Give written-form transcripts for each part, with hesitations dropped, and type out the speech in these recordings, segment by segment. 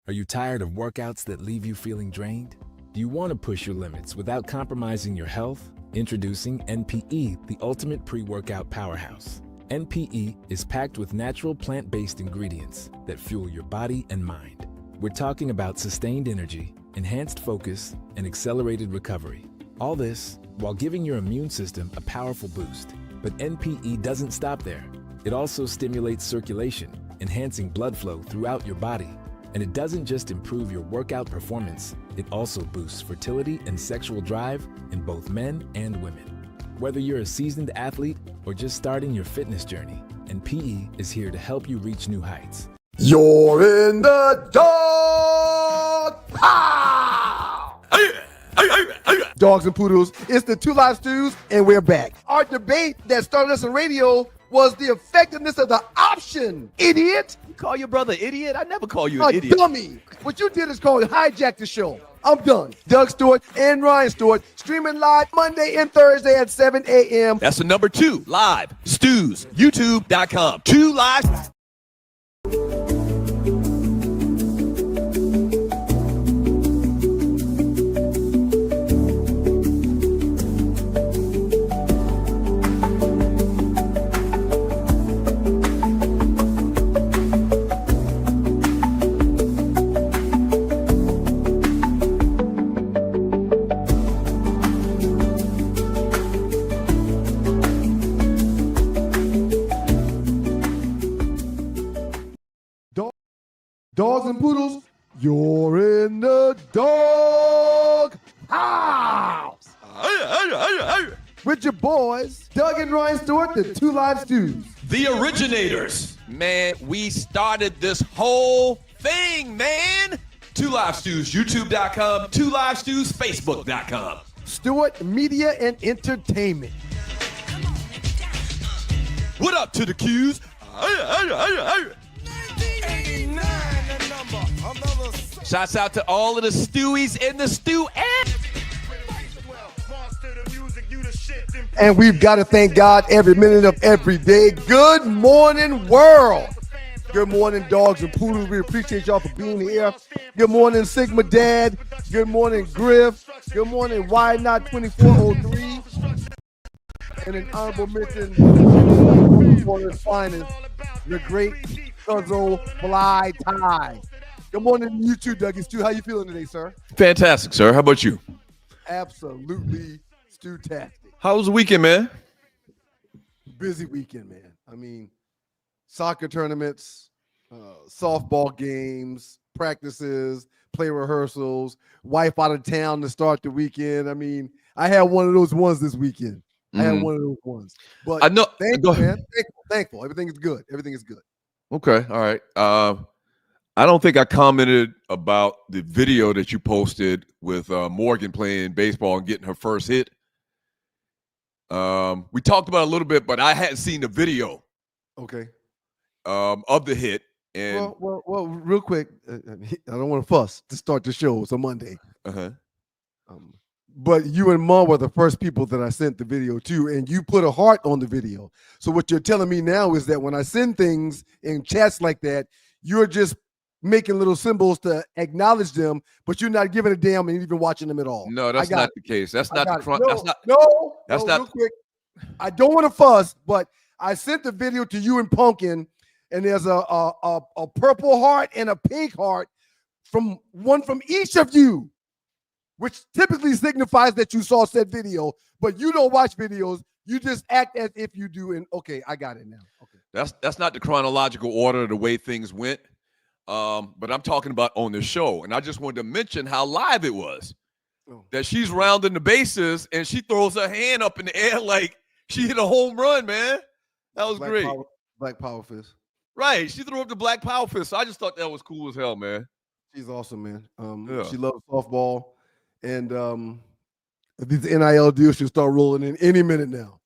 Are you tired of workouts that leave you feeling drained? Do you want to push your limits without compromising your health? Introducing NPE, the ultimate pre-workout powerhouse. NPE is packed with natural plant-based ingredients that fuel your body and mind. We're talking about sustained energy, enhanced focus, and accelerated recovery. All this while giving your immune system a powerful boost. But NPE doesn't stop there. It also stimulates circulation, enhancing blood flow throughout your body. And it doesn't just improve your workout performance, it also boosts fertility and sexual drive in both men and women. Whether you're a seasoned athlete or just starting your fitness journey, NPE is here to help you reach new heights. You're in the dog pound. Dogs and poodles, it's the Two Live Stews, and we're back. Our debate that started us on radio was the effectiveness of the option, idiot. You call your brother idiot? I never call you an A idiot. dummy. What you did is called hijack the show. I'm done. Doug Stewart and Ryan Stewart streaming live Monday and Thursday at 7 a.m. That's the number 2 live stews, youtube.com. 2 live. Dogs and poodles, you're in the dog house. With your boys, Doug and Ryan Stewart, the Two Live Stews. The originators. Man, we started this whole thing, man. 2 live stews, youtube.com. 2 live stews, facebook.com. Stewart Media and Entertainment. What up to the Qs? Shouts out to all of the Stewies in the stew. And we've got to thank God every minute of every day. Good morning, world. Good morning, dogs and poodles. We appreciate y'all for being here. Good morning, Sigma Dad. Good morning, Griff. Good morning, Why Not 2403. And an honorable mention for his finest, the great Cuzzo Fly Tie. Good morning, you too, Dougie Stu. How you feeling today, sir? Fantastic, sir. How about you? Absolutely Stu-tastic. How was the weekend, man? Busy weekend, man. I mean, soccer tournaments, softball games, practices, play rehearsals, wife out of town to start the weekend. I mean, I had one of those ones this weekend. I had one of those ones. But I know. Thankful, man. Thankful. Everything is good. Everything is good. Okay. All right. I don't think I commented about the video that you posted with Morgan playing baseball and getting her first hit. We talked about it a little bit, but I hadn't seen the video. Okay. Of the hit. And well, real quick, I don't want to fuss to start the show. It's a Monday. But you and Mom were the first people that I sent the video to, and you put a heart on the video. So what you're telling me now is that when I send things in chats like that, you're just making little symbols to acknowledge them, but you're not giving a damn and even watching them at all. No, that's not the case. That's not the front. That's not real quick. I don't want to fuss, but I sent the video to you and Pumpkin, and there's a purple heart and a pink heart from each of you, which typically signifies that you saw said video, but you don't watch videos. You just act as if you do. And okay, I got it now. Okay, that's not the chronological order of the way things went. But I'm talking about on the show, and I just wanted to mention how live it was. That she's rounding the bases and she throws her hand up in the air like she hit a home run, man. That was great. Black Power Fist. Right. She threw up the Black Power Fist. So I just thought that was cool as hell, man. She's awesome, man. She loves softball. And these NIL deals should start rolling in any minute now.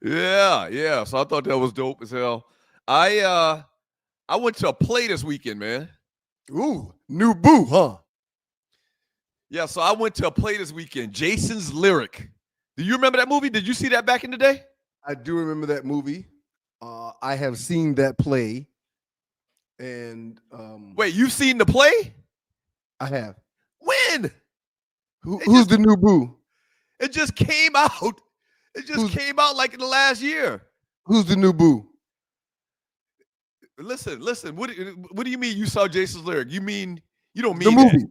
Yeah. So I thought that was dope as hell. I went to a play this weekend, man. Ooh, new boo, huh? Yeah, so I went to a play this weekend. Jason's Lyric. Do you remember that movie? Did you see that back in the day? I do remember that movie. I have seen that play. And Wait, you've seen the play? I have. When? Who's the new boo? It just came out. It just came out like in the last year. Who's the new boo? Listen. What do you mean you saw Jason's lyric? You mean you don't The mean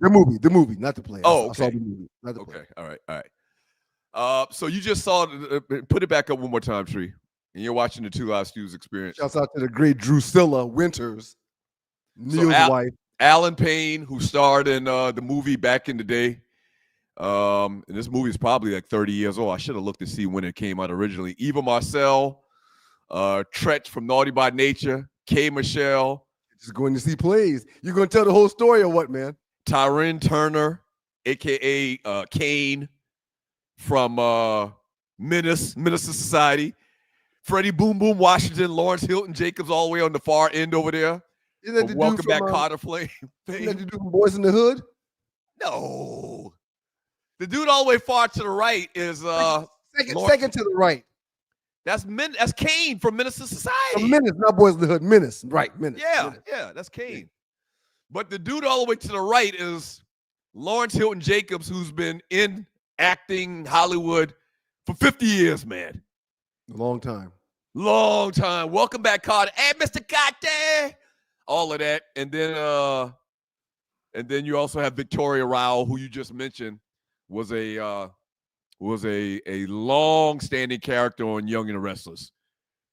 movie, not the play. Oh, I okay. saw the movie, not the play. Okay, all right. So you just saw. Put it back up one more time, Tree. And you're watching the Two Live Stews experience. Shouts out to the great Drusilla Winters, Neil's wife. Alan Payne, who starred in the movie back in the day. And this movie is probably like 30 years old. I should have looked to see when it came out originally. Eva Marcel, Tretch from Naughty by Nature, Kay Michelle. Just going to see plays. You're going to tell the whole story or what, man? Tyrone Turner, a.k.a. Kane from Menace Society. Freddie Boom Boom Washington, Lawrence Hilton Jacobs all the way on the far end over there. Isn't that the Welcome dude back, from, Carter Flame. Isn't that the dude from Boys in the Hood? No. The dude all the way far to the right is second to the right. That's Kane from Menace Society. Menace, not Boys in the Hood. Menace, right? Menace. Yeah, that's Kane. But the dude all the way to the right is Lawrence Hilton Jacobs, who's been in acting Hollywood for 50 years, man. Long time. Welcome back, Carter. Hey, Mr. Carter. All of that. And then you also have Victoria Rao, who you just mentioned was a long-standing character on Young and the Restless.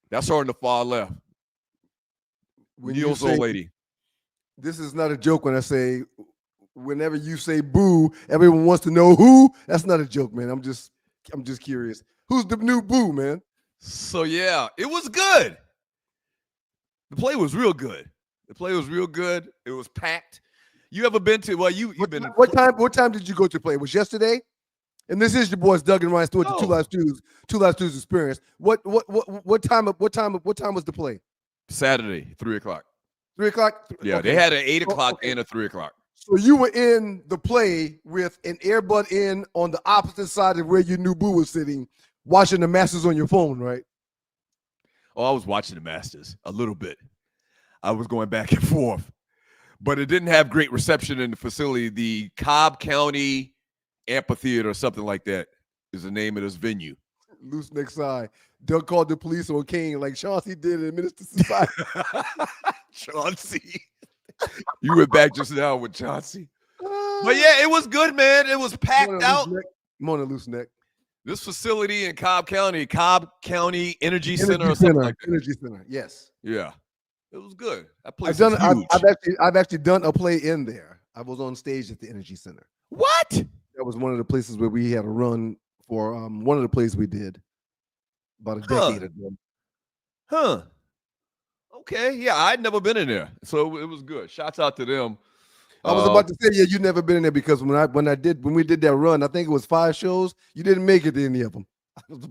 That's her on the far left. Neil's old lady. This is not a joke when I say whenever you say boo, everyone wants to know who. That's not a joke, man. I'm just curious. Who's the new boo, man? So yeah, it was good. The play was real good. It was packed. You ever been to? Well, you've been. What time did you go to play? It was yesterday. And this is your boys Doug and Ryan Stewart, the Two Live Stews experience. What time was the play? Saturday, 3:00. 3:00. Yeah, okay. They had an 8:00 and a 3:00. So you were in the play with an earbud in on the opposite side of where your new boo was sitting, watching the Masters on your phone, right? Oh, I was watching the Masters a little bit. I was going back and forth, but it didn't have great reception in the facility. The Cobb County Amphitheater or something like that is the name of this venue. Loose next side. Doug called the police on King like Chauncey did in Minister Society. Chauncey. You went back just now with Chauncey. But yeah, it was good, man. It was packed out. Morning, loose neck. This facility in Cobb County Energy Center or something like that. Energy Center, yes. Yeah. It was good. That place is huge. I've actually done a play in there. I was on stage at the Energy Center. What? That was one of the places where we had a run for one of the plays we did about a decade ago. Huh. Okay. Yeah, I'd never been in there. So it was good. Shouts out to them. I was about to say, yeah, you've never been in there because when we did that run, I think it was 5 shows. You didn't make it to any of them.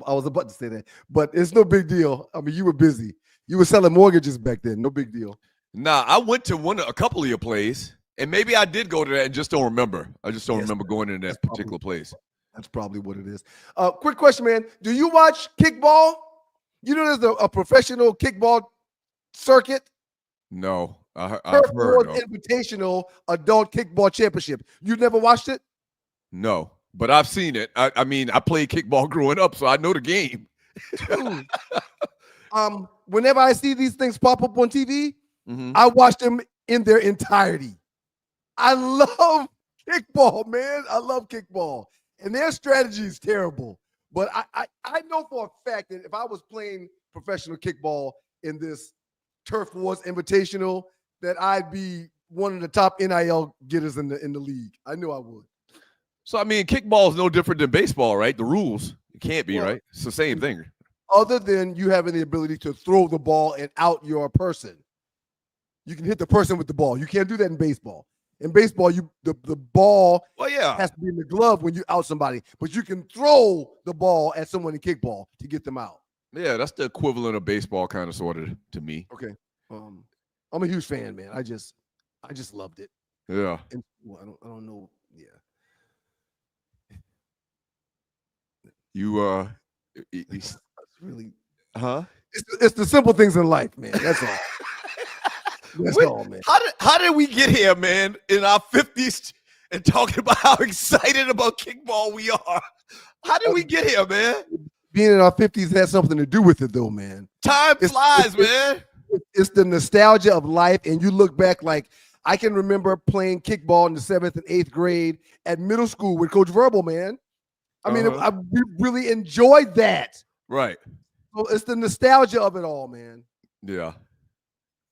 I was about to say that, but it's no big deal. I mean, you were busy. You were selling mortgages back then. No big deal. Nah, I went to a couple of your plays, and maybe I did go to that and just don't remember. I just don't remember going in that particular place. That's probably what it is. Quick question, man. Do you watch kickball? You know there's a professional kickball circuit? No. I've Turf heard. Wars Invitational Adult Kickball Championship. You never watched it? No, but I've seen it. I mean, I played kickball growing up, so I know the game. Dude. Whenever I see these things pop up on TV, I watch them in their entirety. I love kickball, man. I love kickball. And their strategy is terrible. But I know for a fact that if I was playing professional kickball in this Turf Wars Invitational, that I'd be one of the top NIL getters in the league. I knew I would. So, I mean, kickball is no different than baseball, right? The rules. It can't be, right? It's the same thing. Other than you having the ability to throw the ball and out your person. You can hit the person with the ball. You can't do that in baseball. In baseball, the ball has to be in the glove when you out somebody. But you can throw the ball at someone in kickball to get them out. Yeah, that's the equivalent of baseball, kind of, sort of, to me. Okay. I'm a huge fan, man. I just loved it. Yeah. And, I don't know. Yeah. You It's really huh? It's the simple things in life, man. That's all. That's all, man. How did we get here, man, in our 50s and talking about how excited about kickball we are? How did we get here, man? Being in our 50s has something to do with it, though, man. Time flies, man. It's the nostalgia of life, and you look back like I can remember playing kickball in the 7th and 8th grade at middle school with Coach Verbal, man. I mean, we really enjoyed that. Right. So it's the nostalgia of it all, man. Yeah.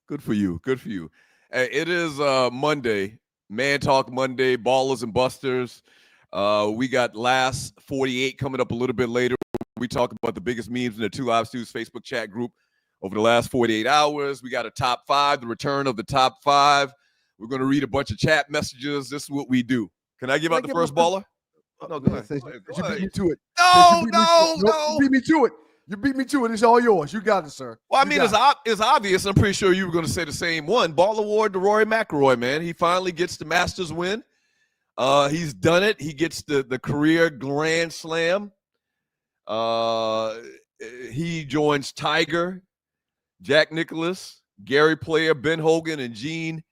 Good for you. Good for you. Hey, it is Monday, Man Talk Monday, Ballers and Busters. We got Last 48 coming up a little bit later. We talk about the biggest memes in the Two Live Stews Facebook chat group over the last 48 hours. We got a top 5, the return of the top 5. We're going to read a bunch of chat messages. This is what we do. Can I give out the first baller? No, go ahead. You beat me to it. No. You beat me to it. You beat me to it. It's all yours. You got it, sir. Well, I mean, it's obvious. I'm pretty sure you were going to say the same one. Ball award to Rory McIlroy, man. He finally gets the Masters win. He's done it. He gets the career Grand Slam. He joins Tiger, Jack Nicklaus, Gary Player, Ben Hogan, and Gene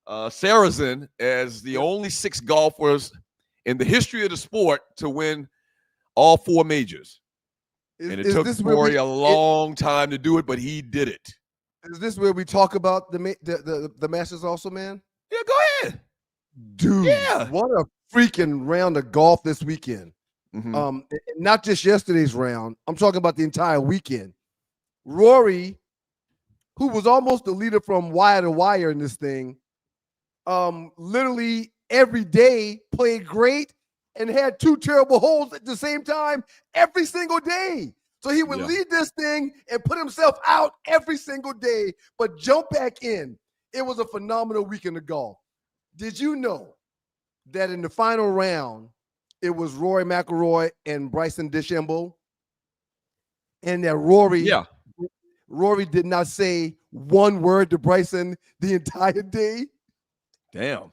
Sarazen as the only 6 golfers in the history of the sport to win all 4 majors. And it took Rory a long time to do it, but he did it. Is this where we talk about the Masters also, man? Yeah, go ahead. Dude, what a freaking round of golf this weekend. Mm-hmm. Not just yesterday's round. I'm talking about the entire weekend. Rory, who was almost the leader from wire to wire in this thing, literally every day played great and had 2 terrible holes at the same time every single day. So he would lead this thing and put himself out every single day, but jump back in. It was a phenomenal weekend of golf. Did you know that in the final round, it was Rory McIlroy and Bryson DeChambeau? And that Rory did not say one word to Bryson the entire day. Damn.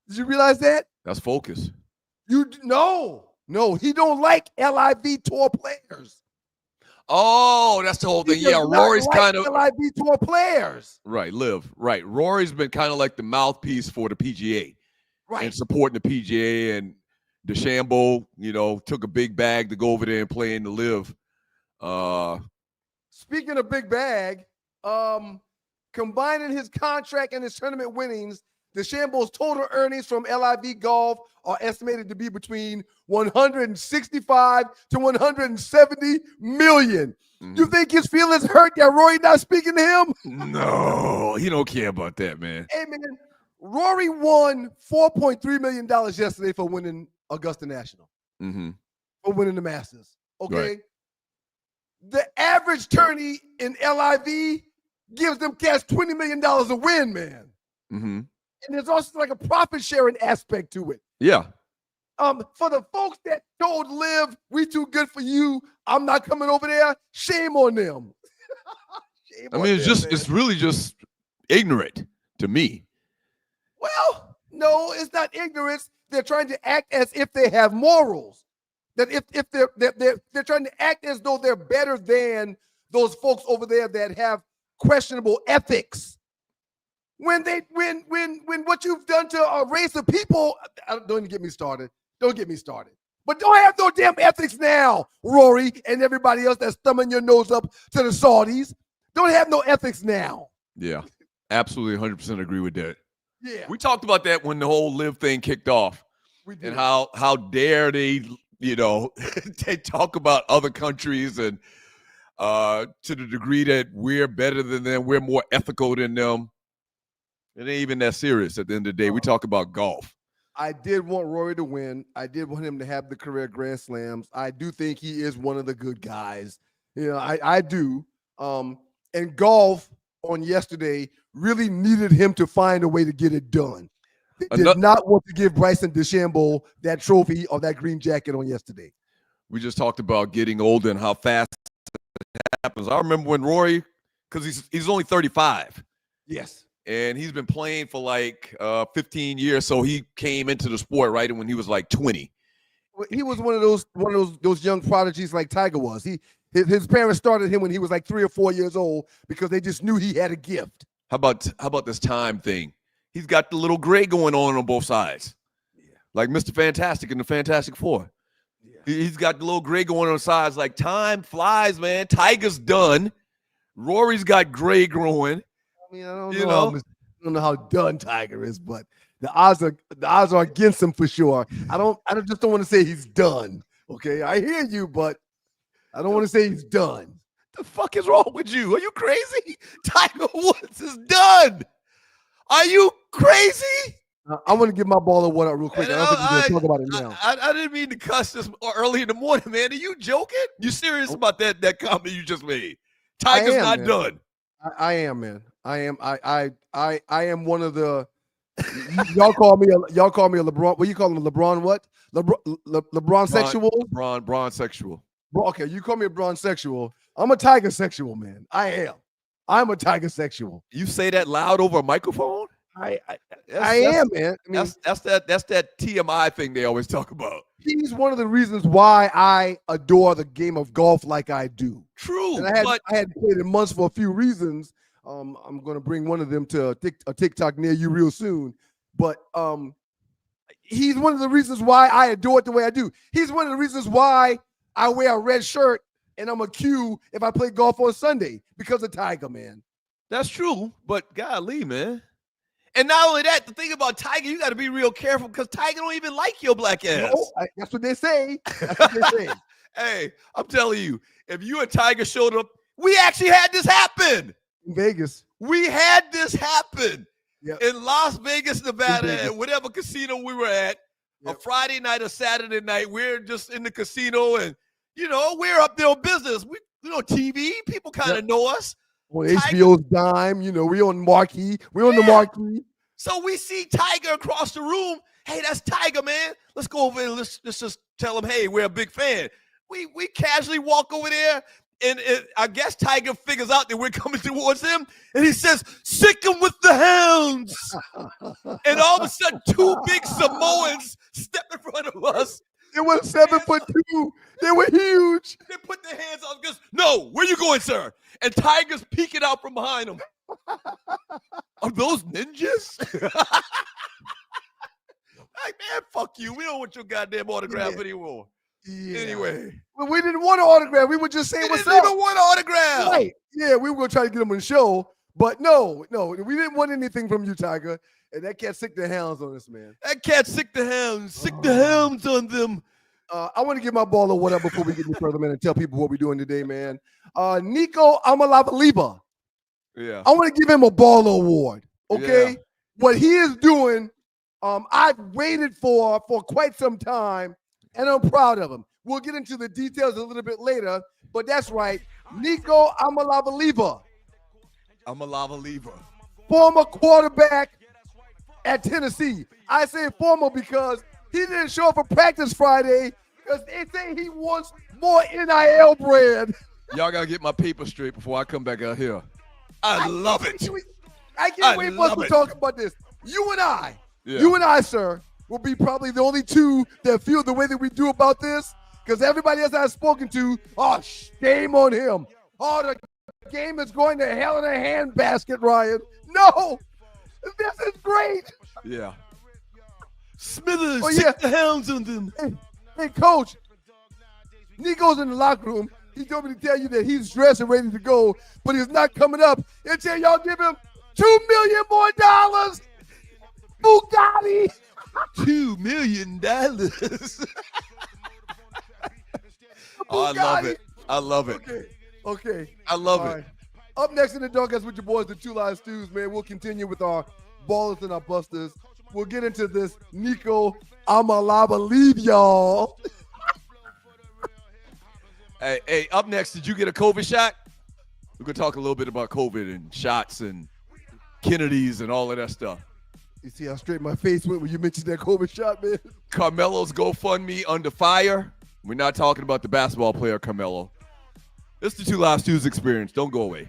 Did you realize that? That's focus. No, he don't like LIV tour players. Oh, that's the whole thing. Yeah, Rory's kind of LIV tour players. Right, Liv. Right. Rory's been kind of like the mouthpiece for the PGA. Right. And supporting the PGA, and DeChambeau, took a big bag to go over there and play in the Liv. Speaking of big bag, combining his contract and his tournament winnings, DeChambeau's total earnings from LIV Golf are estimated to be between 165 to 170 million. Mm-hmm. You think his feelings hurt that Rory not speaking to him? No, he don't care about that, man. Hey, man, Rory won $4.3 million yesterday for winning Augusta National, for winning the Masters. Okay, right. The average tourney in LIV gives them cash $20 million a win, man. Mm-hmm. And there's also like a profit sharing aspect to it. Yeah. For the folks that told Liv, we too good for you, I'm not coming over there, shame on them. It's really just ignorant to me. Well, no, it's not ignorance. They're trying to act as if they have morals. That if they're trying to act as though they're better than those folks over there that have questionable ethics. When what you've done to a race of people, don't even get me started. Don't get me started. But don't have no damn ethics now, Rory, and everybody else that's thumbing your nose up to the Saudis. Don't have no ethics now. Yeah, absolutely 100% agree with that. Yeah. We talked about that when the whole Liv thing kicked off. We did. And how dare they, they talk about other countries and to the degree that we're better than them, we're more ethical than them. It ain't even that serious at the end of the day. We talk about golf. I did want Rory to win. I did want him to have the career Grand Slams. I do think he is one of the good guys. I do. And golf on yesterday really needed him to find a way to get it done. They did not want to give Bryson DeChambeau that trophy or that green jacket on yesterday. We just talked about getting older and how fast it happens. I remember when Rory, because he's only 35. Yes. And he's been playing for like 15 years. So he came into the sport right when he was like 20. He was one of those young prodigies like Tiger was. His parents started him when he was like 3 or 4 years old because they just knew he had a gift. How about this time thing? He's got the little gray going on both sides. Yeah. Like Mr. Fantastic in the Fantastic Four. Yeah. He's got the little gray going on the sides. Like time flies, man. Tiger's done. Rory's got gray growing. I mean, I don't know how done Tiger is, but the odds are against him for sure. I just don't want to say he's done. Okay, I hear you, but I don't want to say he's done. The fuck is wrong with you? Are you crazy? Tiger Woods is done. Are you crazy? I want to give my ball a one up real quick. I don't think we're going to talk about it now. I didn't mean to cuss this early in the morning, man. Are you joking? You serious about that comment you just made? Tiger's not done. I am, man. I am. I am one of the. Y'all call me a LeBron. What do you call him? LeBron what? LeBron sexual. LeBron sexual. Okay, you call me a Bron sexual. I'm a Tiger sexual, man. I am. I'm a Tiger sexual. You say that loud over a microphone? I am, man. I mean, that's that TMI thing they always talk about. He's one of the reasons why I adore the game of golf like I do. True. And I had played it months for a few reasons. I'm going to bring one of them to a TikTok near you real soon. But he's one of the reasons why I adore it the way I do. He's one of the reasons why I wear a red shirt and I'm a Q if I play golf on Sunday because of Tiger, man. That's true, but golly, man. And not only that, the thing about Tiger, you got to be real careful because Tiger don't even like your black ass. No, that's what they say. That's what they say. Hey, I'm telling you, if you and Tiger showed up, we actually had this happen. In Vegas. We had this happen. Yep. In Las Vegas, Nevada, at whatever casino we were at, a Friday night or Saturday night, we're just in the casino and, we're up there on business. We on TV. People kind of know us. On HBO's dime, we on marquee. We're on the marquee. So we see Tiger across the room. Hey, that's Tiger, man. Let's go over and let's just tell him, hey, we're a big fan. We casually walk over there, and I guess Tiger figures out that we're coming towards him, and he says, sick him with the hounds. And all of a sudden, two big Samoans step in front of us. They were 7'2". They were huge. They put their hands on us. No, where you going, sir? And Tiger's peeking out from behind them. Are those ninjas? Like, man, fuck you. We don't want your goddamn autograph anymore. Yeah. Anyway. Well, we didn't want an autograph. We were just saying what's up. We didn't even want an autograph. Right. Yeah, we were going to try to get him on the show. But no, we didn't want anything from you, Tiger. And that cat sick the hounds on us, man. That cat sick the hounds. Sick the hounds on them. I want to give my ball a one up before we get any further, man, and tell people what we're doing today, man. Nico Amalava-Liba. Yeah. I want to give him a ball award. Okay. Yeah. What he is doing, I've waited for quite some time, and I'm proud of him. We'll get into the details a little bit later, but that's right. Nico Amalava-Liba. Amalava-Liba. Former quarterback at Tennessee. I say former because he didn't show up for practice Friday because they say he wants more NIL bread. Y'all got to get my paper straight before I come back out here. I love it. I can't wait for us to talk about this. You and I, sir, will be probably the only two that feel the way that we do about this because everybody else I've spoken to, shame on him. Oh, the game is going to hell in a handbasket, Ryan. No, this is great. Yeah. Smithers, sick the hounds on them. Hey, coach. Nico's in the locker room. He told me to tell you that he's dressed and ready to go, but he's not coming up until y'all give him $2 million more. Bugatti. $2 million. Oh, I love it. I love it. Okay. I love it. Up next in the Doghouse with your boys, the Two Live Stews, man. We'll continue with our ballers and our busters. We'll get into this Nico Amalava-Liba, y'all. Hey, up next, did you get a COVID shot? We're going to talk a little bit about COVID and shots and Kennedys and all of that stuff. You see how straight my face went when you mentioned that COVID shot, man? Carmelo's GoFundMe under fire. We're not talking about the basketball player Carmelo. It's the Two Live Stews experience. Don't go away.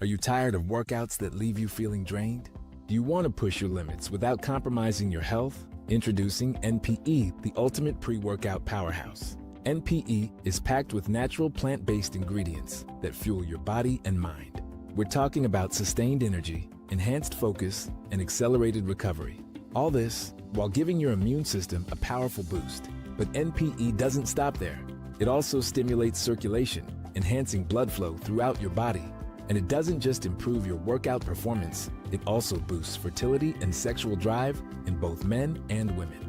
Are you tired of workouts that leave you feeling drained? Do you want to push your limits without compromising your health? Introducing NPE, the ultimate pre-workout powerhouse. NPE is packed with natural plant-based ingredients that fuel your body and mind. We're talking about sustained energy, enhanced focus, and accelerated recovery. All this while giving your immune system a powerful boost. But NPE doesn't stop there. It also stimulates circulation, enhancing blood flow throughout your body. And it doesn't just improve your workout performance, it also boosts fertility and sexual drive in both men and women.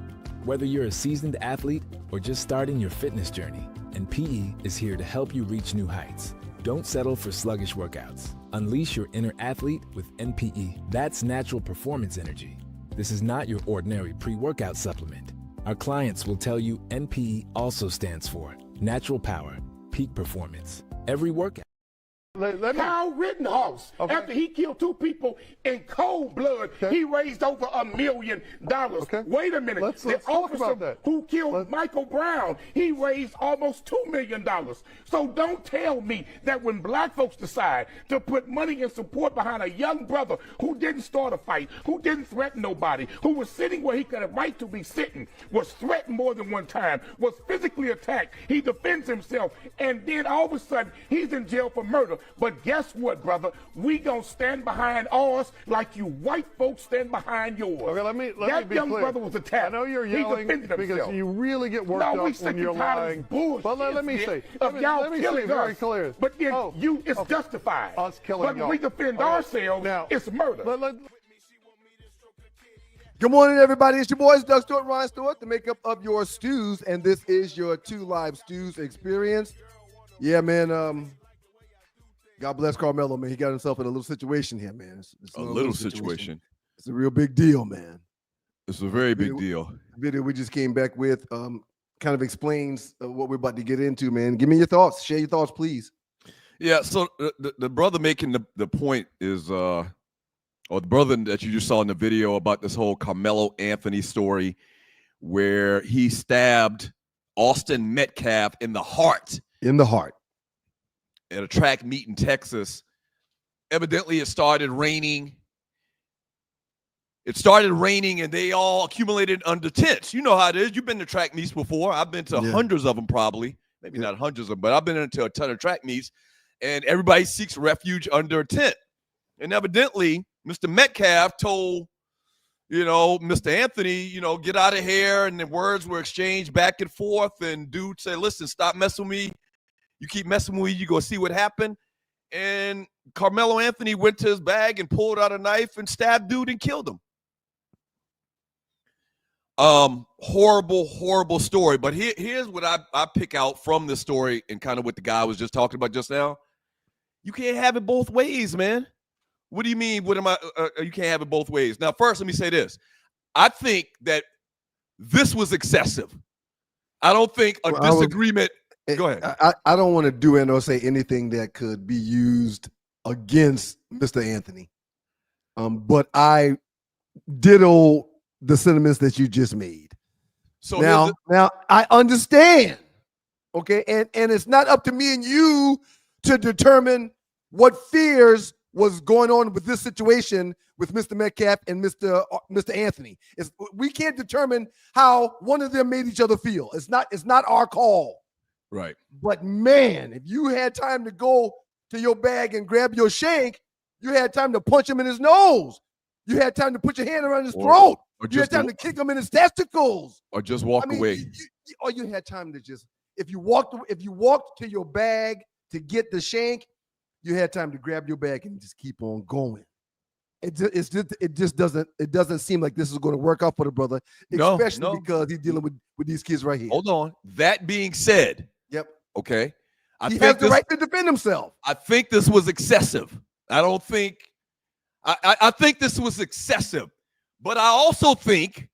Whether you're a seasoned athlete or just starting your fitness journey, NPE is here to help you reach new heights. Don't settle for sluggish workouts. Unleash your inner athlete with NPE. That's natural performance energy. This is not your ordinary pre-workout supplement. Our clients will tell you NPE also stands for natural power, peak performance. Every workout. Kyle Rittenhouse, after he killed 2 people in cold blood, he raised over $1 million. Wait a minute. Let's the talk about officer that. who killed Michael Brown, he raised almost $2 million. So don't tell me that when black folks decide to put money and support behind a young brother who didn't start a fight, who didn't threaten nobody, who was sitting where he could have right to be sitting, was threatened more than one time, was physically attacked, he defends himself, and then all of a sudden he's in jail for murder. But guess what, brother? We gonna stand behind ours like you white folks stand behind yours. Okay, let me that be young clear. brother was attacked. I know you're yelling because you really get worked up when you're lying. But let me say, of y'all let me killing say very us. clear. But then it's justified. Us killing but y'all. we defend ourselves. Now, it's murder. Good morning, everybody. It's your boys, Doug Stewart, Ryan Stewart, the makeup of your stews, and this is your 2 Live Stews experience. Yeah, man. God bless Carmelo, man. He got himself in a little situation here, man. It's a little situation. It's a real big deal, man. It's a very big deal. The video we just came back with kind of explains what we're about to get into, man. Give me your thoughts. Share your thoughts, please. Yeah, so the brother making the point is, or the brother that you just saw in the video about this whole Carmelo Anthony story where he stabbed Austin Metcalf in the heart. In the heart. At a track meet in Texas. Evidently, it started raining. And they all accumulated under tents. You know how it is. You've been to track meets before. I've been to hundreds of them probably. Maybe not hundreds of them, but I've been into a ton of track meets. And everybody seeks refuge under a tent. And evidently, Mr. Metcalf told, Mr. Anthony, get out of here. And the words were exchanged back and forth. And dude said, listen, stop messing with me. You keep messing with me, you go see what happened. And Carmelo Anthony went to his bag and pulled out a knife and stabbed dude and killed him. Horrible, horrible story. But here's what I pick out from this story and kind of what the guy was just talking about just now. You can't have it both ways, man. What do you mean? You can't have it both ways. Now, first, let me say this. I think that this was excessive. I don't think a disagreement. Go ahead. I don't want to do or say anything that could be used against Mr. Anthony. But I ditto the sentiments that you just made. So now I understand. Okay. And it's not up to me and you to determine what fears was going on with this situation with Mr. Metcalf and Mr. Anthony. We can't determine how one of them made each other feel. It's not our call. Right. But man, if you had time to go to your bag and grab your shank, you had time to punch him in his nose. You had time to put your hand around his throat. Or you had time to kick him in his testicles. Or just walk away. You had time to just, if you walked to your bag to get the shank, you had time to grab your bag and just keep on going. It just doesn't seem like this is going to work out for the brother, especially because he's dealing with these kids right here. Hold on. That being said, yep. Okay. He has the right to defend himself. I think this was excessive. I think this was excessive. But I also think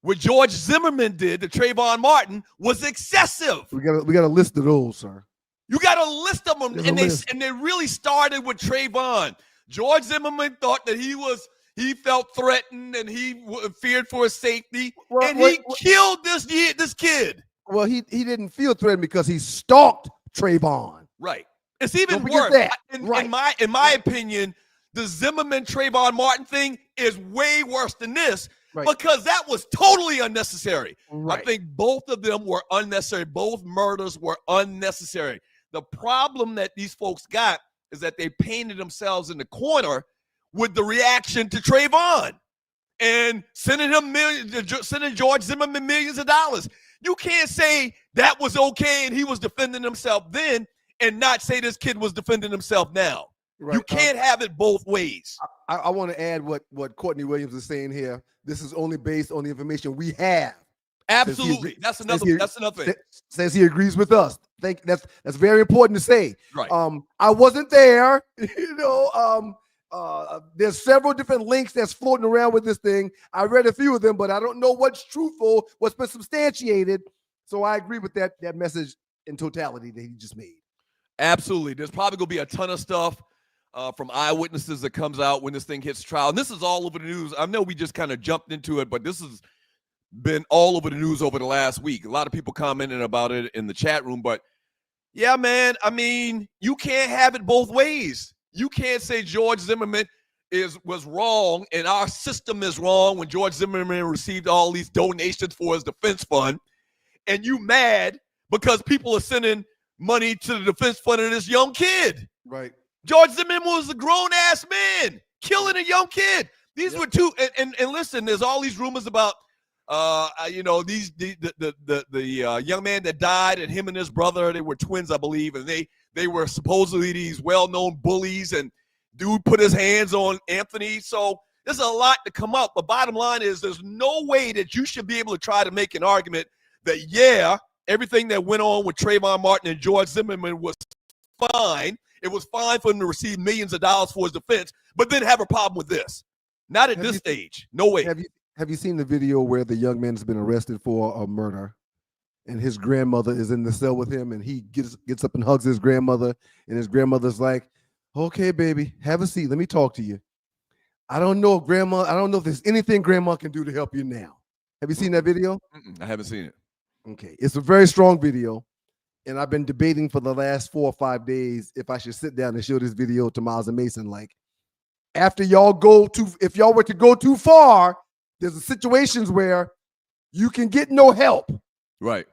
what George Zimmerman did to Trayvon Martin was excessive. We got a list of those, sir. You got a list of them, and they really started with Trayvon. George Zimmerman thought that he felt threatened and he feared for his safety, and he killed this kid. Well, he didn't feel threatened because he stalked Trayvon. Right. It's even worse. In my opinion, the Zimmerman Trayvon Martin thing is way worse than this because that was totally unnecessary. Right. I think both of them were unnecessary. Both murders were unnecessary. The problem that these folks got is that they painted themselves in the corner with the reaction to Trayvon and sending George Zimmerman millions of dollars. You can't say that was okay and he was defending himself then and not say this kid was defending himself now. Right. You can't have it both ways. I want to add what Courtney Williams is saying here. This is only based on the information we have. Absolutely. That's another thing. Says he agrees with us. Think that's very important to say. Right. I wasn't there. There's several different links that's floating around with this thing. I read a few of them, but I don't know what's truthful, what's been substantiated. So I agree with that message in totality that he just made. Absolutely. There's probably going to be a ton of stuff from eyewitnesses that comes out when this thing hits trial. And this is all over the news. I know we just kind of jumped into it, but this has been all over the news over the last week. A lot of people commenting about it in the chat room. But, yeah, man, I mean, you can't have it both ways. You can't say George Zimmerman was wrong and our system is wrong when George Zimmerman received all these donations for his defense fund, and you mad because people are sending money to the defense fund of this young kid. Right. George Zimmerman was a grown-ass man killing a young kid. These were two, and listen, there's all these rumors about, the young man that died and him and his brother, they were twins, I believe, and they were supposedly these well-known bullies, and dude put his hands on Anthony. So there's a lot to come up, but bottom line is there's no way that you should be able to try to make an argument that, everything that went on with Trayvon Martin and George Zimmerman was fine. It was fine for him to receive millions of dollars for his defense, but then have a problem with this. Not at this stage. No way. Have you seen the video where the young man has been arrested for a murder and his grandmother is in the cell with him and he gets up and hugs his grandmother and his grandmother's like, okay, baby, have a seat. Let me talk to you. I don't know, Grandma. I don't know if there's anything Grandma can do to help you now. Have you seen that video? I haven't seen it. Okay. It's a very strong video. And I've been debating for the last 4 or 5 days if I should sit down and show this video to Miles and Mason. Like, if y'all were to go too far, there's situations where you can get no help. Right.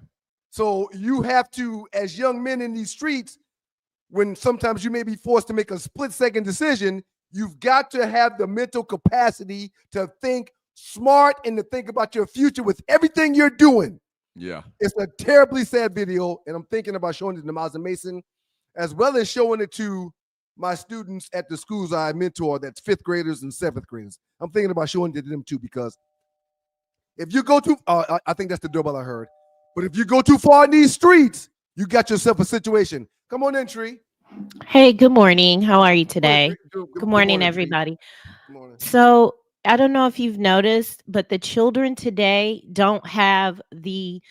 So you have to, as young men in these streets, when sometimes you may be forced to make a split-second decision, you've got to have the mental capacity to think smart and to think about your future with everything you're doing. Yeah. It's a terribly sad video, and I'm thinking about showing it to Miles and Mason, as well as showing it to my students at the schools I mentor, that's 5th graders and 7th graders. I'm thinking about showing it to them too, because if you go too, I think that's the doorbell I heard, but if you go too far in these streets, you got yourself a situation. Come on in, Tree. Hey, good morning. How are you today? Good morning, everybody. Good morning. So I don't know if you've noticed, but the children today don't have the,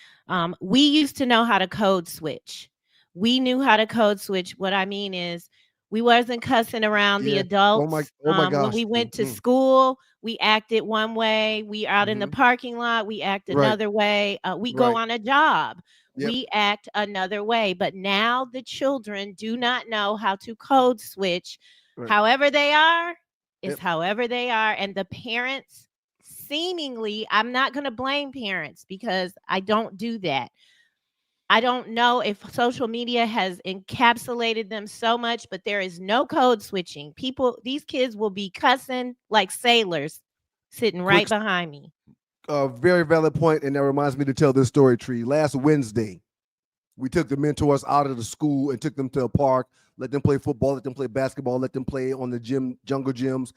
we used to know how to code switch. We knew how to code switch. What I mean is we wasn't cussing around the adults. Oh my gosh. When we went to school, we acted one way. We out in the parking lot, we act another way. We go on a job. Yep. We act another way. But now the children do not know how to code switch. However they are is however they are. And the parents seemingly, I'm not going to blame parents because I don't do that. I don't know if social media has encapsulated them so much, but there is no code switching. These kids will be cussing like sailors sitting right behind me. Very valid point, and that reminds me to tell this story, Tree. Last Wednesday, we took the mentors out of the school and took them to a park, let them play football, let them play basketball, let them play on the jungle gyms.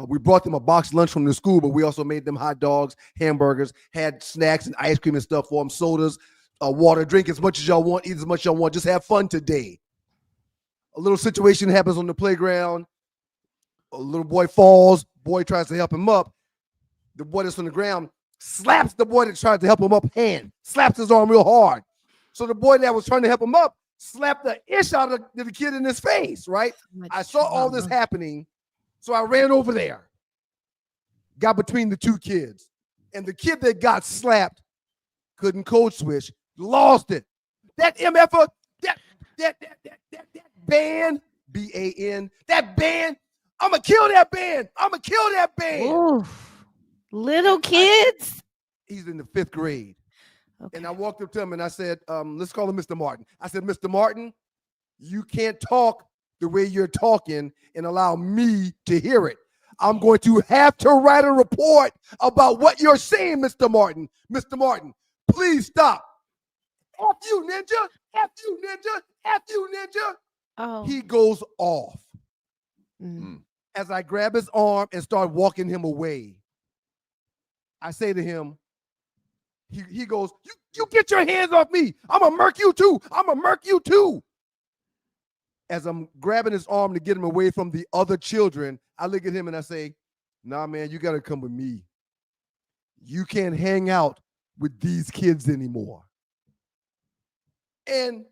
We brought them a boxed lunch from the school, but we also made them hot dogs, hamburgers, had snacks and ice cream and stuff for them, sodas, water, drink as much as y'all want, eat as much as y'all want. Just have fun today. A little situation happens on the playground. A little boy falls. Boy tries to help him up. The boy that's on the ground slaps the boy that tried to help him up hand, slaps his arm real hard. So the boy that was trying to help him up slapped the ish out of the kid in his face, right? I saw all this happening, so I ran over there, got between the two kids, and the kid that got slapped couldn't code switch, lost it. That MFer, that band, B-A-N, that band, I'm going to kill that band. I'm going to kill that band. Oof. Little kids? He's in the 5th grade. Okay. And I walked up to him and I said, let's call him Mr. Martin. I said, Mr. Martin, you can't talk the way you're talking and allow me to hear it. I'm going to have to write a report about what you're saying, Mr. Martin. Mr. Martin, please stop. F you, ninja. F you, ninja. F you, ninja. Oh. He goes off Mm-hmm. as I grab his arm and start walking him away. I say to him, he goes, you get your hands off me. I'm going to murk you too. I'm going to murk you too. As I'm grabbing his arm to get him away from the other children, I look at him and I say, nah, man, you got to come with me. You can't hang out with these kids anymore. And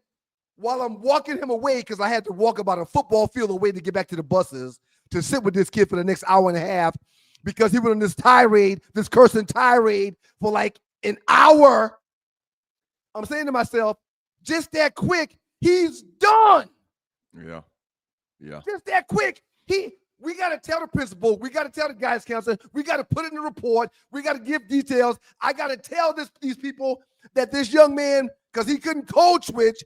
while I'm walking him away, because I had to walk about a football field away to get back to the buses to sit with this kid for the next hour and a half, because he went on this tirade, this cursing tirade for like an hour, I'm saying to myself, just that quick, he's done. Yeah. Just that quick. We got to tell the principal. We got to tell the guidance counselor. We got to put it in the report. We got to give details. I got to tell these people that this young man, because he couldn't code switch,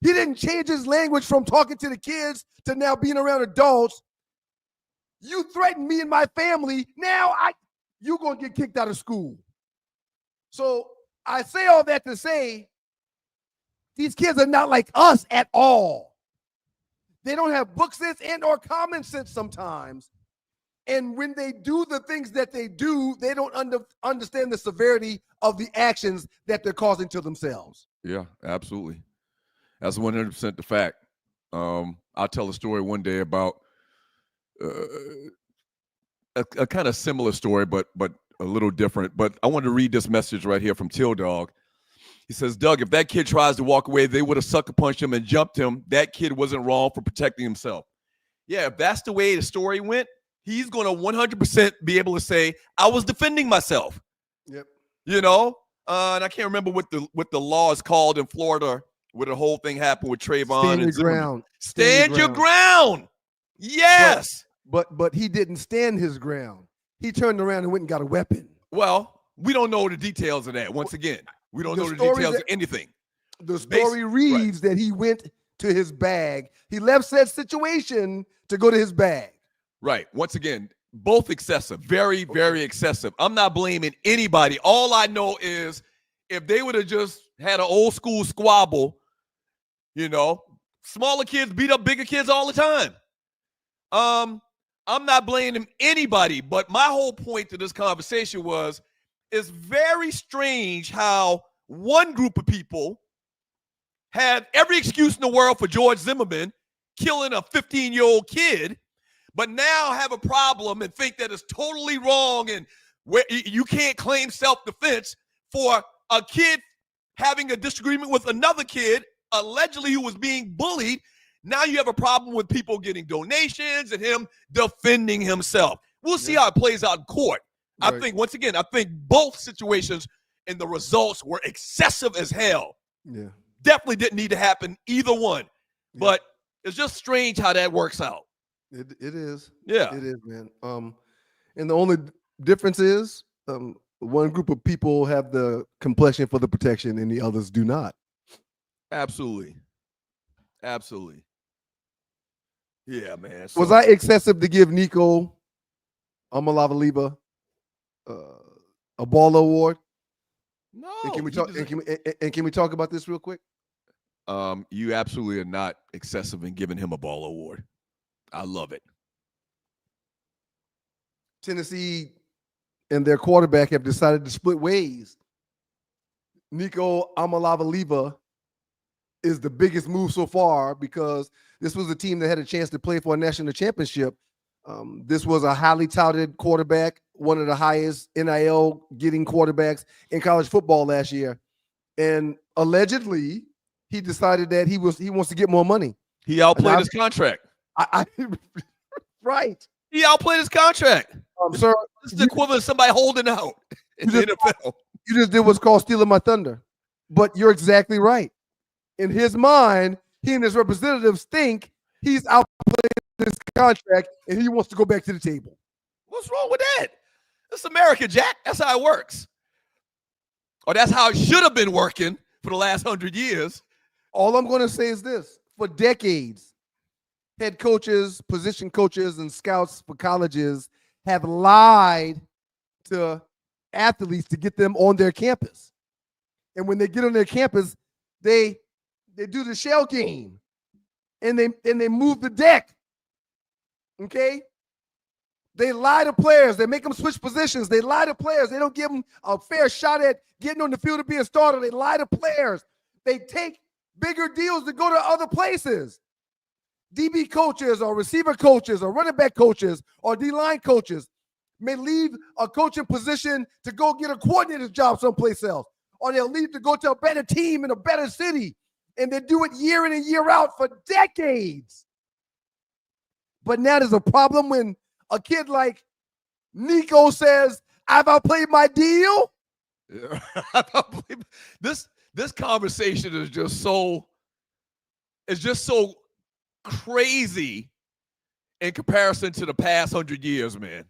he didn't change his language from talking to the kids to now being around adults. You threatened me and my family. Now you're going to get kicked out of school. So I say all that to say these kids are not like us at all. They don't have book sense and or common sense sometimes. And when they do the things that they do, they don't understand the severity of the actions that they're causing to themselves. Yeah, absolutely. That's 100% the fact. I'll tell a story one day about a kind of similar story, but a little different. But I want to read this message right here from Till Dog. He says, Doug, if that kid tries to walk away, they would have sucker punched him and jumped him. That kid wasn't wrong for protecting himself. Yeah, if that's the way the story went, he's going to 100% be able to say, I was defending myself. Yep. You know, and I can't remember what the law is called in Florida where the whole thing happened with Trayvon. Stand your ground. Stand your ground. Yes. But he didn't stand his ground. He turned around and went and got a weapon. Well, we don't know the details of that. Once again, we don't know the details of anything. The story reads that he went to his bag. He left said situation to go to his bag. Right. Once again, both excessive, very, very excessive. I'm not blaming anybody. All I know is if they would have just had an old school squabble, you know, smaller kids beat up bigger kids all the time. I'm not blaming anybody, but my whole point to this conversation was it's very strange how one group of people had every excuse in the world for George Zimmerman killing a 15-year-old kid, but now have a problem and think that it's totally wrong and where you can't claim self-defense for a kid having a disagreement with another kid, allegedly who was being bullied. Now you have a problem with people getting donations and him defending himself. We'll see how it plays out in court. Right. I think, once again, both situations and the results were excessive as hell. Yeah. Definitely didn't need to happen, either one. Yeah. But it's just strange how that works out. It is. Yeah. It is, man. And the only difference is one group of people have the complexion for the protection and the others do not. Absolutely. Yeah, man. Was I excessive to give Nico Amalava-Liba a ball award? No. And can we talk about this real quick? You absolutely are not excessive in giving him a ball award. I love it. Tennessee and their quarterback have decided to split ways. Nico Amalava-Liba is the biggest move so far because this was a team that had a chance to play for a national championship. This was a highly touted quarterback, one of the highest NIL getting quarterbacks in college football last year. And allegedly, he decided that he wants to get more money. He outplayed his contract. Right. He outplayed his contract. Sir, this is the equivalent of somebody holding out in the NFL. You just did what's called stealing my thunder. But you're exactly right. In his mind, he and his representatives think he's outplayed this contract and he wants to go back to the table. What's wrong with that? It's America, Jack. That's how it works. Or that's how it should have been working for the last 100 years. All I'm going to say is this. For decades, head coaches, position coaches, and scouts for colleges have lied to athletes to get them on their campus. And when they get on their campus, they do the shell game. And they move the deck. Okay? They lie to players. They make them switch positions. They lie to players. They don't give them a fair shot at getting on the field to be a starter. They lie to players. They take bigger deals to go to other places. DB coaches or receiver coaches or running back coaches or D-line coaches may leave a coaching position to go get a coordinator's job someplace else. Or they'll leave to go to a better team in a better city. And they do it year in and year out for decades. But now there's a problem when a kid like Nico says, I've outplayed my deal. Yeah. This conversation is just so crazy in comparison to the past 100 years, man.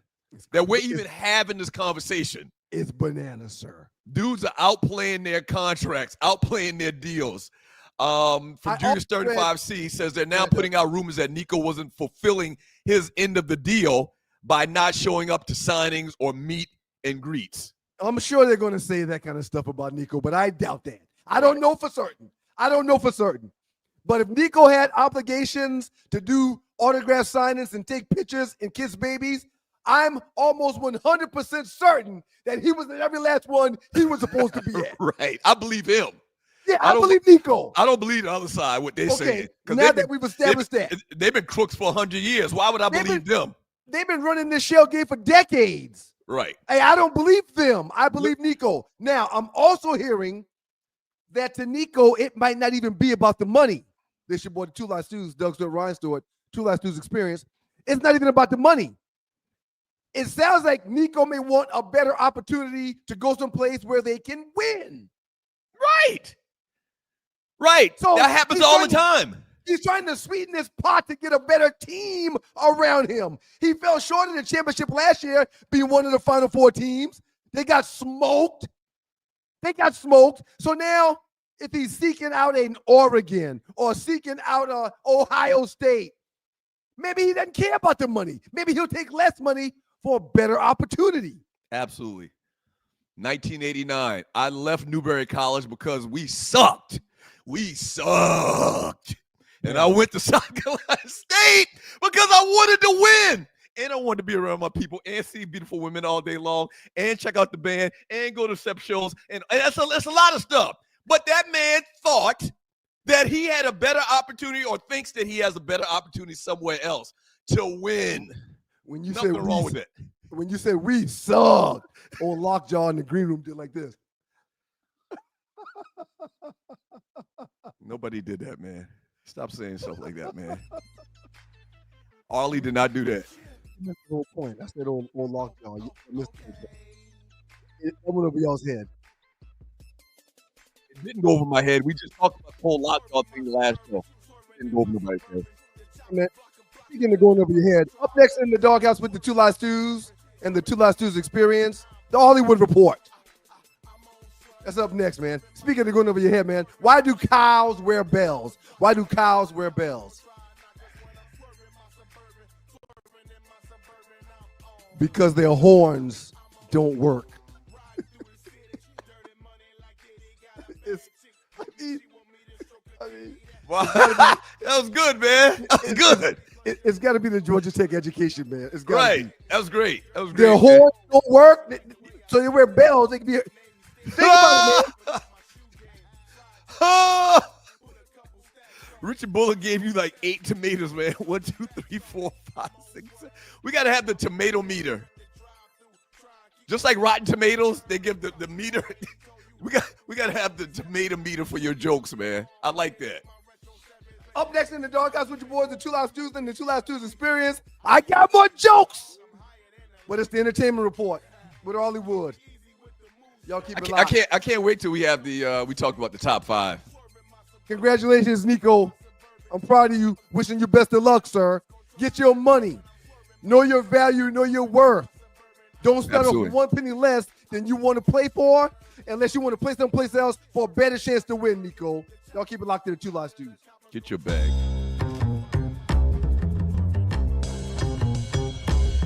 That we're even having this conversation. It's bananas, sir. Dudes are outplaying their contracts, outplaying their deals. From Julius 35C says they're now putting out rumors that Nico wasn't fulfilling his end of the deal by not showing up to signings or meet and greets. I'm sure they're going to say that kind of stuff about Nico, but I doubt that. I don't know for certain. But if Nico had obligations to do autograph signings and take pictures and kiss babies, I'm almost 100% certain that he was at every last one he was supposed to be at. Right. I believe him. Yeah, I believe Nico. I don't believe the other side, what they're saying. Now that we've established that. They've been crooks for 100 years. Why would I believe them? They've been running this shell game for decades. Right. Hey, I don't believe them. I believe Nico. Now, I'm also hearing that to Nico, it might not even be about the money. This your boy, the Two Live Stews, Doug Stewart, Ryan Stewart, Two Live Stews Experience. It's not even about the money. It sounds like Nico may want a better opportunity to go someplace where they can win. Right. Right. So that happens all the time. He's trying to sweeten this pot to get a better team around him. He fell short of the championship last year, being one of the Final Four teams. They got smoked. So now, if he's seeking out an Oregon or seeking out a Ohio State, maybe he doesn't care about the money. Maybe he'll take less money for a better opportunity. Absolutely. 1989, I left Newberry College because we sucked. And I went to South Carolina State because I wanted to win. And I wanted to be around my people and see beautiful women all day long and check out the band and go to step shows. And that's a lot of stuff. But that man thought that he had a better opportunity or thinks that he has a better opportunity somewhere else to win. When you Nothing wrong with it. When you say we suck, old Lockjaw in the green room did like this. Nobody did that, man. Stop saying stuff like that, man. Arlie did not do that. That's the whole point. That's that old Lockjaw. You missed it. That went over y'all's head. It didn't go over my head. We just talked about the whole Lockjaw thing the last show. It didn't go over nobody's head. Man, speaking of going over your head, up next in the doghouse with the Two Live Stews and the Two Live Stews Experience, the Hollywood Report. That's up next, man. Speaking of going over your head, man, why do cows wear bells? Because their horns don't work. Wow. That was good, man. That was good. It's got to be the Georgia Tech education, man. It's got right. That was great. Their horns don't work, so they wear bells. They can be. Think about it, man. Richard Bullock gave you like 8 tomatoes, man. 1, 2, 3, 4, 5, 6, 7. We got to have the tomato meter. Just like Rotten Tomatoes, they give the meter. We got to have the tomato meter for your jokes, man. I like that. Up next in the doghouse with your boys, the Two Live Stews and the Two Live Stews Experience. I got more jokes, but it's the entertainment report with Hollywood. Y'all keep it locked. I can't wait till we have the we talked about the top 5. Congratulations, Nico. I'm proud of you. Wishing you best of luck, sir. Get your money. Know your value. Know your worth. Don't start off with 1 penny less than you want to play for, unless you want to play someplace else for a better chance to win, Nico. Y'all keep it locked in the Two Lots Dudes. Get your bag.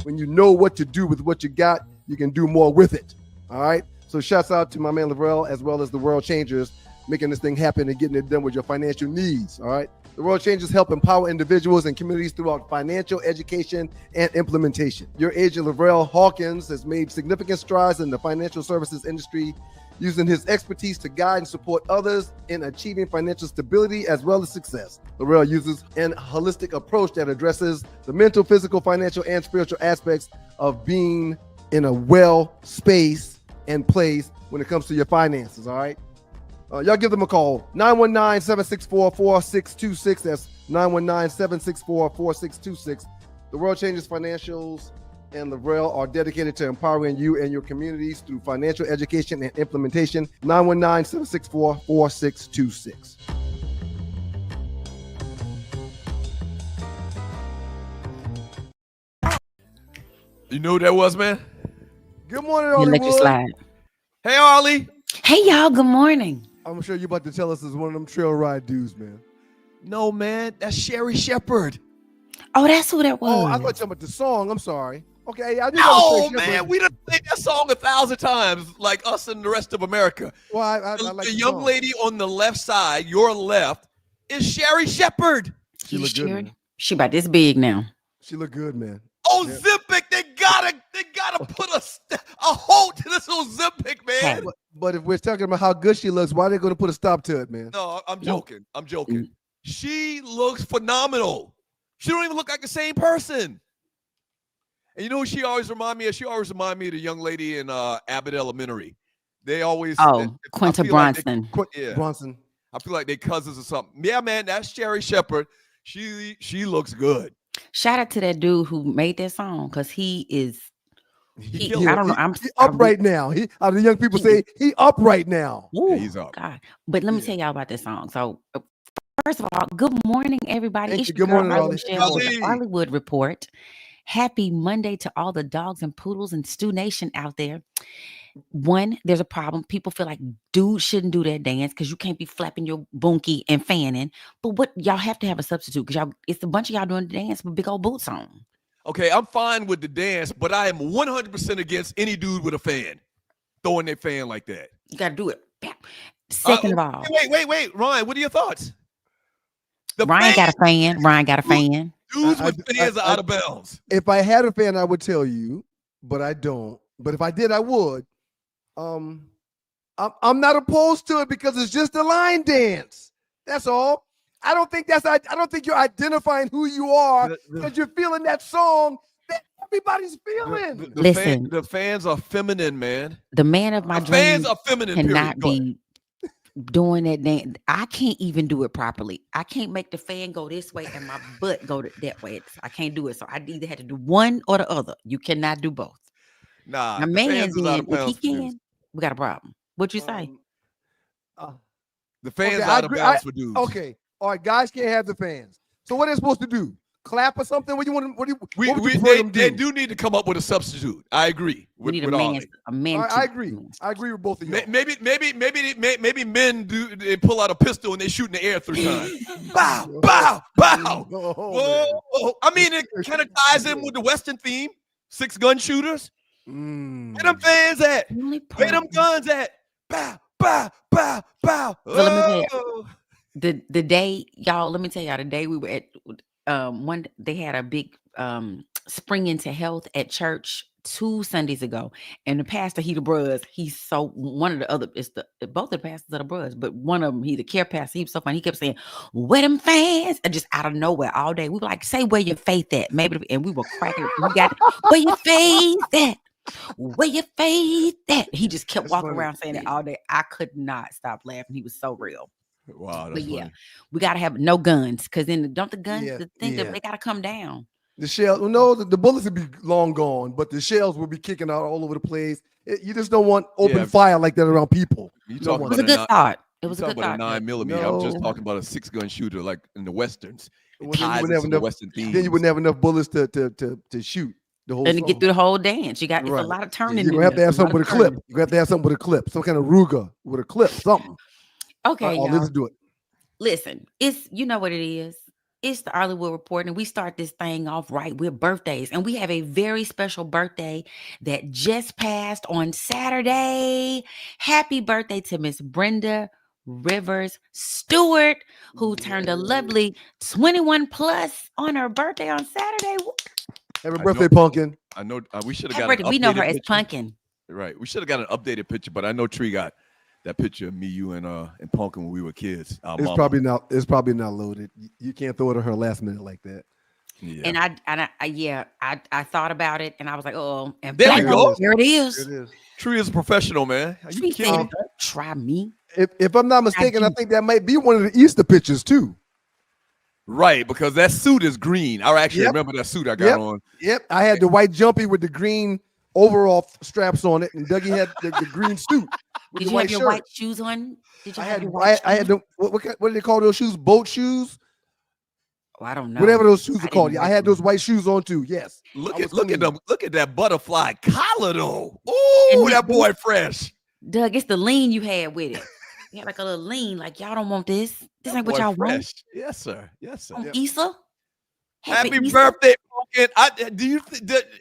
When you know what to do with what you got, you can do more with it. All right? So shouts out to my man Lavrell, as well as the World Changers, making this thing happen and getting it done with your financial needs. All right? The World Changers help empower individuals and communities throughout financial education and implementation. Your agent, Lavrell Hawkins, has made significant strides in the financial services industry, using his expertise to guide and support others in achieving financial stability as well as success. Lavrell uses an holistic approach that addresses the mental, physical, financial, and spiritual aspects of being in a well space and place when it comes to your finances, all right? Y'all give them a call, 919-764-4626. That's 919-764-4626. The World Changers Financials and Lavrell are dedicated to empowering you and your communities through financial education and implementation. 919-764-4626. You know who that was, man? Good morning, You Hollywood. let you slide. Hey, Harley. Hey, y'all. Good morning. I'm sure you're about to tell us it's one of them trail ride dudes, man. No, man. That's Sherry Shepherd. Oh, that's who that was. Oh, I thought you were talking about the song. I'm sorry. Okay, I knew No, man. We done played that song 1,000 times, like us and the rest of America. Well, I like the the young song. lady on the left side, your left, is Sherry Shepherd. She look good, man. She about this big now. She look good, man. Ozempic, they gotta put a halt to this Ozempic, man. But if we're talking about how good she looks, why are they going to put a stop to it, man? No, I'm joking. I'm joking. She looks phenomenal. She don't even look like the same person. And you know who she always remind me of? She always remind me of the young lady in Abbott Elementary. They always Quinta Bronson. Bronson. I feel like they cousins or something. Yeah, man, that's Sherry Shepherd. She looks good. Shout out to that dude who made that song because he is. I don't know. He up right now. How the young people say he up right now. Ooh, he's up. God. But let me tell y'all about this song. So first of all, good morning, everybody. Thank It's you. your Good girl, morning, Michelle, with the Holly. Hollywood Report. Happy Monday to all the dogs and poodles and Stu Nation out there. One, there's a problem. People feel like dudes shouldn't do that dance because you can't be flapping your bunkie and fanning. But what y'all have to have a substitute because it's a bunch of y'all doing the dance with big old boots on. Okay, I'm fine with the dance, but I am 100% against any dude with a fan throwing their fan like that. You got to do it. Second of all, wait, Ryan, what are your thoughts? Ryan got a fan. Dudes with fans are out of bounds. If I had a fan, I would tell you, but I don't. But if I did, I would. I'm not opposed to it because it's just a line dance. That's all. I don't think you're identifying who you are because you're feeling that song that everybody's feeling. Listen, the fans are feminine, man. The man of my dreams fans are feminine. Cannot be doing that dance. I can't even do it properly. I can't make the fan go this way and my butt go that way. I can't do it. So I either had to do one or the other. You cannot do both. Nah, my man's in. If he can, we got a problem. What you say? The fans out of bounds for dudes. Okay. All right, guys can't have the fans. So what are they supposed to do? Clap or something? What do you want? They do need to come up with a substitute. I agree. We need a man. I agree. I agree with both of you. Maybe men do. They pull out a pistol and they shoot in the air 3 times. Bow, bow, bow. Whoa. I mean, it kind of ties in with the Western theme. 6-gun shooters. Where them fans at? Where them guns at? Bow, bow, bow, bow. So let me tell you, the day, y'all, let me tell y'all, the day we were at they had a big spring into health at church 2 Sundays ago, and the pastor, he the bros, he's so one of the other, it's both the pastors are the bros, but one of them, he the care pastor, he was so funny, he kept saying, where them fans? And just out of nowhere all day, we were like, say where your faith at, maybe, and we were cracking, we got where your faith at? Where your faith at? He just kept walking around saying it all day. I could not stop laughing. He was so real. Wow, but yeah, we gotta have no guns because then don't the guns that they gotta come down. The shells, no, the bullets would be long gone, but the shells will be kicking out all over the place. You just don't want open fire like that around people. It was a good thought. It was a good thought. 9mm. No. I'm just talking about a 6-gun shooter like in the westerns. Then you wouldn't have enough bullets to shoot. The whole and to song. get through the whole dance. You got it's Right. a lot of turning. You're gonna have to have something with a clip. You have to have something with a clip, some kind of ruga with a clip, something. Okay, y'all. Let's do it. Listen, it's you know what it is. It's the Hollywood Report, and we start this thing off right with birthdays. And we have a very special birthday that just passed on Saturday. Happy birthday to Miss Brenda Rivers Stewart, who turned a lovely 21 plus on her birthday on Saturday. Happy birthday, Pumpkin. I know we should have got an we know her updated as picture. Pumpkin. Right. We should have got an updated picture, but I know Tree got that picture of me, you, and Pumpkin when we were kids. It's probably not loaded. You can't throw it at her last minute like that. Yeah. And I thought about it, and I was like, oh, and there we go. Here it is. It is. Tree is a professional, man. Tree said, try me. If I'm not mistaken, I think that might be one of the Easter pictures too. Right, because that suit is green. I actually remember that suit I got on. Yep, I had the white jumpy with the green overall straps on it, and Dougie had the green suit. Did you have your white shoes on? I had the what do they call those shoes? Boat shoes? Oh, I don't know. Whatever those shoes are called. Yeah, I had those white shoes on too. Yes. Look at them. Look at that butterfly collar though. Ooh, that boy fresh. Doug, it's the lean you had with it. You had like a little lean, like y'all don't want this. This ain't what y'all want. Yes, sir. Yes, sir. Easter. Happy birthday, Pumpkin.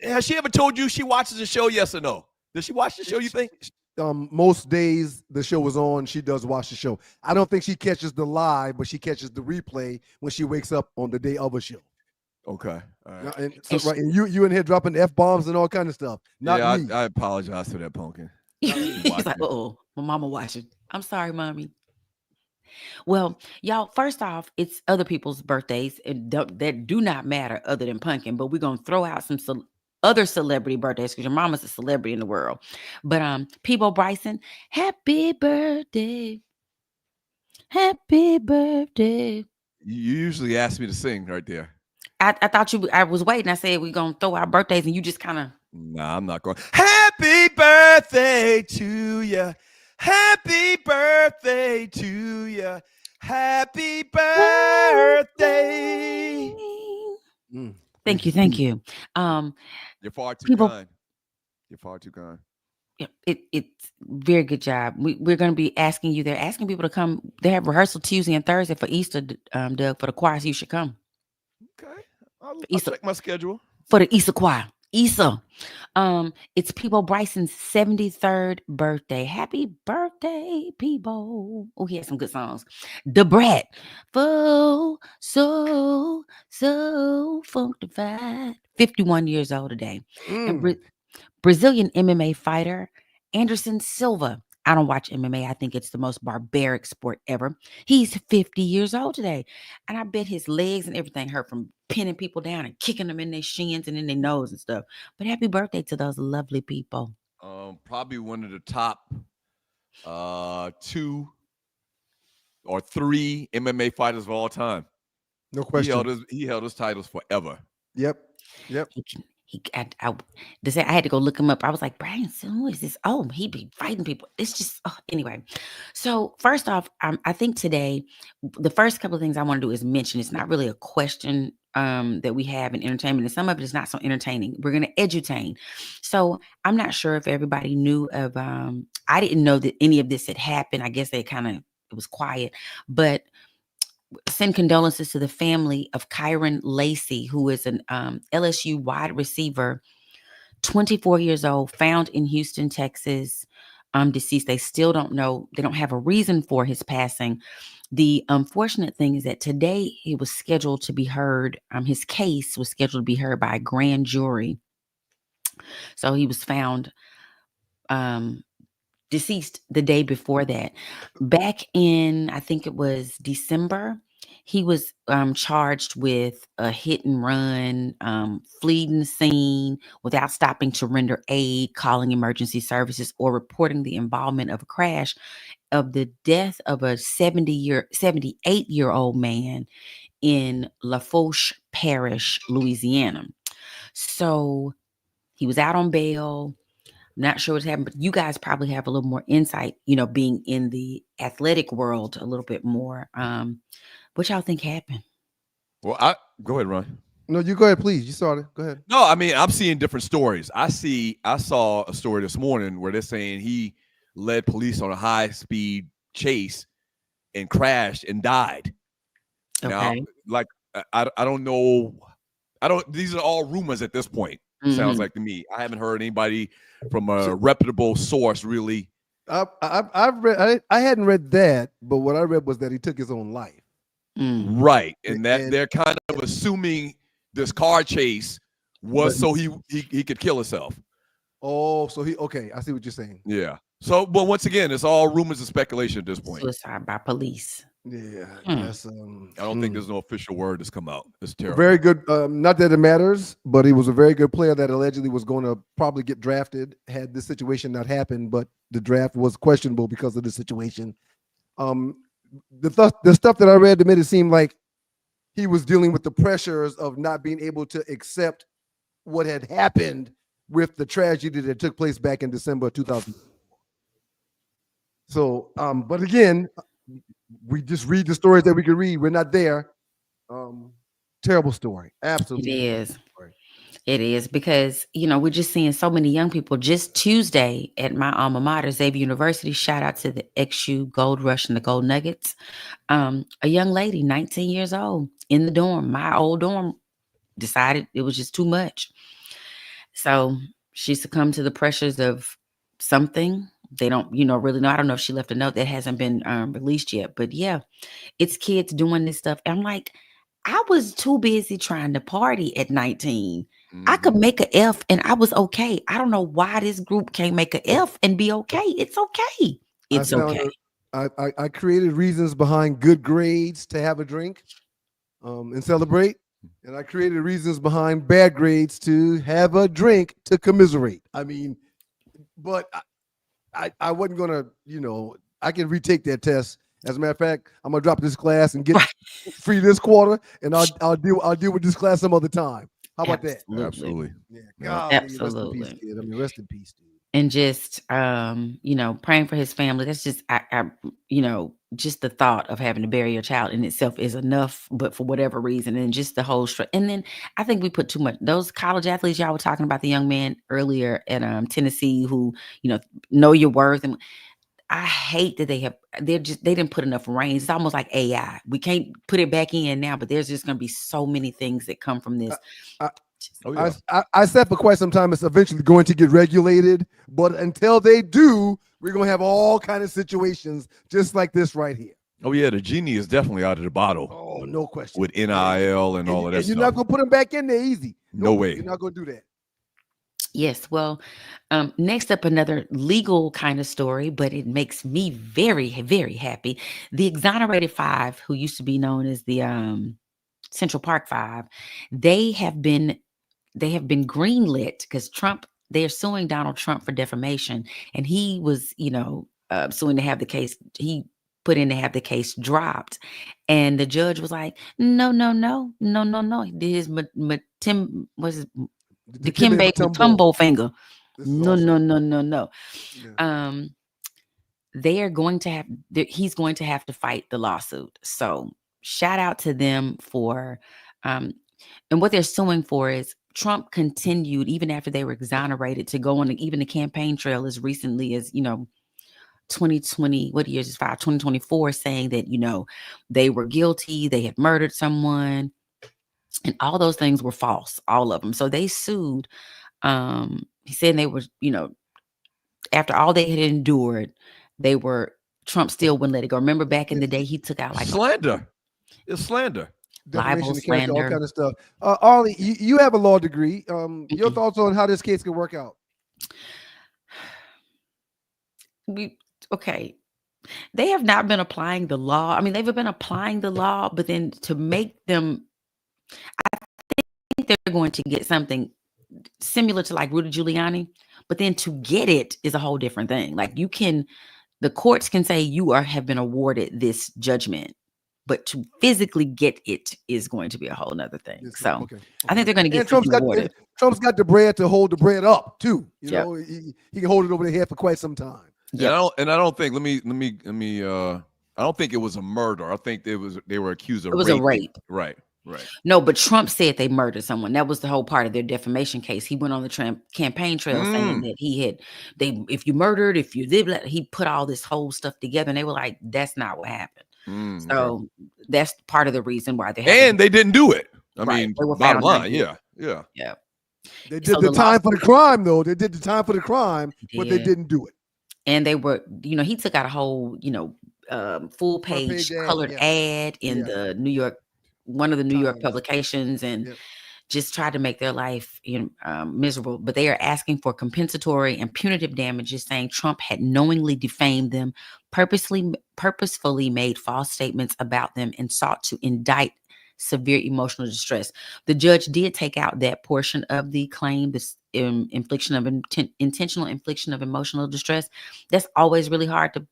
Has she ever told you she watches the show? Yes or no? Does she watch the show? You think? Most days the show is on, she does watch the show. I don't think she catches the live, but she catches the replay when she wakes up on the day of a show. Okay. All right. And you in here dropping F-bombs and all kind of stuff. Not me. I apologize for that, Pumpkin. He's like, oh, my mama watching. I'm sorry, mommy. Well, y'all, first off, it's other people's birthdays that do not matter other than Pumpkin, but we're going to throw out some other celebrity birthdays because your mama's a celebrity in the world. But Peebo Bryson, happy birthday. Happy birthday. You usually ask me to sing right there. I thought I was waiting. I said we're going to throw out birthdays and you just kind of. Nah, I'm not going. Happy birthday to you. Happy birthday to you. Happy birthday. Thank you. You're far too kind. You're far too kind. Yeah, it's very good job. We're going to be asking you. They're asking people to come. They have rehearsal Tuesday and Thursday for Easter, Doug, for the choir. So you should come. Okay, I'll check my schedule for the Easter choir. Easter. It's Peebo Bryson's 73rd birthday. Happy birthday, Peebo. Oh, he has some good songs. The Brat. So funkified. 51 years old today. And Brazilian MMA fighter Anderson Silva. I don't watch MMA. I think it's the most barbaric sport ever. He's 50 years old today. And I bet his legs and everything hurt from pinning people down and kicking them in their shins and in their nose and stuff. But happy birthday to those lovely people. Probably one of the top 2 or 3 MMA fighters of all time. No question. He held his titles forever. Yep. I had to go look him up. I was like, Brian, who is this? Oh, he be fighting people. It's just anyway. So first off, I think today the first couple of things I want to do is mention. It's not really a question that we have in entertainment, and some of it is not so entertaining. We're going to edutain. So I'm not sure if everybody knew of. I didn't know that any of this had happened. I guess it was quiet, but. Send condolences to the family of Kyron Lacey, who is an LSU wide receiver, 24 years old, found in Houston, Texas, deceased. They still don't know. They don't have a reason for his passing. The unfortunate thing is that today he was scheduled to be heard. His case was scheduled to be heard by a grand jury. So he was found deceased the day before that. Back in, I think it was December, he was charged with a hit and run, fleeing the scene without stopping to render aid, calling emergency services, or reporting the involvement of a crash of the death of a 78-year-old man in Lafourche Parish, Louisiana. So he was out on bail. Not sure what's happened, but you guys probably have a little more insight, being in the athletic world a little bit more. What y'all think happened? Well, go ahead, Ron. No, you go ahead, please. You started. Go ahead. No, I mean, I'm seeing different stories. I saw a story this morning where they're saying he led police on a high-speed chase and crashed and died. Okay. Now, like, I don't know. These are all rumors at this point. Sounds like to me. I haven't heard anybody from a reputable source really. I've read. I hadn't read that, but what I read was that he took his own life. Right, and they're kind of assuming this car chase was so he could kill himself. Oh, so okay. I see what you're saying. Yeah. So, but once again, it's all rumors and speculation at this point. Suicide by police. Yeah, that's I don't think there's no official word that's come out. It's terrible. Very good. Not that it matters, but he was a very good player that allegedly was going to probably get drafted had this situation not happened. But the draft was questionable because of the situation. The stuff that I read made it seem like he was dealing with the pressures of not being able to accept what had happened with the tragedy that took place back in December of 2000. So, but again, we just read the stories that we can read. We're not there. Terrible story. Absolutely. It is. It is because, we're just seeing so many young people. Just Tuesday at my alma mater, Xavier University, shout out to the XU Gold Rush and the Gold Nuggets. A young lady, 19 years old, in the dorm, my old dorm, decided it was just too much. So she succumbed to the pressures of something. They don't, really know. I don't know if she left a note that hasn't been released yet. But yeah, it's kids doing this stuff. I'm like, I was too busy trying to party at 19. I could make a F and I was okay. I don't know why this group can't make a F and be okay. It's okay. It's okay. I created reasons behind good grades to have a drink and celebrate. And I created reasons behind bad grades to have a drink to commiserate. I mean, but I wasn't going to, I can retake that test. As a matter of fact, I'm going to drop this class and get free this quarter, and I'll deal with this class some other time. How about that? Absolutely. Yeah. God, absolutely. Rest in peace, kid. I mean, rest in peace, dude. And just, praying for his family. That's just, just the thought of having to bury your child in itself is enough, but for whatever reason, and just the whole and then I think we put too much, those college athletes, y'all were talking about the young man earlier at Tennessee who, know your worth. And I hate that they didn't put enough reins. It's almost like AI. We can't put it back in now, but there's just going to be so many things that come from this. I said for quite some time it's eventually going to get regulated, but until they do, we're going to have all kind of situations just like this right here. Oh yeah, the genie is definitely out of the bottle. Oh, no question. With NIL and all of that stuff. You're not going to put them back in there easy. No way. You're not going to do that. Yes. Well, next up, another legal kind of story, but it makes me very, very happy. The exonerated five, who used to be known as the Central Park Five, they have been greenlit because they're suing Donald Trump for defamation, and he was, suing to have the case. He put in to have the case dropped, and the judge was like, no. His the Kimbe Mutombo finger. No. Yeah. They are going to he's going to have to fight the lawsuit. So shout out to them for, and what they're suing for is Trump continued, even after they were exonerated, to go on even the campaign trail as recently as, 2020, what year is this? 2024, saying that, they were guilty, they had murdered someone. And all those things were false, all of them. So they sued. He said they were, after all they had endured, Trump still wouldn't let it go. Remember back in the day, he took out like slander. It's slander. Libel, slander, all kind of stuff. Ollie, you have a law degree. Your thoughts on how this case could work out? Okay. They have not been applying the law. I mean, they've been applying the law, but then to make them, I think they're going to get something similar to like Rudy Giuliani, but then to get it is a whole different thing. Like the courts can say you have been awarded this judgment, but to physically get it is going to be a whole nother thing. So okay. I think they're going to get Trump's got the bread to hold the bread up too. He can hold it over the head for quite some time. Yeah, and I don't think. Let me. I don't think it was a murder. I think they were accused of. It was rape. a rape. Right. Right. No, but Trump said they murdered someone. That was the whole part of their defamation case. He went on the campaign trail saying that if you murdered, if you did, he put all this whole stuff together, and they were like, that's not what happened. So that's part of the reason why they didn't do it. I Right. mean, They were bottom found line, not yeah. They did the time for the crime, though. They did the time for the crime, but they didn't do it. And they were, he took out a whole, full page colored ad in the New York, one of the New York publications, and just tried to make their life miserable. But they are asking for compensatory and punitive damages, saying Trump had knowingly defamed them, purposefully made false statements about them, and sought to indict severe emotional distress. The judge did take out that portion of the claim, this intentional infliction of emotional distress. That's always really hard to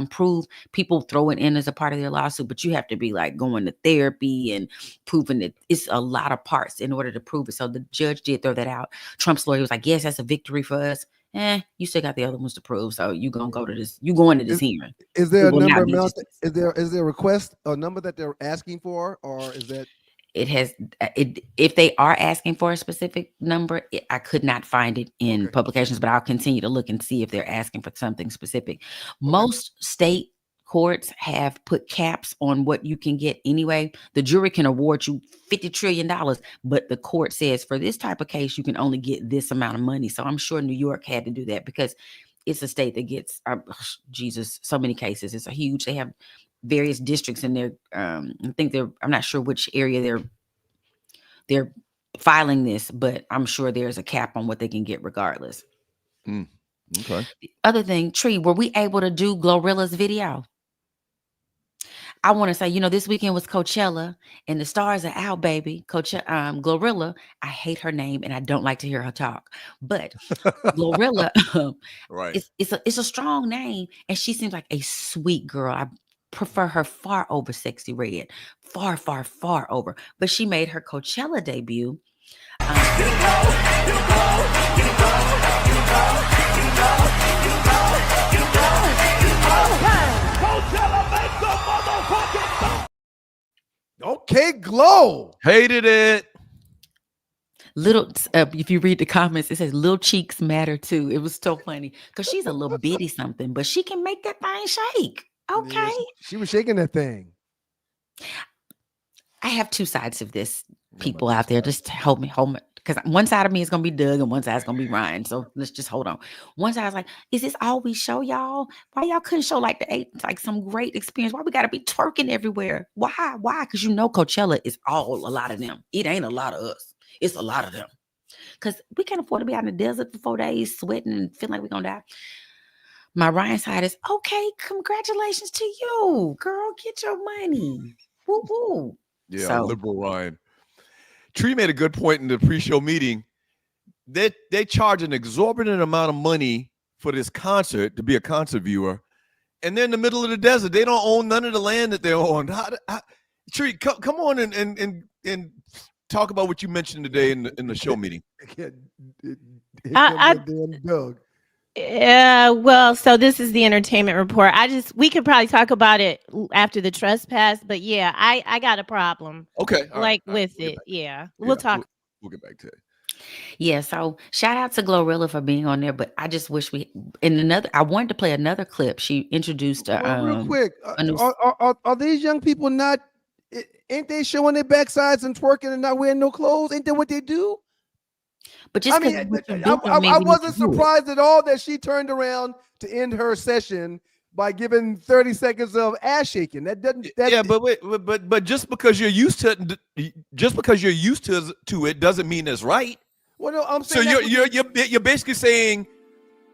prove. People throw it in as a part of their lawsuit, but you have to be like going to therapy and proving that it's a lot of parts in order to prove it. So the judge did throw that out. Trump's lawyer was like, yes, that's a victory for us. You still got the other ones to prove. So you gonna go to this. You going to this hearing? Is there a number amount? Is there a request, a number that they're asking for, or is that? If they are asking for a specific number, I could not find it in publications, but I'll continue to look and see if they're asking for something specific. Most state courts have put caps on what you can get anyway. The jury can award you $50 trillion, but the court says for this type of case, you can only get this amount of money. So I'm sure New York had to do that because it's a state that gets, so many cases. It's they have various districts in there. I'm not sure which area they're filing this, but I'm sure there's a cap on what they can get regardless. Okay. The other thing, Tree, were we able to do Glorilla's video? I want to say, this weekend was Coachella and the stars are out, baby. Glorilla, I hate her name and I don't like to hear her talk, but Glorilla, right. It's a strong name and she seems like a sweet girl. I prefer her far over Sexy Red, far, far, far over. But she made her Coachella debut. Okay, Glow. Hated it. Little, if you read the comments, it says little cheeks matter too. It was so funny because she's a little bitty something, but she can make that thing shake. Okay. Yeah, she was shaking that thing. I have two sides of this, people out there. Just hold me. Because one side of me is going to be Doug and one side is going to be Ryan. So let's just hold on. One side is like, is this all we show y'all? Why y'all couldn't show like some great experience? Why we got to be twerking everywhere? Why? Because Coachella is a lot of them. It ain't a lot of us. It's a lot of them. Because we can't afford to be out in the desert for 4 days sweating and feeling like we're going to die. My Ryan side is, okay, congratulations to you. Girl, get your money. Woo woo. Yeah, liberal Ryan. Tree made a good point in the pre-show meeting. They charge an exorbitant amount of money for this concert to be a concert viewer, and they're in the middle of the desert. They don't own none of the land that they own. Tree, come on and talk about what you mentioned today in the show meeting. Doug. Well, so this is the entertainment report. We could probably talk about it after the trespass, but yeah, I got a problem. Okay. With it. Yeah. We'll talk. We'll get back to it. Yeah. So shout out to Glorilla for being on there, but I just wish I wanted to play another clip. She introduced real quick. Are these young people ain't they showing their backsides and twerking and not wearing no clothes? Ain't that what they do? But just I wasn't surprised at all that she turned around to end her session by giving 30 seconds of ass shaking. But just because you're used to it doesn't mean it's right. Well, no, I'm saying so you're basically saying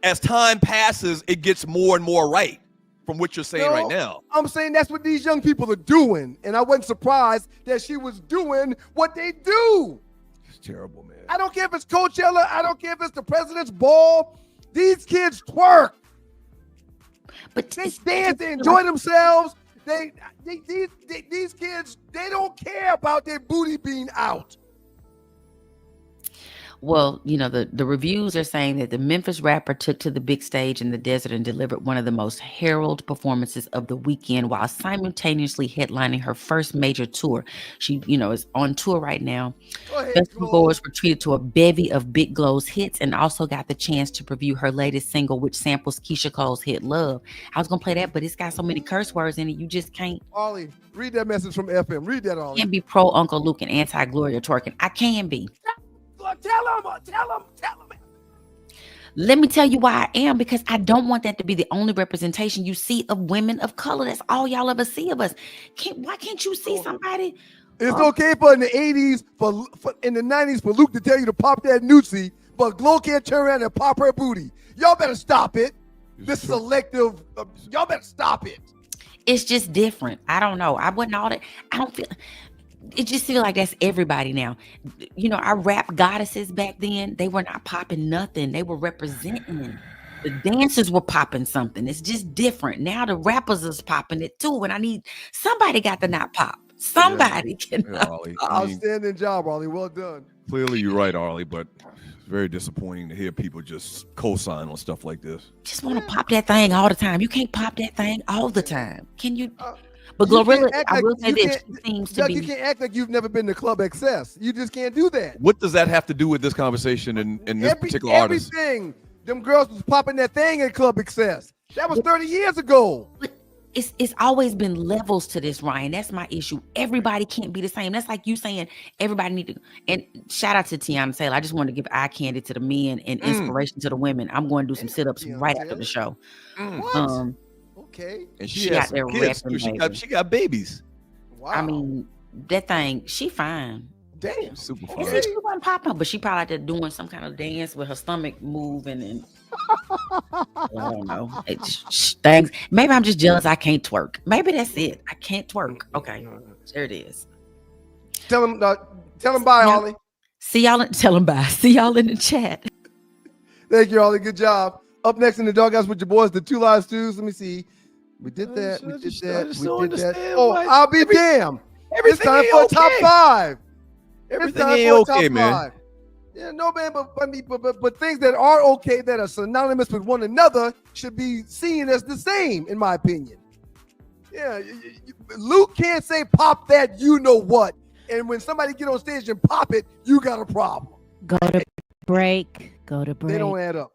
as time passes, it gets more and more right from what you're saying right now. I'm saying that's what these young people are doing, and I wasn't surprised that she was doing what they do. It's terrible, man. I don't care if it's Coachella. I don't care if it's the president's ball. These kids twerk. But they dance, they enjoy themselves. These kids, they don't care about their booty being out. Well, the reviews are saying that the Memphis rapper took to the big stage in the desert and delivered one of the most heralded performances of the weekend while simultaneously headlining her first major tour. She, is on tour right now. Festival goers were treated to a bevy of Big Glow's hits and also got the chance to preview her latest single, which samples Keisha Cole's hit Love. I was going to play that, but it's got so many curse words in it, you just can't. Ollie, read that message from FM. Read that, Ollie. Can't be pro Uncle Luke and anti Gloria Twerking. I can be. Tell him. Let me tell you why I am, because I don't want that to be the only representation you see of women of color. That's all y'all ever see of us. Why can't you see somebody? It's okay for in the 80s, for in the 90s, for Luke to tell you to pop that Newsy, but Glow can't turn around and pop her booty. Y'all better stop it. This selective, y'all better stop it. It's just different. I don't know. I wouldn't all that. I don't feel. It just feels like that's everybody now. Our rap goddesses back then, they were not popping nothing. They were representing. The dancers were popping something. It's just different. Now the rappers is popping it too. And somebody got to not pop. Somebody can. Ollie, outstanding job, Ollie. Well done. Clearly you're right, Ollie, but it's very disappointing to hear people just co-sign on stuff like this. Just want to pop that thing all the time. You can't pop that thing all the time. Can you? But Glorilla, I will say this, she seems to be. You can't act like you've never been to Club Excess. You just can't do that. What does that have to do with this conversation and this particular artist? Everything. Them girls was popping that thing at Club Excess. That was 30 years ago. It's always been levels to this, Ryan. That's my issue. Everybody can't be the same. That's like you saying everybody need to. And shout out to Tiana Taylor. I just want to give eye candy to the men and inspiration to the women. I'm going to do some sit-ups right after the show. What? Okay. And she got their kids. She got babies. Wow. I mean, that thing, she fine. Damn. Super She fine. wasn't popping, but she probably out there doing some kind of dance with her stomach moving and I don't know. Things. Maybe I'm just jealous I can't twerk. Maybe that's it. I can't twerk. Okay. There it is. Tell him bye, Ollie. Tell him bye. See y'all in the chat. Thank you, Ollie. Good job. Up next in the Doghouse with your boys, the Two Live Stews. Let me see. We did that. We did that. Oh, I'll be damned. It's time for top five. Everything ain't okay, man. Yeah, no, man, but things that are okay, that are synonymous with one another, should be seen as the same, in my opinion. Yeah, Luke can't say pop that, you know what, and when somebody get on stage and pop it, you got a problem. Go to break. They don't add up.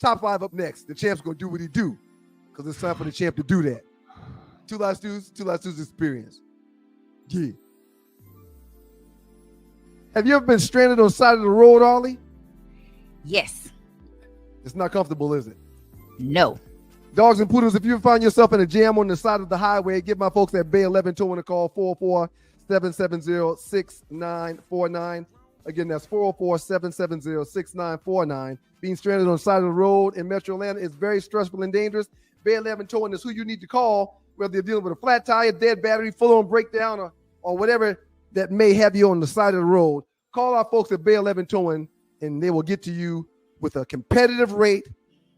Top five up next. The champ's gonna do what he do, because it's time for the champ to do that. Two Live Stews experience. Yeah. Have you ever been stranded on the side of the road, Ollie? Yes. It's not comfortable, is it? No. Dogs and Poodles, if you find yourself in a jam on the side of the highway, give my folks at Bay 11 Towing a call, 404-770-6949. Again, that's 404-770-6949. Being stranded on the side of the road in Metro Atlanta is very stressful and dangerous. Bay 11 Towing is who you need to call, whether you're dealing with a flat tire, dead battery, full-on breakdown, or whatever that may have you on the side of the road. Call our folks at Bay 11 Towing, and they will get to you with a competitive rate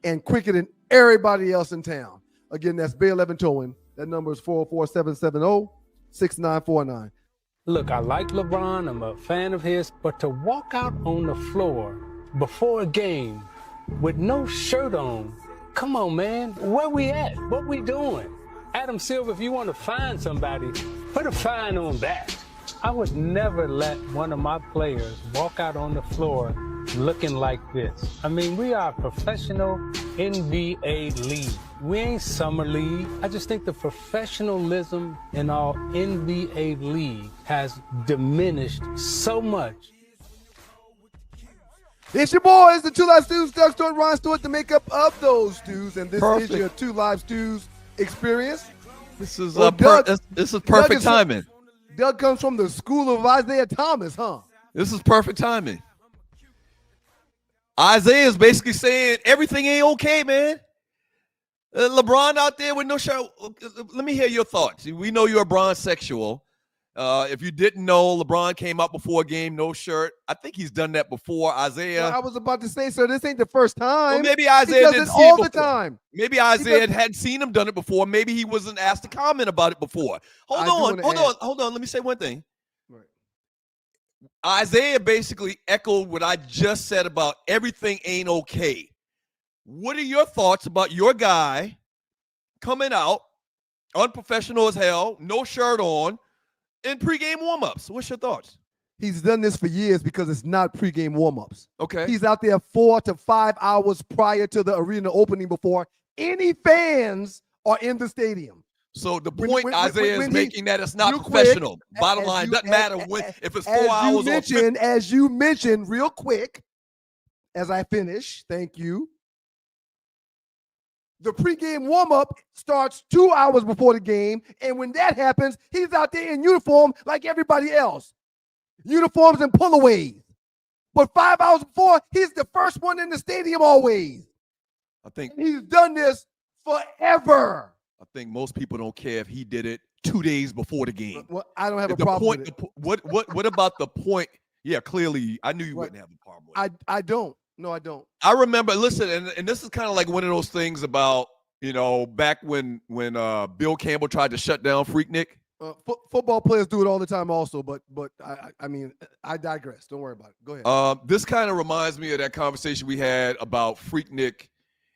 and quicker than everybody else in town. Again, that's Bay 11 Towing. That number is 404-770-6949. Look, I like LeBron. I'm a fan of his. But to walk out on the floor before a game with no shirt on, come on, man. Where we at? What we doing? Adam Silver, if you want to find somebody, put a fine on that. I would never let one of my players walk out on the floor looking like this. I mean, we are a professional NBA league. We ain't summer league. I just think the professionalism in our NBA league has diminished so much. It's your boys, the Two Live Stews, Doug Stewart, Ron Stewart, the makeup of those stews, and this is your Two Live Stews experience. This is perfect timing. Doug comes from the school of Isaiah Thomas, huh? This is perfect timing. Isaiah is basically saying everything ain't okay, man. LeBron out there with no shirt. Let me hear your thoughts. We know you're a bronzexual. If you didn't know, LeBron came out before a game, no shirt. I think he's done that before. Isaiah. Well, I was about to say, sir, this ain't the first time. Well, maybe Isaiah didn't see all it the time. Maybe Isaiah hadn't seen him done it before. Maybe he wasn't asked to comment about it before. Hold on. Let me say one thing. Right. Isaiah basically echoed what I just said about everything ain't okay. What are your thoughts about your guy coming out unprofessional as hell, no shirt on, in pregame warmups? What's your thoughts? He's done this for years because it's not pregame warmups. Okay. He's out there 4 to 5 hours prior to the arena opening before any fans are in the stadium. So the point Isaiah is making that it's not professional. Bottom line, doesn't matter if it's 4 hours or as you mentioned, real quick, as I finish, thank you. The pregame warm-up starts 2 hours before the game, and when that happens, he's out there in uniform like everybody else. Uniforms and pullaways. But 5 hours before, he's the first one in the stadium always. And he's done this forever. I think most people don't care if he did it 2 days before the game. Well, I don't have a problem with it. What about the point? Yeah, clearly, I knew you wouldn't have a problem with it. I don't. No, I don't. I remember, listen, and this is kind of like one of those things about, back when Bill Campbell tried to shut down Freaknik. Football players do it all the time also, but I mean, I digress. Don't worry about it. Go ahead. This kind of reminds me of that conversation we had about Freaknik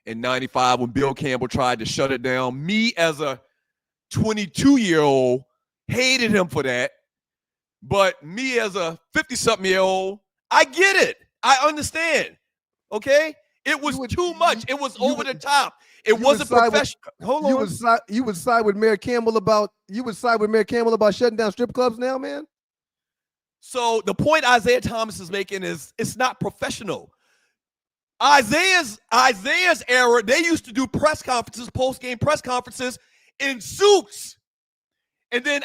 in 95 when Bill Campbell tried to shut it down. Me as a 22-year-old hated him for that. But me as a 50-something-year-old, I get it. I understand. Okay? It was too much. It was over the top. It wasn't professional. Hold on. You would side with Mayor Campbell about shutting down strip clubs now, man? So the point Isaiah Thomas is making is it's not professional. Isaiah's era, they used to do press conferences, post-game press conferences in suits. And then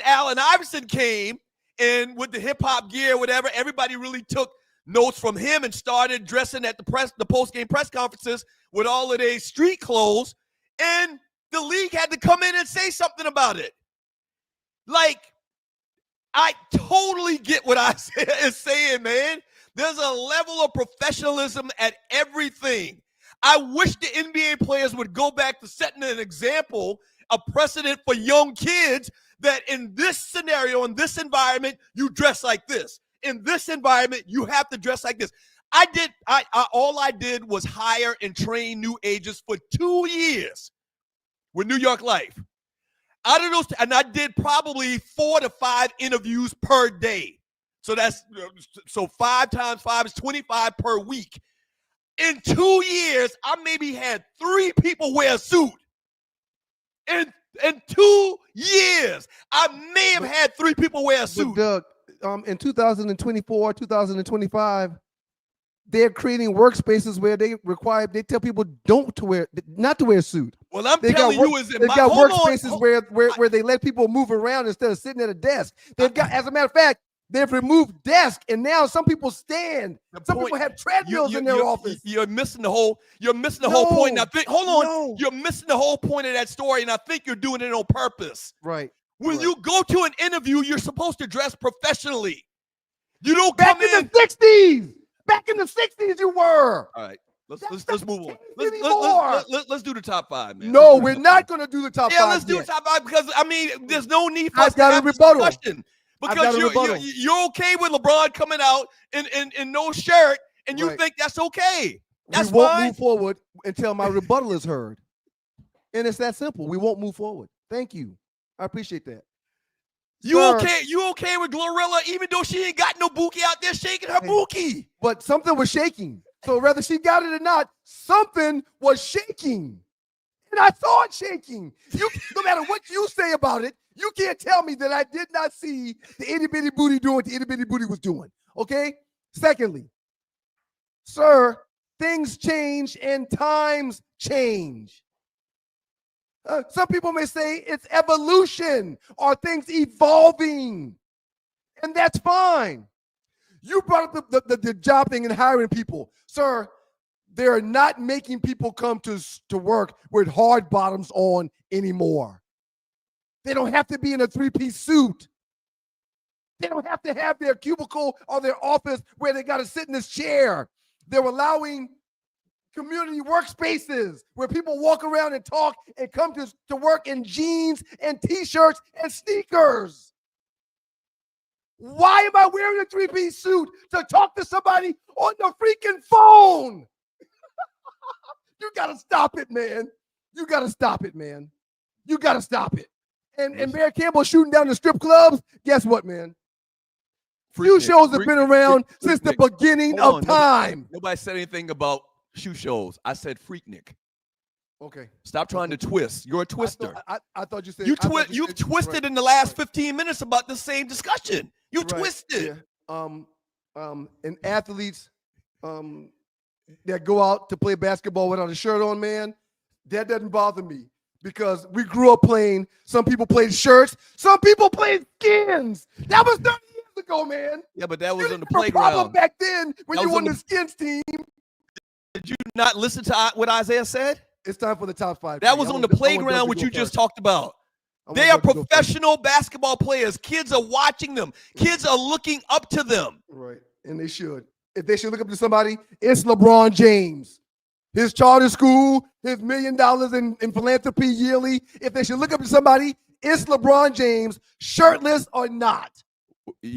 Allen Iverson came and with the hip-hop gear, whatever, everybody really took notes from him and started dressing at the post-game press conferences with all of their street clothes. And the league had to come in and say something about it. Like, I totally get what Isaiah is saying, man. There's a level of professionalism at everything. I wish the NBA players would go back to setting an example, a precedent for young kids that in this scenario, in this environment, you dress like this. In this environment, you have to dress like this. All I did was hire and train new agents for 2 years with New York Life. Out of those, and I did probably 4 to 5 interviews per day. So 5 times 5 is 25 per week. In 2 years, I maybe had 3 people wear a suit. In 2 years, I may have had 3 people wear a suit. Doug, in 2024, 2025, they're creating workspaces where they tell people not to wear a suit. Well, I'm telling you, they've got workspaces where they let people move around instead of sitting at a desk. As a matter of fact, they've removed desk, and now some people stand. People have treadmills in their office. You're missing the whole. You're missing the whole point. Now, you're missing the whole point of that story, and I think you're doing it on purpose. Right. When you go to an interview, you're supposed to dress professionally. You don't back come in the 60s. Back in the 60s, you were. All right. Let's move on. Let's do the top 5, man. No, we're not going to do the top 5. Yeah, let's do the top 5 because there's no need for us to have this discussion. Because you're okay with LeBron coming out in no shirt, and you think that's okay. That's we won't fine. move forward until my rebuttal is heard. And it's that simple. We won't move forward. Thank you. I appreciate that. You okay with Glorilla, even though she ain't got no bookie out there shaking her bookie? But something was shaking. So whether she got it or not, something was shaking. And I saw it shaking. No matter what you say about it, you can't tell me that I did not see the itty-bitty booty doing what the itty-bitty booty was doing. Okay? Secondly, sir, things change and times change. Some people may say it's evolution or things evolving, and that's fine. You brought up the job thing and hiring people. Sir, they're not making people come to work with hard bottoms on anymore. They don't have to be in a 3-piece suit. They don't have to have their cubicle or their office where they got to sit in this chair. They're allowing community workspaces where people walk around and talk and come to work in jeans and T-shirts and sneakers. Why am I wearing a three-piece suit to talk to somebody on the freaking phone? You got to stop it, man. You got to stop it, man. You got to stop it. And Mayor Campbell shooting down the strip clubs, guess what, man? Shoe shows have been around since the beginning of time. Nobody said anything about shoe shows. I said Freaknik. Okay. Stop trying to twist. You're a twister. I thought you said you've twisted in the last 15 minutes about the same discussion. You twisted. Yeah. And athletes that go out to play basketball without a shirt on, man, that doesn't bother me because we grew up playing. Some people played shirts. Some people played skins. That was 30 years ago, man. Yeah, but that was on the playground back then when you were on the skins team. Did you not listen to what Isaiah said? It's time for the top 5. That was on the playground, what you just talked about. They are professional basketball players. Kids are watching them. Kids are looking up to them. Right, and they should. If they should look up to somebody, it's LeBron James. His charter school, his $1 million in philanthropy yearly. If they should look up to somebody, it's LeBron James, shirtless or not.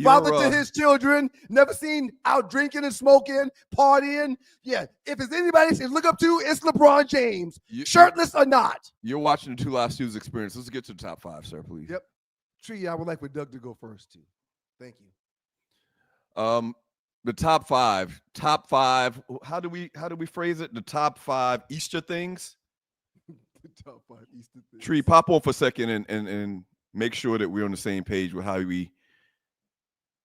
Father to his children, never seen out drinking and smoking, partying. Yeah, if it's anybody to look up to, it's LeBron James, shirtless or not. You're watching the Two Live Shoes experience. Let's get to the top 5, sir, please. Yep. Tree, I would like for Doug to go first, too. Thank you. The top 5. Top 5. How do we phrase it? The top 5 Easter things. The top 5 Easter things. Tree, pop on for a second and make sure that we're on the same page with how we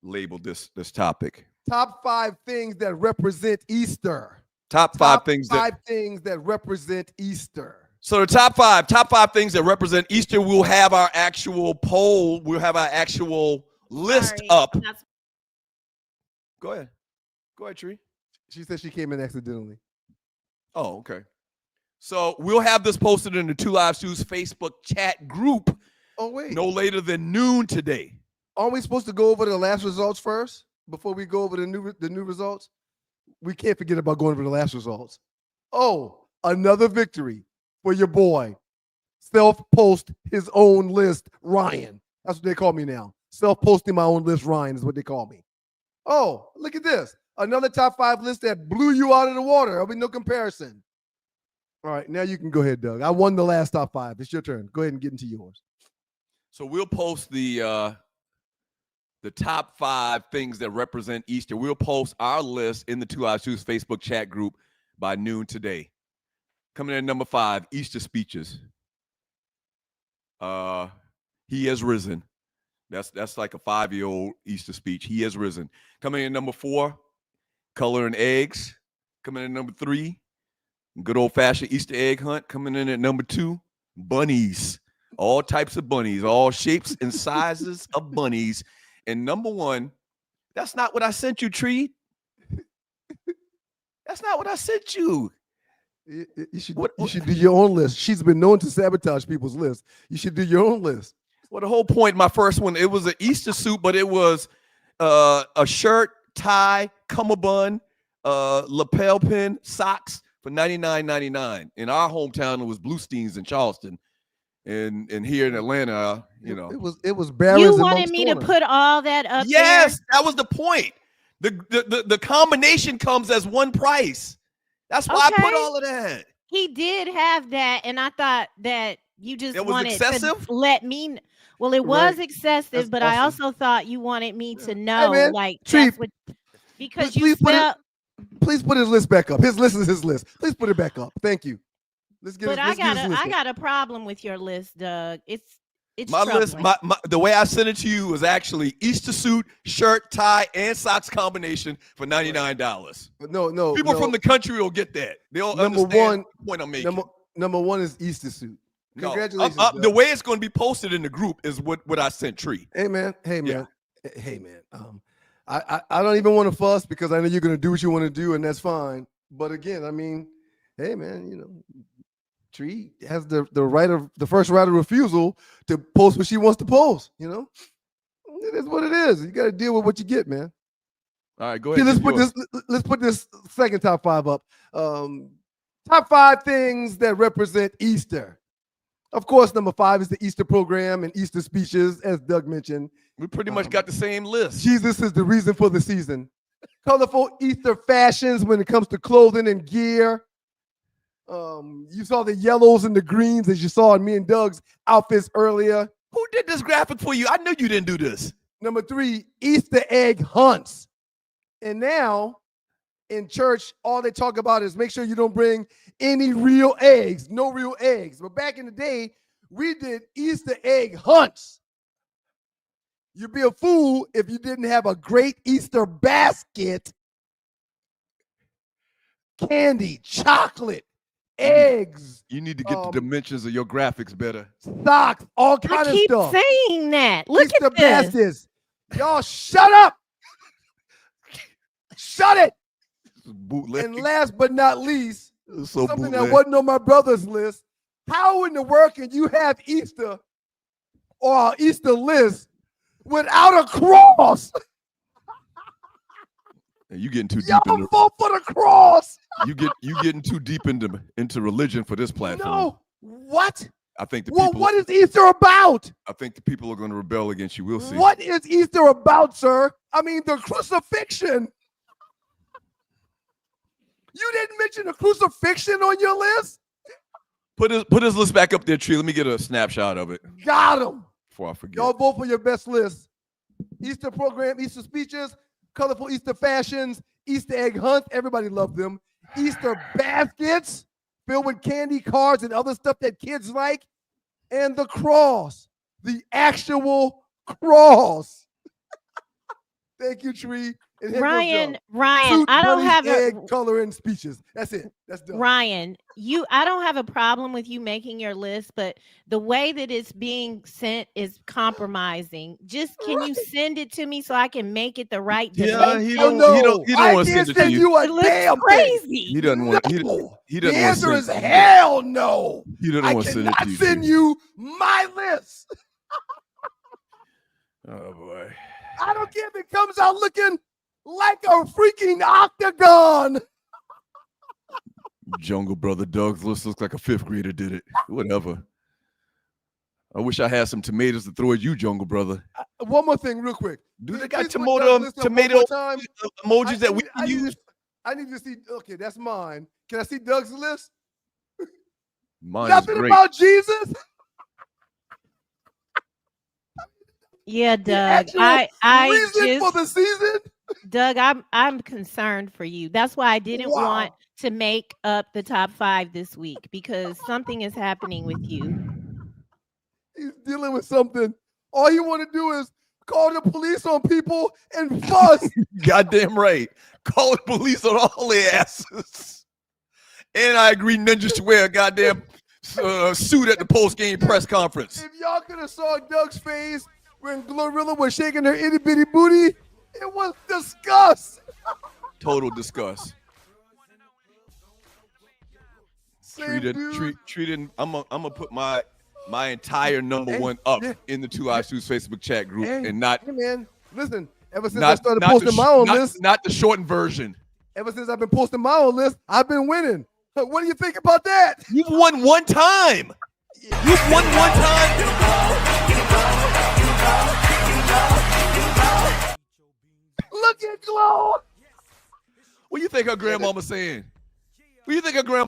label this topic. Top 5 things that represent Easter. Top 5 things that represent Easter. So the top five things that represent Easter. We'll have our actual poll. We'll have our actual list up. Go ahead, Tree. She said she came in accidentally. Oh, okay. So we'll have this posted in the Two Live Shoes Facebook chat group. Oh, wait. No later than noon today. Aren't we supposed to go over the last results first before we go over the new results? We can't forget about going over the last results. Oh, another victory for your boy. Self-post his own list, Ryan. That's what they call me now. Self-posting my own list, Ryan, is what they call me. Oh, look at this. Another top 5 list that blew you out of the water. There'll be no comparison. All right, now you can go ahead, Doug. I won the last top 5. It's your turn. Go ahead and get into yours. So we'll post the top 5 things that represent Easter. We'll post our list in the Two Live Shoes Facebook chat group by noon today. Coming in at number 5, Easter speeches. He has risen. That's like a 5-year-old Easter speech. He has risen. Coming in at number 4, coloring eggs. Coming in at number 3, good old-fashioned Easter egg hunt. Coming in at number 2, bunnies. All types of bunnies, all shapes and sizes of bunnies. And number 1, that's not what I sent you, Tree. That's not what I sent you. You should do your own list. She's been known to sabotage people's lists. You should do your own list. Well, the whole point, my first one, it was an Easter suit, but it was a shirt, tie, cummerbund, lapel pin, socks for $99.99. In our hometown, it was Bluestein's in Charleston. And here in Atlanta, it was Barron's. You wanted me to put all that up there? Yes, that was the point. The combination comes as one price. That's why I put all of that. He did have that, and I thought that you just wanted excessive? to let me. Well, it was excessive, That's but awesome. I also thought you wanted me to know, man, like, Tree, that's what, because you felt. Please put his list back up. His list is his list. Please put it back up. Thank you. Let's get. But I got a problem with your list, Doug. It's my list. The way I sent it to you was actually Easter suit, shirt, tie, and socks combination for $99. No. People from the country will get that. They'll understand the point I'm making. Number 1 is Easter suit. No, congratulations. The way it's going to be posted in the group is what I sent Tree. Hey man. Yeah. Hey man. I don't even want to fuss because I know you're going to do what you want to do, and that's fine. But again, I mean, hey man, Tree has the first right of refusal to post what she wants to post. It is what it is. You got to deal with what you get, man. All right, go ahead. Let's put this second top 5 up. Top 5 things that represent Easter. Of course, number 5 is the Easter program and Easter speeches, as Doug mentioned. We pretty much got the same list. Jesus is the reason for the season. Colorful Easter fashions when it comes to clothing and gear. You saw the yellows and the greens as you saw in me and Doug's outfits earlier. Who did this graphic for you? I knew you didn't do this. Number 3, Easter egg hunts. And now in church, all they talk about is make sure you don't bring any real eggs, no real eggs. But back in the day, we did Easter egg hunts. You'd be a fool if you didn't have a great Easter basket. Candy, chocolate, eggs. You need to get the dimensions of your graphics better. Socks, all kind of stuff. Keep saying that. Look Easter at this. baskets. Y'all shut up. Shut it. Bootleg. And last but not least, something bootleg. that wasn't on my brother's list. How in the world can you have Easter or Easter list without a cross? You getting too deep Y'all vote for the cross. you getting too deep into religion for this platform. No. What? I think the Well, people. what is Easter about? I think the people are going to rebel against you. We'll see. What is Easter about, sir? I mean, the crucifixion. You didn't mention the crucifixion on your list? Put his list back up there, Tree. Let me get a snapshot of it Got him. before I forget. Y'all vote for your best list. Easter program, Easter speeches, colorful Easter fashions, Easter egg hunts. Everybody loved them. Easter baskets filled with candy, cards, and other stuff that kids like. And the cross, the actual cross. Thank you, Tree. And here goes Ryan, Joe. I Suit, don't bunnies, have egg, a color, and speeches. That's it. That's done. Ryan, I don't have a problem with you making your list, but the way that it's being sent is compromising. Just can you send it to me so I can make it the right Yeah, dimension? he Oh, don't I want to can't send it to you. you a It looks damn thing. crazy. He doesn't want. He No. doesn't The want to answer send is it to you. hell no. He doesn't I want to send it cannot to you. send you my list. Oh boy. I don't care if it comes out looking like a freaking octagon. Jungle Brother Doug's list looks like a 5th grader did it. Whatever. I wish I had some tomatoes to throw at you, Jungle Brother. One more thing, real quick. Do they Please got put Doug's list up one tomato more time. emojis that we I can use? I need to see. Okay, that's mine. Can I see Doug's list? Mine Nothing is great. about Jesus. Yeah, The Doug. actual I reason for just the season. Doug, I'm concerned for you. That's why I didn't want to make up the top 5 this week because something is happening with you. He's dealing with something. All you want to do is call the police on people and fuss. Goddamn right. Call the police on all their asses. And I agree ninja should wear a goddamn suit at the post-game press conference. If y'all could have saw Doug's face when Glorilla was shaking her itty bitty booty, it was disgust. Total disgust. Same dude. Treated. I'm gonna put my entire number one up in the 2 Eyes Suits Facebook chat group and not. Hey man, listen. Ever since I started posting my own list, not the shortened version. ever since I've been posting my own list, I've been winning. What do you think about that? You've won one time. You've won one time. Look at Glow. What do you think her grandmama saying? What do you think her grandmama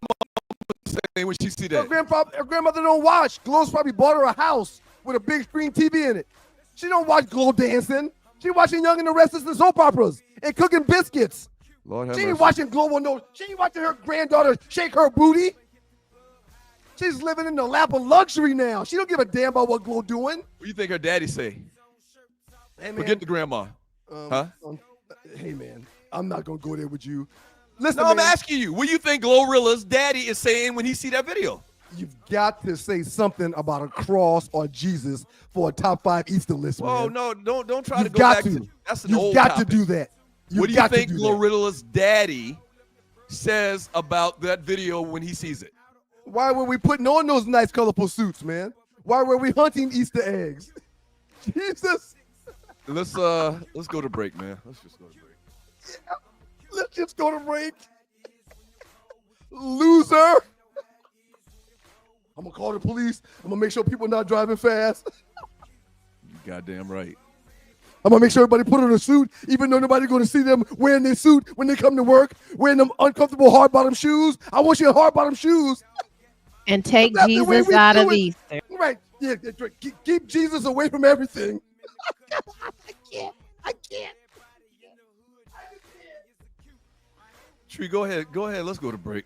saying when she see that? Her grandmother don't watch. Glow's probably bought her a house with a big screen TV in it. She don't watch Glow dancing. She watching Young and the Restless and soap operas and cooking biscuits. Lord have She ain't mercy. watching Glow on no. She ain't watching her granddaughter shake her booty. She's living in the lap of luxury now. She don't give a damn about what Glow doing. What do you think her daddy say? Hey, man. Forget the grandma. Huh? Hey man, I'm not gonna go there with you. Listen, No, I'm man, asking you. What do you think Glorilla's daddy is saying when he see that video? you've got to say something about a cross or Jesus for a top 5 Easter list, Oh man. no, don't try to You've go got back to. to that's an You've old got topic. to do that. What do you think that. Glorilla's daddy says about that video when he sees it? Why were we putting on those nice, colorful suits, man? Why were we hunting Easter eggs? Jesus. Let's go to break, man. Let's just go to break. Yeah. Let's just go to break. Loser. I'm gonna call the police. I'm gonna make sure people not driving fast. You goddamn right. I'm gonna make sure everybody put on a suit, even though nobody's gonna see them wearing their suit when they come to work, wearing them uncomfortable hard bottom shoes. I want you in hard bottom shoes. And take Jesus out of Easter. Right. Yeah. Keep Jesus away from everything. I can't. Tree, go ahead. Go ahead. Let's go to break.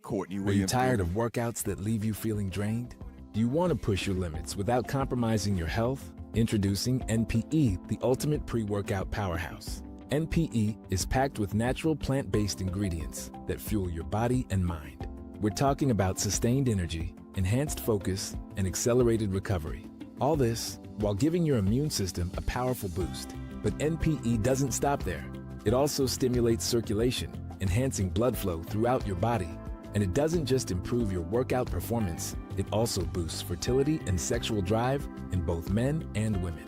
Courtney Are you Williams. tired of workouts that leave you feeling drained? Do you want to push your limits without compromising your health? Introducing NPE, the ultimate pre-workout powerhouse. NPE is packed with natural plant-based ingredients that fuel your body and mind. We're talking about sustained energy, enhanced focus, and accelerated recovery. All this while giving your immune system a powerful boost. But NPE doesn't stop there. It also stimulates circulation, enhancing blood flow throughout your body. And it doesn't just improve your workout performance, it also boosts fertility and sexual drive in both men and women.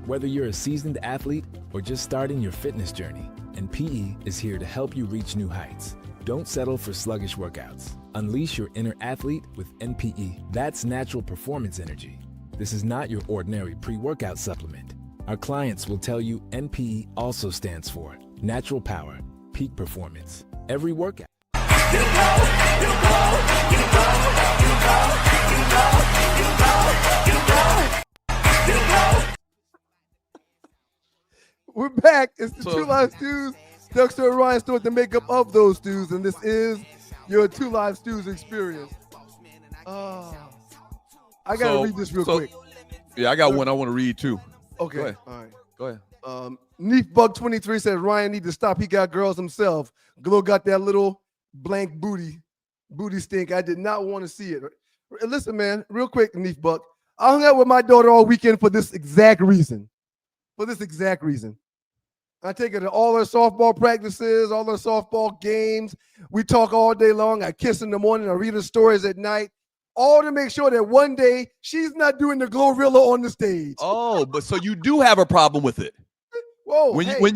Whether you're a seasoned athlete or just starting your fitness journey, NPE is here to help you reach new heights. Don't settle for sluggish workouts. Unleash your inner athlete with NPE. That's natural performance energy. This is not your ordinary pre-workout supplement. Our clients will tell you NPE also stands for natural power, peak performance. Every workout. We're back. It's the Two Live Stews. Dougster and Ryan Stewart, the makeup of those stews, and this is your Two Live Stews experience. I gotta read this real quick. Yeah, I got one I want to read too. Okay. Go ahead. All right. Go ahead. Neef Bug 23 said Ryan need to stop. He got girls himself. Glow got that little blank booty stink. I did not want to see it. Listen, man, real quick, Neef Buck. I hung out with my daughter all weekend for this exact reason. I take her to all her softball practices, all her softball games. We talk all day long. I kiss in the morning. I read her stories at night. All to make sure that one day she's not doing the Glorilla on the stage. Oh, but so you do have a problem with it. Whoa! When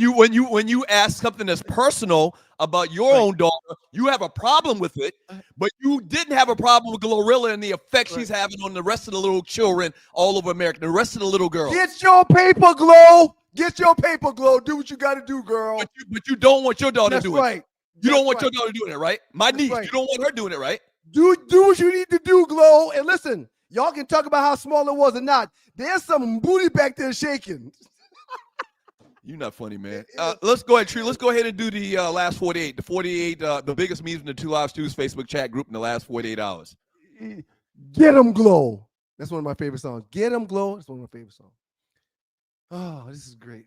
you ask something that's personal about your own daughter, you have a problem with it, but you didn't have a problem with Glorilla and the effect she's having on the rest of the little children all over America, the rest of the little girls. Get your paper, Glow. Get your paper, Glow. Do what you got to do, girl. But you don't want your daughter doing it. You don't want your daughter doing it, right? My niece, you don't want her doing it, right? Do what you need to do, Glow. And listen, y'all can talk about how small it was or not. There's some booty back there shaking. You're not funny, man. Let's go ahead, Tree. Let's go ahead and do the last 48. The biggest memes in the Two Live Stews Facebook chat group in the last 48 hours. Get 'em, Glow. That's one of my favorite songs. Get 'em, Glow. That's one of my favorite songs. Oh, this is great.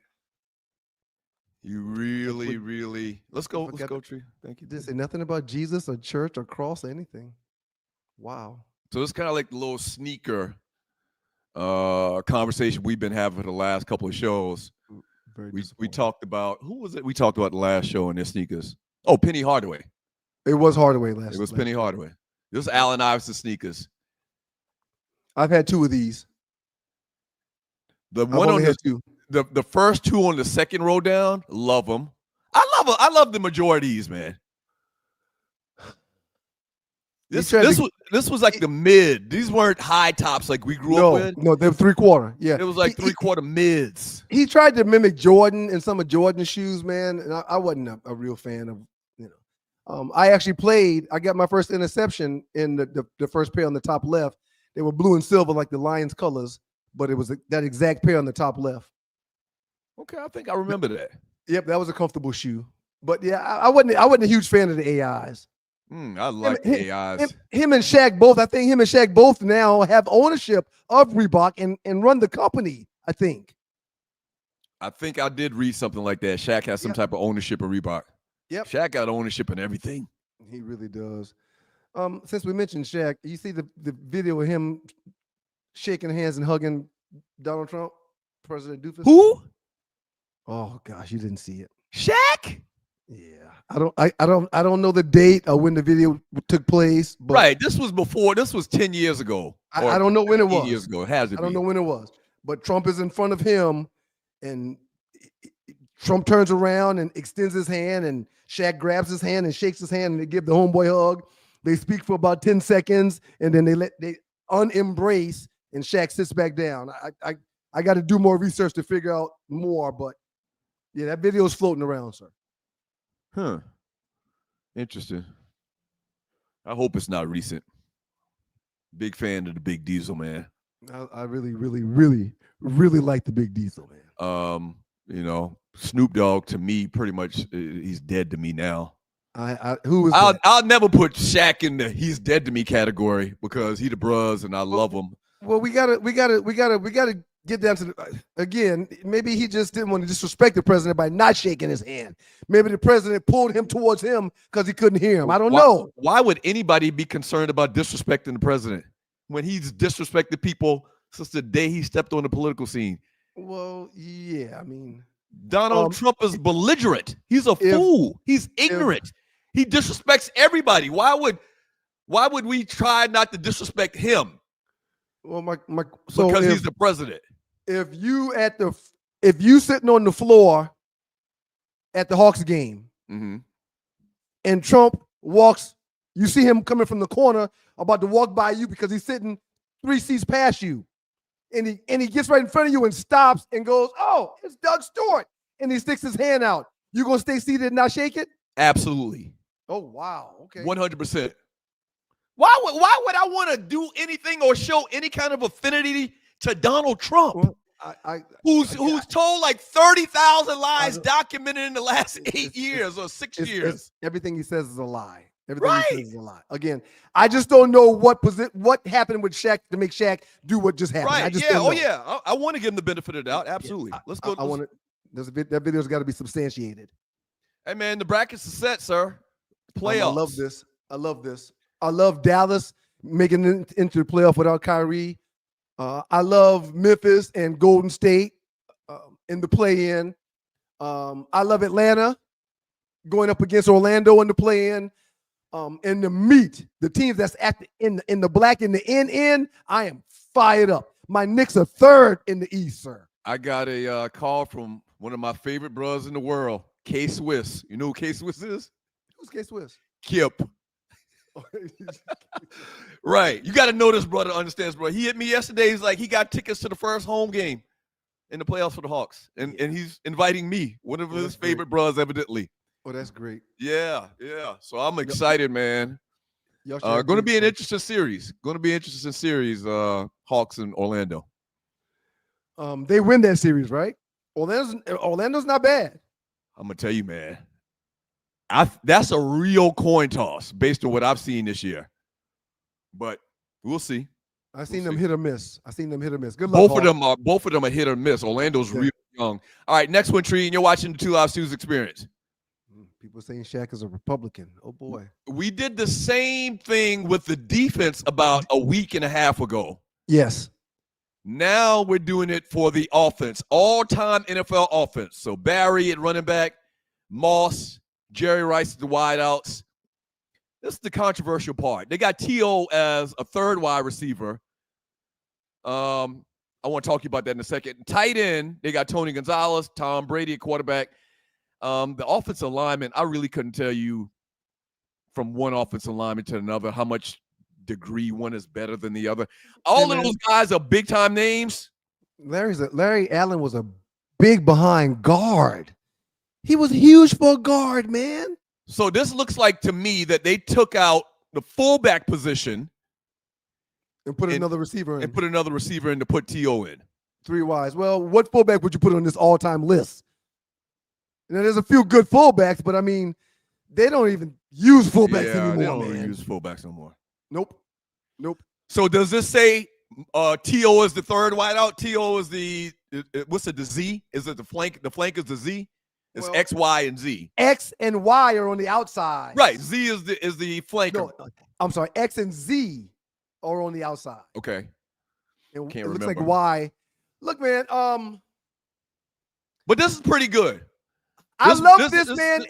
You really. Let's go, Tree. Thank you. Didn't say nothing about Jesus or church or cross or anything. Wow. So it's kind of like the little sneaker conversation we've been having for the last couple of shows. We talked about, who was it? We talked about the last show in their sneakers. Oh, Penny Hardaway. It was Hardaway last. It was Penny Hardaway. This is Allen Iverson sneakers. I've had two of these. The one on the first two on the second row down, love them. I love the majority of these, man. This was like the mid. These weren't high tops like we grew up with. No, they're 3/4. Yeah, it was like 3/4 mids. He tried to mimic Jordan and some of Jordan's shoes, man. And I wasn't a real fan of, I actually played. I got my first interception in the first pair on the top left. They were blue and silver like the Lions colors, but it was that exact pair on the top left. Okay, I think I remember that. Yep, that was a comfortable shoe. But yeah, I wasn't a huge fan of the AIs. I like the AIs. Him and Shaq both. I think him and Shaq both now have ownership of Reebok and run the company. I think I did read something like that. Shaq has some type of ownership of Reebok. Yep. Shaq got ownership in everything. He really does. Since we mentioned Shaq, you see the video of him shaking hands and hugging Donald Trump, President Doofus? Who? Oh gosh, you didn't see it. Shaq? Yeah. I don't know the date or when the video took place. But right. This was 10 years ago. I don't know when it was. Years ago. It has to be. I don't know when it was. But Trump is in front of him, and Trump turns around and extends his hand, and Shaq grabs his hand and shakes his hand, and they give the homeboy a hug. They speak for about 10 seconds, and then they unembrace, and Shaq sits back down. I got to do more research to figure out more, but yeah, that video is floating around, sir. Huh. Interesting. I hope it's not recent. Big fan of the Big Diesel, man. I really, really, really, really like the Big Diesel, man. You know, Snoop Dogg, to me, pretty much he's dead to me now. I'll never put Shaq in the he's dead to me category because he the bruz and I love him. Well, we gotta get down to again. Maybe he just didn't want to disrespect the president by not shaking his hand. Maybe the president pulled him towards him because he couldn't hear him. I don't know. Why would anybody be concerned about disrespecting the president when he's disrespected people since the day he stepped on the political scene? Well, yeah, I mean, Donald Trump is belligerent. He's a fool. He's ignorant. He disrespects everybody. Why would we try not to disrespect him? Well, because he's the president. If you sitting on the floor at the Hawks game, and Trump walks, you see him coming from the corner, about to walk by you because he's sitting 3 seats past you, and he gets right in front of you and stops and goes, "Oh, it's Doug Stewart," and he sticks his hand out. You gonna stay seated and not shake it? Absolutely. Oh wow. Okay. 100%. Why would I want to do anything or show any kind of affinity to Donald Trump, who's told like 30,000 lies documented in the last 8 years or 6 years? Everything he says is a lie. Everything he says is a lie. Again, I just don't know what happened with Shaq to make Shaq do what just happened. Right. I just don't know. Yeah. I want to give him the benefit of the doubt. Absolutely. Yeah. Let's go. That video's got to be substantiated. Hey man, the brackets are set, sir. Playoffs. I love this. I love Dallas making it into the playoff without Kyrie. I love Memphis and Golden State in the play-in. I love Atlanta going up against Orlando in the play-in. And the meat, the teams that's in the black in the end, I am fired up. My Knicks are third in the East, sir. I got a call from one of my favorite brothers in the world, K-Swiss. You know who K-Swiss is? Who's K-Swiss? Kip. Right. You got to know this brother understands, bro. He hit me yesterday. He's like, he got tickets to the first home game in the playoffs for the Hawks. And he's inviting me, one of his favorite brothers, evidently. Oh, that's great. Yeah. So I'm excited, man. Going to be an interesting series. Hawks and Orlando. They win that series, right? Orlando's not bad. I'm going to tell you, man. That's a real coin toss based on what I've seen this year. But we'll see. I've seen them hit or miss. Good luck. Both of them are hit or miss. Orlando's real young. All right, next one, Tree, and you're watching the 2 Live Students Experience. People saying Shaq is a Republican. Oh boy. We did the same thing with the defense about a week and a half ago. Yes. Now we're doing it for the offense, all-time NFL offense. So Barry at running back, Moss, Jerry Rice at the wideouts. This is the controversial part. They got T.O. as a third wide receiver. I want to talk to you about that in a second. Tight end, they got Tony Gonzalez, Tom Brady at quarterback. The offensive lineman, I really couldn't tell you from one offensive lineman to another how much degree one is better than the other. All of those guys are big-time names. Larry Allen was a big behind guard. He was huge for a guard, man. So this looks like to me that they took out the fullback position and put another receiver in. And put another receiver in to put T.O. in. 3 wides. Well, what fullback would you put on this all-time list? You know, there's a few good fullbacks, but I mean, they don't even use fullbacks anymore. They don't use fullbacks no more. Nope. So does this say T.O. is the third wideout? T.O. is the what's it? The Z? Is it the flank? The flank is the Z. It's X, Y, and Z. X and Y are on the outside. Right. Z is the flanker. No, I'm sorry. X and Z are on the outside. Okay. It looks like Y. Look, man. But this is pretty good. I love this man.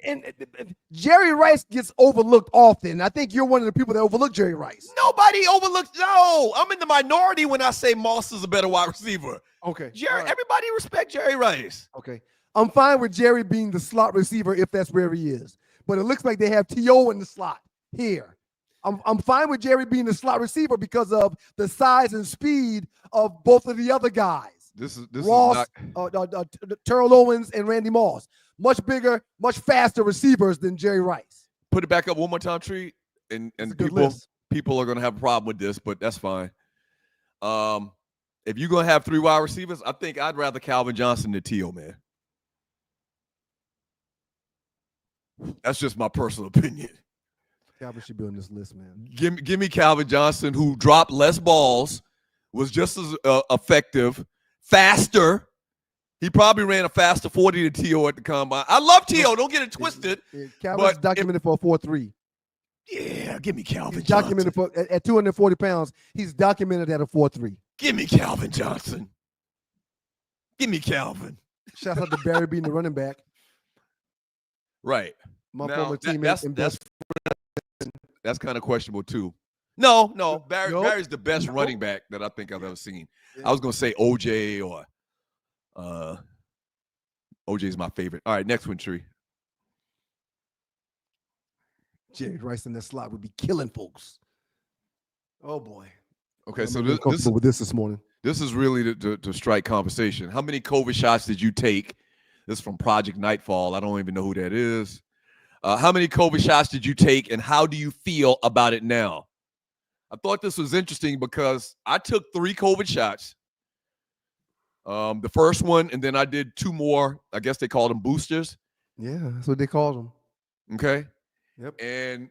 And Jerry Rice gets overlooked often. I think you're one of the people that overlook Jerry Rice. Nobody overlooks. No, I'm in the minority when I say Moss is a better wide receiver. Okay. Everybody respect Jerry Rice. Okay. I'm fine with Jerry being the slot receiver if that's where he is. But it looks like they have T.O. in the slot here. I'm fine with Jerry being the slot receiver because of the size and speed of both of the other guys. This Ross, is not... Terrell Owens, and Randy Moss. Much bigger, much faster receivers than Jerry Rice. Put it back up one more time, Tree. And people are going to have a problem with this, but that's fine. If you're going to have 3 wide receivers, I think I'd rather Calvin Johnson than T.O., man. That's just my personal opinion. Calvin should be on this list, man. Give me Calvin Johnson, who dropped less balls, was just as effective, faster. He probably ran a faster 40 than T.O. at the combine. I love T.O. Don't get it twisted. Calvin's documented for a 4.3. Yeah, give me Calvin he's Johnson. Documented for at 240 pounds. He's documented at a 4.3. Give me Calvin Johnson. Give me Calvin. Shout out to Barry being the running back. Right. My former teammate. That's kind of questionable too. No. Barry's the best running back that I think I've ever seen. Yeah. I was gonna say OJ or OJ's my favorite. All right, next one, Tree. Jerry Rice in that slot would be killing folks. Oh boy. Okay, so this morning. This is really to strike conversation. How many COVID shots did you take? This is from Project Nightfall. I don't even know who that is. How many COVID shots did you take, and how do you feel about it now? I thought this was interesting because I took 3 COVID shots. The first one, and then I did 2 more. I guess they called them boosters. Yeah, that's what they called them. Okay. Yep. And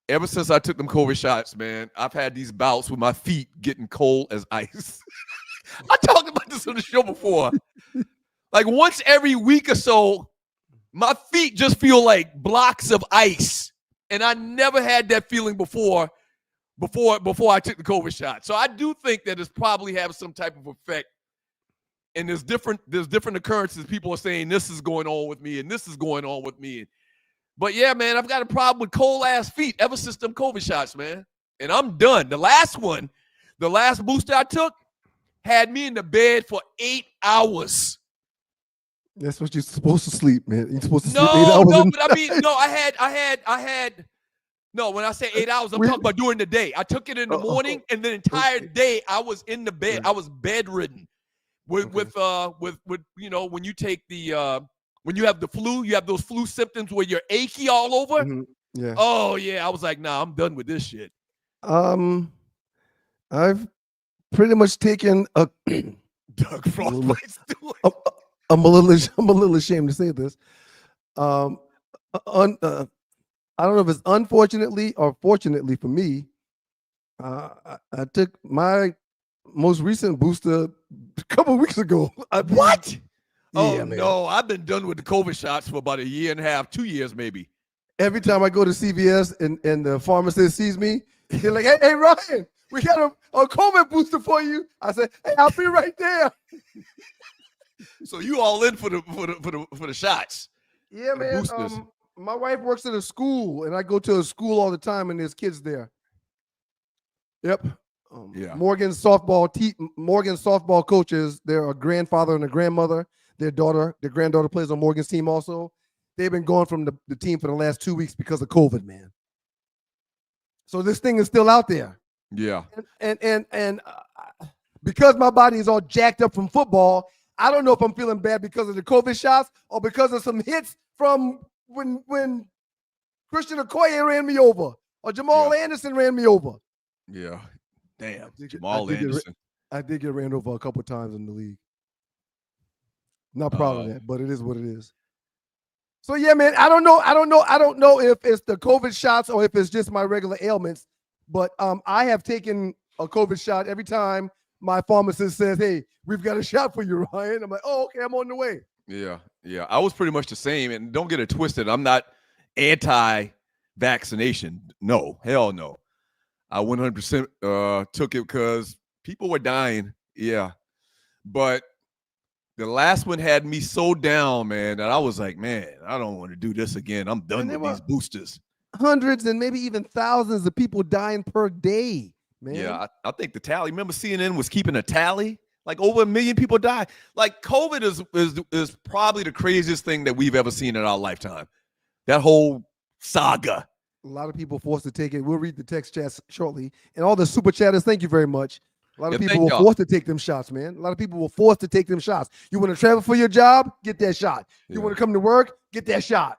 ever since I took them COVID shots, man, I've had these bouts with my feet getting cold as ice. I talked about this on the show before. Like once every week or so, my feet just feel like blocks of ice. And I never had that feeling before I took the COVID shot. So I do think that it's probably having some type of effect. And there's different occurrences. People are saying this is going on with me and this is going on with me. But yeah, man, I've got a problem with cold ass feet ever since them COVID shots, man. And I'm done. The last booster I took had me in the bed for 8 hours. That's what you're supposed to sleep, man. You're supposed to sleep 8 hours. No, but I mean, no, I had. No, when I say 8 hours, I'm talking about during the day. I took it in the morning, and the entire day I was in the bed. I was bedridden. With you know, when you take the when you have the flu, you have those flu symptoms where you're achy all over. Mm-hmm. Yeah. Oh yeah, I was like, nah, I'm done with this shit. I've pretty much taken a Doug Frostbite's doing. I'm a little ashamed to say this. I don't know if it's unfortunately or fortunately for me. I took my most recent booster a couple of weeks ago. What? Yeah, oh man. No, I've been done with the COVID shots for about 1.5 years, 2 years maybe. Every time I go to CVS and the pharmacist sees me, they're like, "Hey Ryan, we got a COVID booster for you." I said, "Hey, I'll be right there." So you all in for the shots? Yeah, man. My wife works at a school, and I go to a school all the time, and there's kids there. Yep. Yeah. Morgan softball coaches. They're a grandfather and a grandmother. Their granddaughter plays on Morgan's team also. They've been gone from the team for the last 2 weeks because of COVID, man. So this thing is still out there. Yeah. And because my body is all jacked up from football, I don't know if I'm feeling bad because of the COVID shots or because of some hits from when Christian Okoye ran me over or Jamal Anderson ran me over. Yeah. Damn. Jamal Anderson. I did get ran over a couple times in the league. Not proud of that, but it is what it is. So yeah, man, I don't know if it's the COVID shots or if it's just my regular ailments, but I have taken a COVID shot every time my pharmacist says, "Hey, we've got a shot for you, Ryan." I'm like, "Oh, okay, I'm on the way." Yeah. I was pretty much the same, and don't get it twisted. I'm not anti-vaccination. No, hell no. I 100% took it because people were dying. Yeah, but the last one had me so down, man, that I was like, man, I don't want to do this again. I'm done with these boosters. Hundreds and maybe even thousands of people dying per day, man. Yeah, I think the tally. Remember CNN was keeping a tally Like over 1 million people died. Like COVID is probably the craziest thing that we've ever seen in our lifetime. That whole saga. A lot of people forced to take it. We'll read the text chats shortly. And all the super chatters, thank you very much. A lot of people were forced to take them shots, man. A lot of people were forced to take them shots. You want to travel for your job? Get that shot. You want to come to work? Get that shot.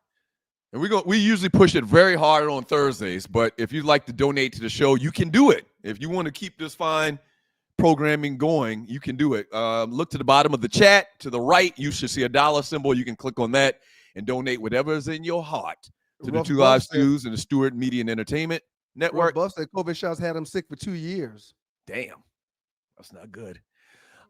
And we usually push it very hard on Thursdays, but if you'd like to donate to the show, you can do it. If you want to keep this fine programming going, you can do it. Look to the bottom of the chat. To the right, you should see a dollar symbol. You can click on that and donate whatever is in your heart to the Two Live Stews and the Stewart Media and Entertainment Network. Buff said COVID shots had him sick for 2 years. Damn. That's not good.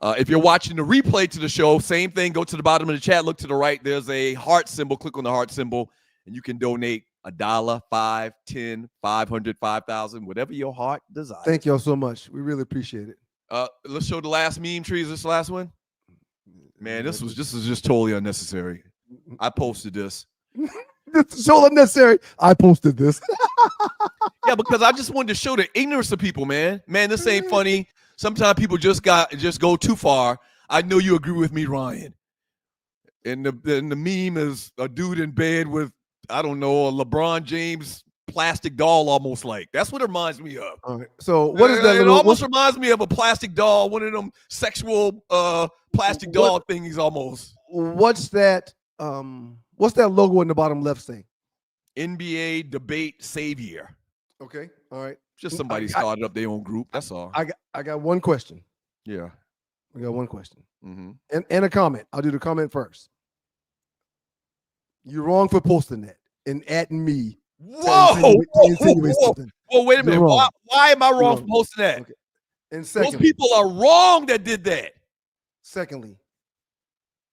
If you're watching the replay to the show, same thing. Go to the bottom of the chat. Look to the right. There's a heart symbol. Click on the heart symbol, and you can donate $1, $5, $10, $500, $5,000, whatever your heart desires. Thank y'all so much. We really appreciate it. Let's show the last meme tree. Is this the last one? Man, this is just totally unnecessary. I posted this. This is so unnecessary. I posted this. Yeah, because I just wanted to show the ignorance of people, man. Man, this ain't funny. Sometimes people just go too far. I know you agree with me, Ryan. And the meme is a dude in bed with, I don't know, a LeBron James plastic doll, almost like. That's what it reminds me of. All right. So what is that? It almost reminds me of a plastic doll, one of them sexual plastic doll thingies almost. What's that? What's that logo in the bottom left say? NBA debate savior. Okay. All right. Just somebody started up their own group. That's all. I got one question. Yeah. I got one question. Mm-hmm. And a comment. I'll do the comment first. You're wrong for posting that and adding me. Whoa, wait a minute. Why am I wrong for posting that? Okay. And secondly, those people are wrong that did that. Secondly,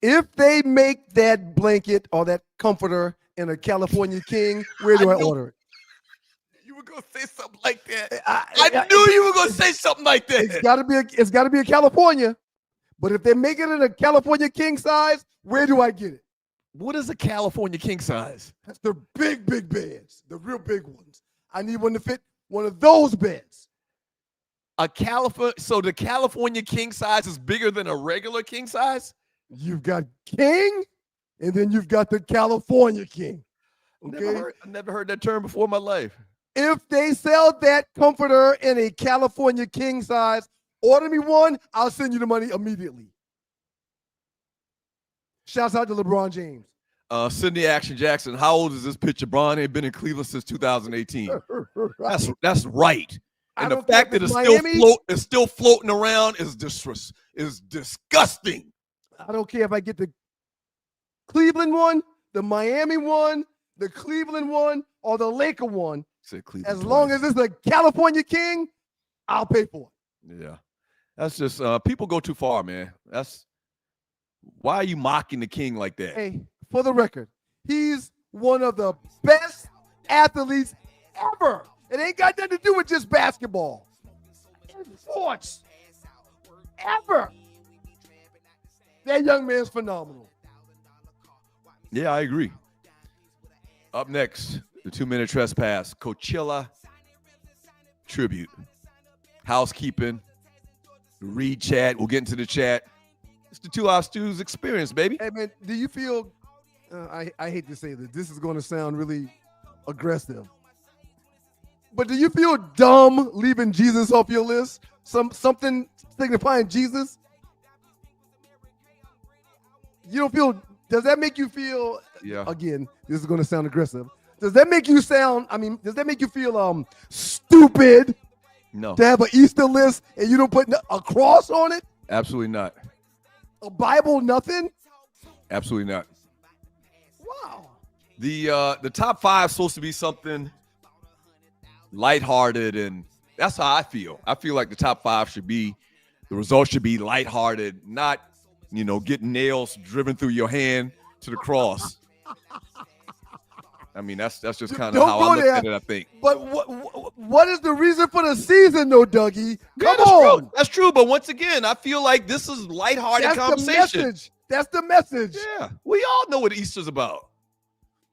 if they make that blanket or that comforter in a California King, where do I order it? You were gonna say something like that. I knew you were gonna say something like that. It's gotta be a California. But if they make it in a California king size, where do I get it? What is a California king size? That's the big beds, the real big ones. I need one to fit one of those beds. So the California king size is bigger than a regular king size? You've got king, and then you've got the California king. Okay? I never heard that term before in my life. If they sell that comforter in a California king size, order me one, I'll send you the money immediately. Shouts out to LeBron James. Sydney Action Jackson, how old is this picture? Bron ain't been in Cleveland since 2018. That's right. And the fact that it's still floating around is disgusting. I don't care if I get the Cleveland one, the Miami one, the Cleveland one, or the Laker one. As long as it's a California king, I'll pay for it. Yeah. That's just people go too far, man. Why are you mocking the king like that? Hey, for the record, he's one of the best athletes ever. It ain't got nothing to do with just basketball. In sports. Ever. That young man's phenomenal. Yeah, I agree. Up next, the 2-minute trespass, Coachella tribute. Housekeeping, read chat. We'll get into the chat. It's the 2 Hour Stews experience, baby. Hey, man, do you feel, I hate to say this. This is going to sound really aggressive. But do you feel dumb leaving Jesus off your list? Something signifying Jesus? You don't feel, does that make you feel, again, this is going to sound aggressive. Does that make you feel stupid? No. To have an Easter list and you don't put a cross on it? Absolutely not. A Bible, nothing? Absolutely not. Wow. The top 5 is supposed to be something lighthearted, and that's how I feel. I feel like the top 5 the results should be lighthearted, not, getting nails driven through your hand to the cross. I mean, that's just kind of how I look at it, I think. But what is the reason for the season, though, Dougie? Come on. True. That's true. But once again, I feel like this is lighthearted conversation. That's the message. Yeah. We all know what Easter's about.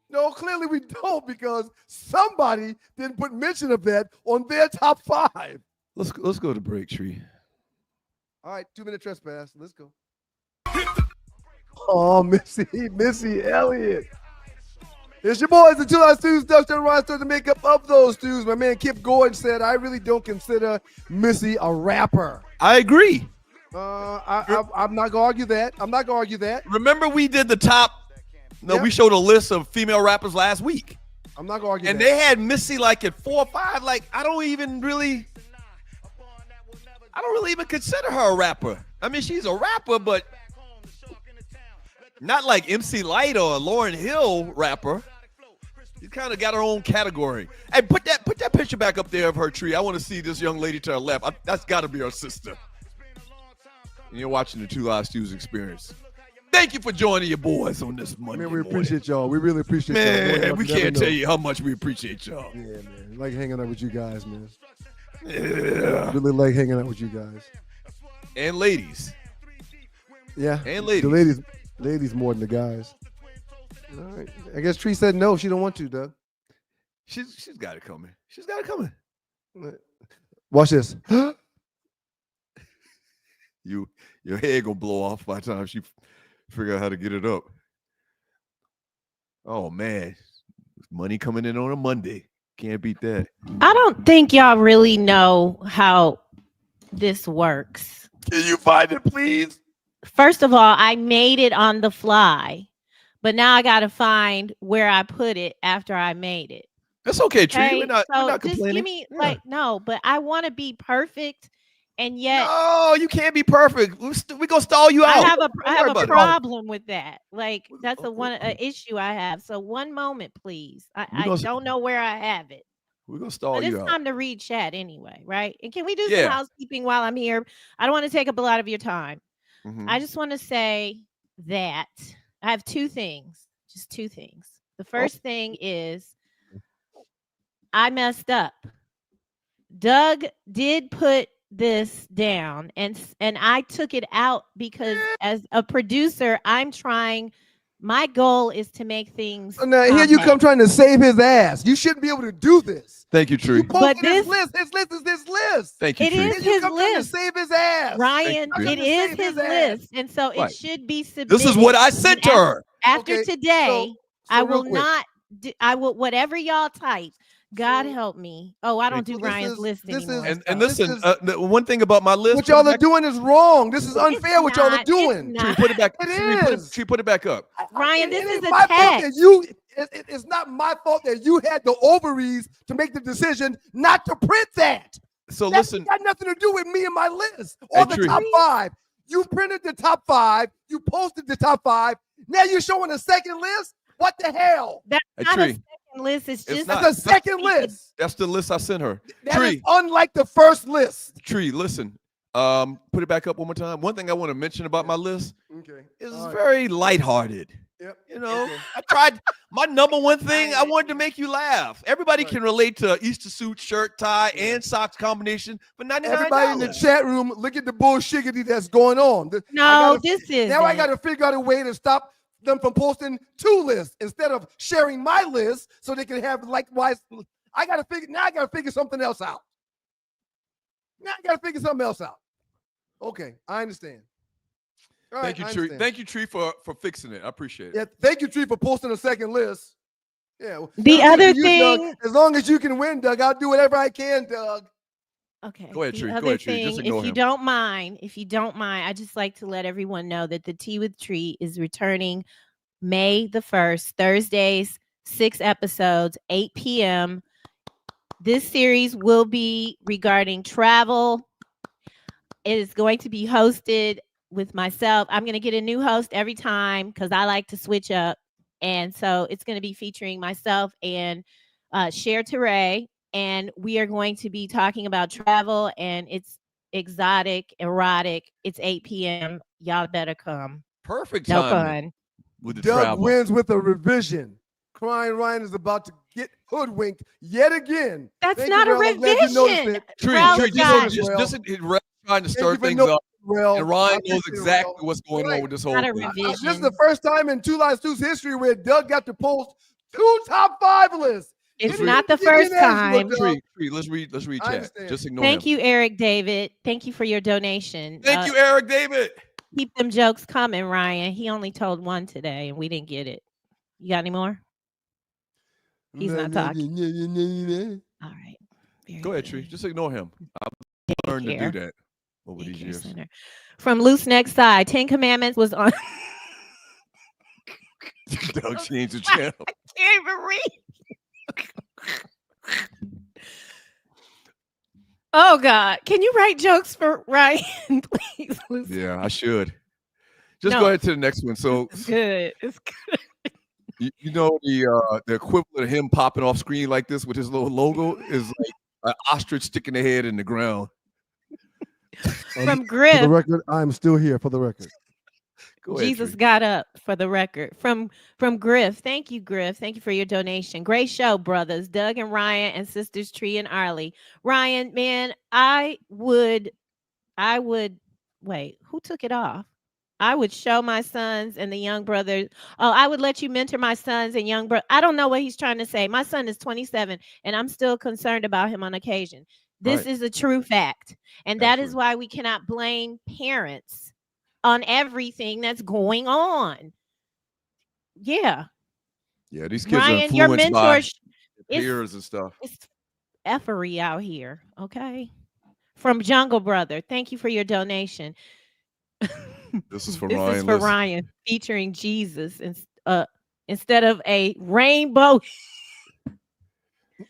No, clearly we don't, because somebody didn't put mention of that on their top 5. Let's go to break, Tree. All right, 2-minute trespass. Let's go. Oh, Missy Elliott. It's your boys, the Two Live Stews, Dustin Ryan, the makeup of those stews. My man Kip Gordon said, I really don't consider Missy a rapper. I agree. I'm not gonna argue that. Remember we did the top. No, Yep. we showed a list of female rappers last week. I'm not gonna argue And that. they had Missy like at 4 or 5. Like, I don't really even consider her a rapper. I mean, she's a rapper, but not like MC Light or Lauryn Hill rapper. She kind of got her own category. Hey, put that picture back up there of her tree. I want to see this young lady to her left. That's got to be her sister. And you're watching the Two Live Stews Experience. Thank you for joining your boys on this Monday Man, we morning. appreciate y'all. We really appreciate y'all. Man, we can't tell you how much we appreciate y'all. Yeah, man. Like hanging out with you guys, man. Yeah. Really like hanging out with you guys. And ladies. Yeah. And ladies. The ladies more than the guys. All right. I guess Tree said no. She don't want to, Doug. She's got it coming. She's got it coming. Watch this. Your head gonna blow off by the time she figure out how to get it up. Oh man, money coming in on a Monday. Can't beat that. I don't think y'all really know how this works. Can you find it, please? First of all, I made it on the fly, but now I got to find where I put it after I made it. That's okay, Tree. Okay? We're not Just complaining. give me no, but I want to be perfect, and yet No, you can't be perfect. We're gonna stall you out. I have about a it. problem with that. Like that's a issue I have. So one moment, please. I don't know where I have it. We're gonna stall But you it's out. time to read chat anyway, right? And can we do Yeah. some housekeeping while I'm here? I don't want to take up a lot of your time. Mhm. I just want to say that I have two things, just two things. The first thing is I messed up. Doug did put this down and I took it out because as a producer, my goal is to make things. Now here you come trying to save his ass. You shouldn't be able to do this. Thank you, Tree. You posted his list is this list. Thank you, It Tree. is Here you his come trying to list. save his ass. Ryan, Thank you. it is Save his his ass. list. And so Right. it should be submitted. This is what I sent to her. After Okay, today, so I real will quick. not I will whatever y'all type. God So- help me. Oh, I don't do This Ryan's is- list this is- anymore. And This listen, is- the one thing about my list. What y'all are doing is wrong. This is unfair what y'all are not. It's doing. not. Tree, put it back. It Tree, is. Tree, put it back up. Ryan, It this ain't is a my fault that text. it's not my fault that you had the ovaries to make the decision not to print that. So That's listen, got nothing to do with me and my list or Hey, the Tree. top 5. You printed the top 5. You posted the top 5. Now you're showing a second list. What the hell? That's Hey, not Tree. a second list. It's just not. That's a second list. that's the list I sent her. That is Tree, unlike the first list. Tree, listen. Put it back up one more time. One thing I want to mention about my list Okay. is All right. very lighthearted. Yep. You know, Okay. I tried my number one thing. I wanted to make you laugh. Everybody Right. can relate to Easter suit, shirt, tie, and socks combination for $99. Everybody in the chat room, look at the bullshiggity that's going on. no, this is Now I got to figure out a way to stop them from posting 2 lists instead of sharing my list so they can have likewise. I got to figure something else out. Okay, I understand. All Thank you, right, I Tree. understand. Thank you, Tree, for fixing it. I appreciate it. Yeah, thank you, Tree, for posting a second list. Yeah. The Now, other you, Doug, thing- as long as you can win, Doug, I'll do whatever I can, Doug. Okay. Go ahead, the Tree. Go other ahead, Tree. Just thing, ignore if you him. don't mind, I just like to let everyone know that the Tea with Tree is returning May the 1st, Thursdays, 6 episodes, 8 p.m. This series will be regarding travel. It is going to be hosted with myself. I'm going to get a new host every time because I like to switch up. And so it's going to be featuring myself and Cher Teray. And we are going to be talking about travel, and it's exotic, erotic. It's 8 p.m. Y'all better come. Perfect No timing fun. with the Doug travel. wins with a revision. Crying Ryan is about to get hoodwinked yet again. That's Thank not you, a Rel. I'm glad you noticed revision. it. Tree, Rel Tree, got- just trying to stir Thank you for things noticing, up. Rel. And Ryan I knows appreciate it, exactly Rel. what's going on Right. with this whole Not a thing. revision. This is the first time in Two Live Stews history where Doug got to post 2 top 5 lists. It's not the first time. Let's read chat. Just ignore Thank him. you, Eric David. Thank you for your donation. Thank you, Eric David. Keep them jokes coming, Ryan. He only told one today, and we didn't get it. You got any more? He's not talking. All right. Go ahead, Tree. Just ignore him. I've learned to do that over these years. Center. From Loose Neck Side, 10 Commandments was on. Doug changed the channel. I can't even read. Oh God! Can you write jokes for Ryan, please? Yeah, I should. Just go ahead to the next one. So it's good. It's good. You know the equivalent of him popping off screen like this with his little logo is like an ostrich sticking their head in the ground. From Griff. For the record, I'm still here. For the record. Jesus got up, for the record. From Griff. Thank you, Griff. Thank you for your donation. Great show, brothers. Doug and Ryan and sisters Tree and Arlie. Ryan, man, I would wait, who took it off? I would show my sons and the young brothers. Oh, I would let you mentor my sons and young brother. I don't know what he's trying to say. My son is 27 and I'm still concerned about him on occasion. This is a true fact. And that is why we cannot blame parents on everything that's going on. Yeah. Yeah, these kids Ryan, are your influenced mentor by peers and stuff. It's effery out here. Okay. From Jungle Brother. Thank you for your donation. This is for this Ryan. This is for Ryan, featuring Jesus instead of a rainbow.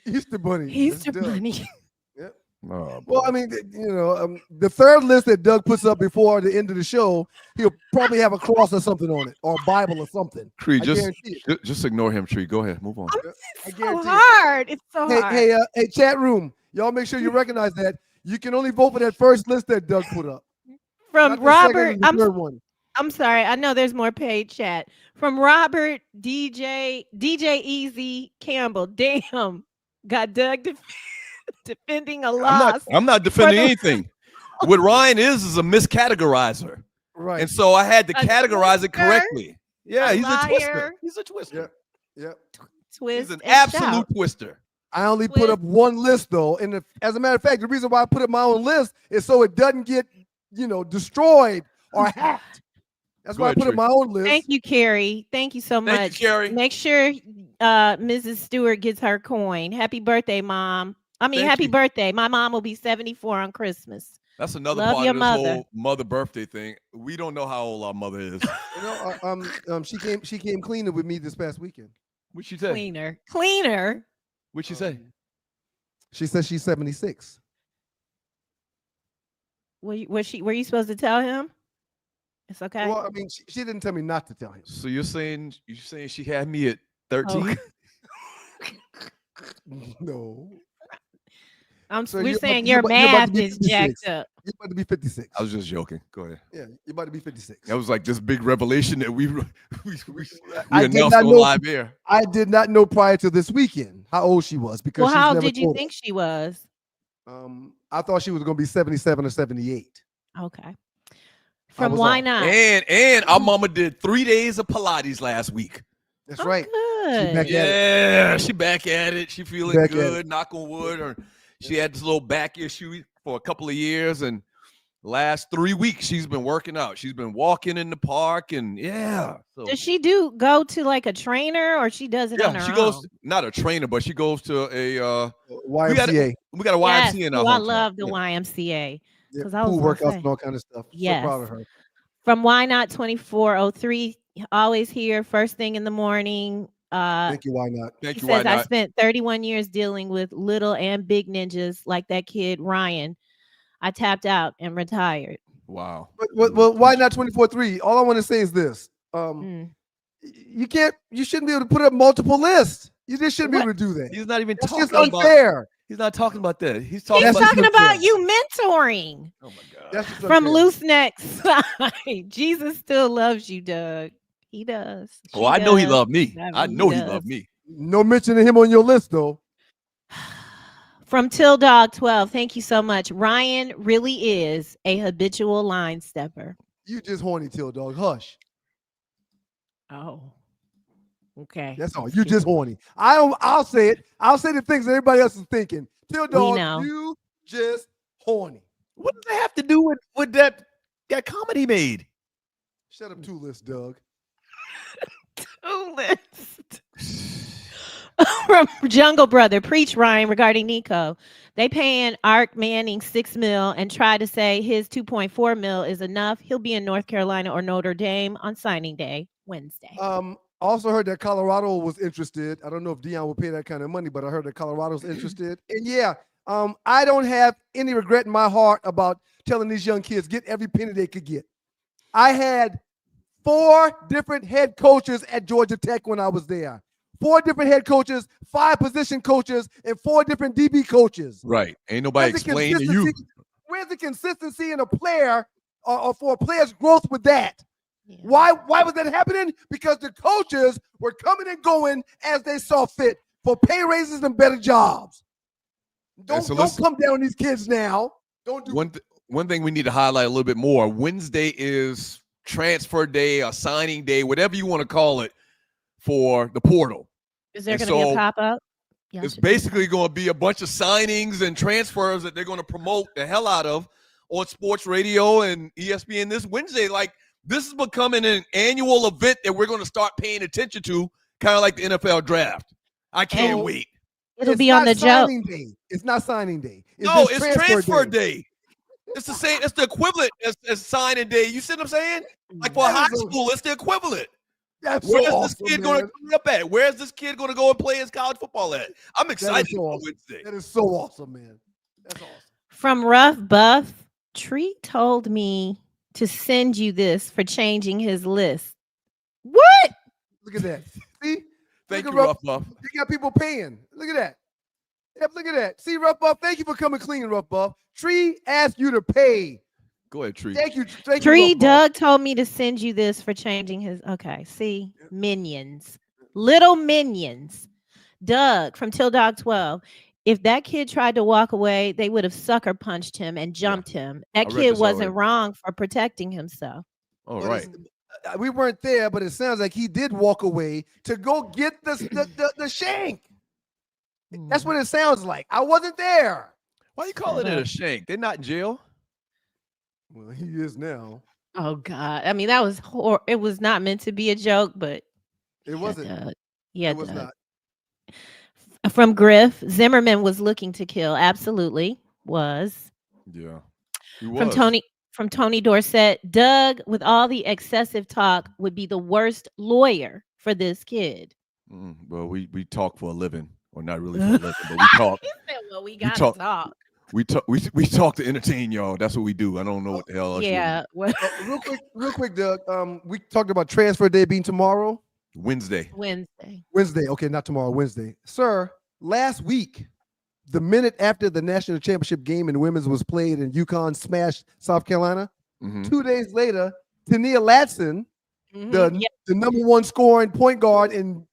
Easter bunny. Easter bunny. Yep. Oh, well, I mean, you know, the third list that Doug puts up before the end of the show, he'll probably have a cross or something on it, or a Bible or something. Tree, just ignore him, Tree. Go ahead, move on. It's so hard. It's so hard. Hey, chat room, y'all make sure you recognize that you can only vote for that first list that Doug put up. From Robert, I'm sorry. I know there's more paid chat. From Robert DJ Easy Campbell. Damn, got Doug defending a loss. I'm not defending anything. What Ryan is a miscategorizer. Right. And so I had to categorize it correctly. Yeah, he's a twister. He's a twister. Yeah. Twist. He's an absolute twister. I only put up one list though. And as a matter of fact, the reason why I put up my own list is so it doesn't get, destroyed or hacked. That's why I put up my own list. Thank you, Carrie. Thank you so much. Thank you, Carrie. Make sure Mrs. Stewart gets her coin. Happy birthday, Mom. Happy birthday. My mom will be 74 on Christmas. That's another part of this whole mother birthday thing. We don't know how old our mother is. She came cleaner with me this past weekend. What'd she say? Cleaner. What'd she say? She said she's 76. Were you supposed to tell him? It's okay. Well, I mean, she didn't tell me not to tell him. So you're saying she had me at 13? No. We're saying your math is jacked up. You're about to be 56. I was just joking. Go ahead. Yeah, you're about to be 56. That was like this big revelation that we announced on live air. I did not know prior to this weekend how old she was because. Well, how did you think she was? I thought she was going to be 77 or 78. Okay. From Why Not? And our mama did 3 days of Pilates last week. That's right. Good. She back at it. She feeling good. Knock on wood. She had this little back issue for a couple of years, and last 3 weeks she's been working out. She's been walking in the park, and So. Does she go to like a trainer, or she does it on her own? She goes not a trainer, but she goes to a YMCA. We got a YMCA in our I love the YMCA because I was pool workouts and all kind of stuff. Yes. So proud of her. From Why Not 2403, always here first thing in the morning. Thank you. Why not? Thank you. Says I spent 31 years dealing with little and big ninjas like that kid Ryan. I tapped out and retired. Wow. Well, why not 24/3? All I want to say is this: you shouldn't be able to put up multiple lists. You just shouldn't be able to do that. He's not even That's talking just unfair. He's not talking about that. He's talking about you mentoring. Oh my God. From Loose Necks. Jesus still loves you, Doug. He does. I know he loved me. I know he loved me. No mention of him on your list, though. From Till Dog 12, thank you so much. Ryan really is a habitual line stepper. You just horny, Till Dog. Hush. Oh. Okay. That's all. You just horny. I'll say it. I'll say the things that everybody else is thinking. Till dog, you just horny. What does that have to do with that comment he made? Shut up, Two-List, Doug. Two-List. From Jungle Brother, preach Ryan regarding Nico. They paying Ark Manning $6 million and try to say his $2.4 million is enough. He'll be in North Carolina or Notre Dame on signing day Wednesday. Also heard that Colorado was interested. I don't know if Deion will pay that kind of money, but I heard that Colorado's interested. And yeah, I don't have any regret in my heart about telling these young kids get every penny they could get. I had 4 different head coaches at Georgia Tech when I was there. 4 different head coaches, 5 position coaches, and 4 different DB coaches. Right. Ain't nobody explaining to you. Where's the consistency in a player or for a player's growth with that? Yeah. Why was that happening? Because the coaches were coming and going as they saw fit for pay raises and better jobs. Don't come down on these kids now. Don't do one thing we need to highlight a little bit more. Wednesday is transfer day or signing day, whatever you want to call it, for the portal. Is there going to be a pop-up? Yeah, it's basically going to be a bunch of signings and transfers that they're going to promote the hell out of on sports radio and ESPN this Wednesday. Like, this is becoming an annual event that we're going to start paying attention to, kind of like the NFL draft. I can't wait. It'll be on the joke. It's not signing day. It's transfer day. It's the same. It's the equivalent as signing day. You see what I'm saying? Like for high school, it's the equivalent. That's Where's so this awesome, kid going to come up at? Where's this kid going to go and play his college football at? I'm excited for Wednesday. That is so awesome, man. That's awesome. From Rough Buff, Tree told me to send you this for changing his list. What? Look at that. See? Thank you, Rough Buff. You got people paying. Look at that. Yep, look at that. See, Rough Buff, thank you for coming clean, Rough Buff. Tree asked you to pay. Go ahead, Tree. Thank you. Tree, Doug told me to send you this for changing his. Okay, see, minions, little minions. Doug from Till Dog 12. If that kid tried to walk away, they would have sucker punched him and jumped him. That kid wasn't wrong for protecting himself. All right. We weren't there, but it sounds like he did walk away to go get the shank. That's what it sounds like. I wasn't there. Why you calling it a shank? They're not in jail. Well, he is now. Oh God! I mean, that was it was not meant to be a joke, but it wasn't. Yeah, it was not. From Griff, Zimmerman was looking to kill. Absolutely was. Yeah. He was. From Tony Dorsett, Doug, with all the excessive talk, would be the worst lawyer for this kid. Well, we talk for a living, or not really for a living, but we talk. Well, we got to talk. We talk to entertain y'all. That's what we do. I don't know what the hell else. Yeah. Real quick, Doug. We talked about transfer day being tomorrow. Wednesday. Okay, not tomorrow. Wednesday, sir. Last week, the minute after the national championship game in women's was played and UConn smashed South Carolina, 2 days later, Tania Latson, the number 1 scoring point guard in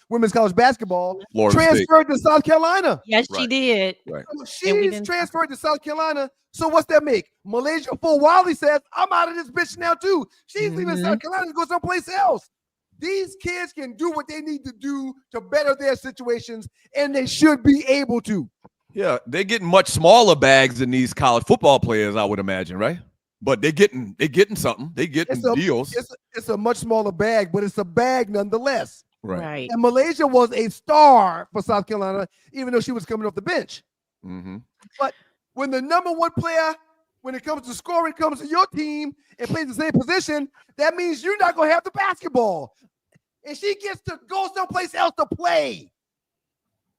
women's college basketball, transferred to South Carolina. Yes, she did. Right. She's transferred to South Carolina. So what's that make? Malaysia Full Wiley says, I'm out of this bitch now too. She's leaving South Carolina to go someplace else. These kids can do what they need to do to better their situations, and they should be able to. Yeah, they're getting much smaller bags than these college football players, I would imagine, right? But they're getting something. They're getting deals. It's a much smaller bag, but it's a bag nonetheless. Right. And Malaysia was a star for South Carolina, even though she was coming off the bench. But when the number 1 player, when it comes to scoring, comes to your team and plays the same position, that means you're not going to have the basketball. And she gets to go someplace else to play.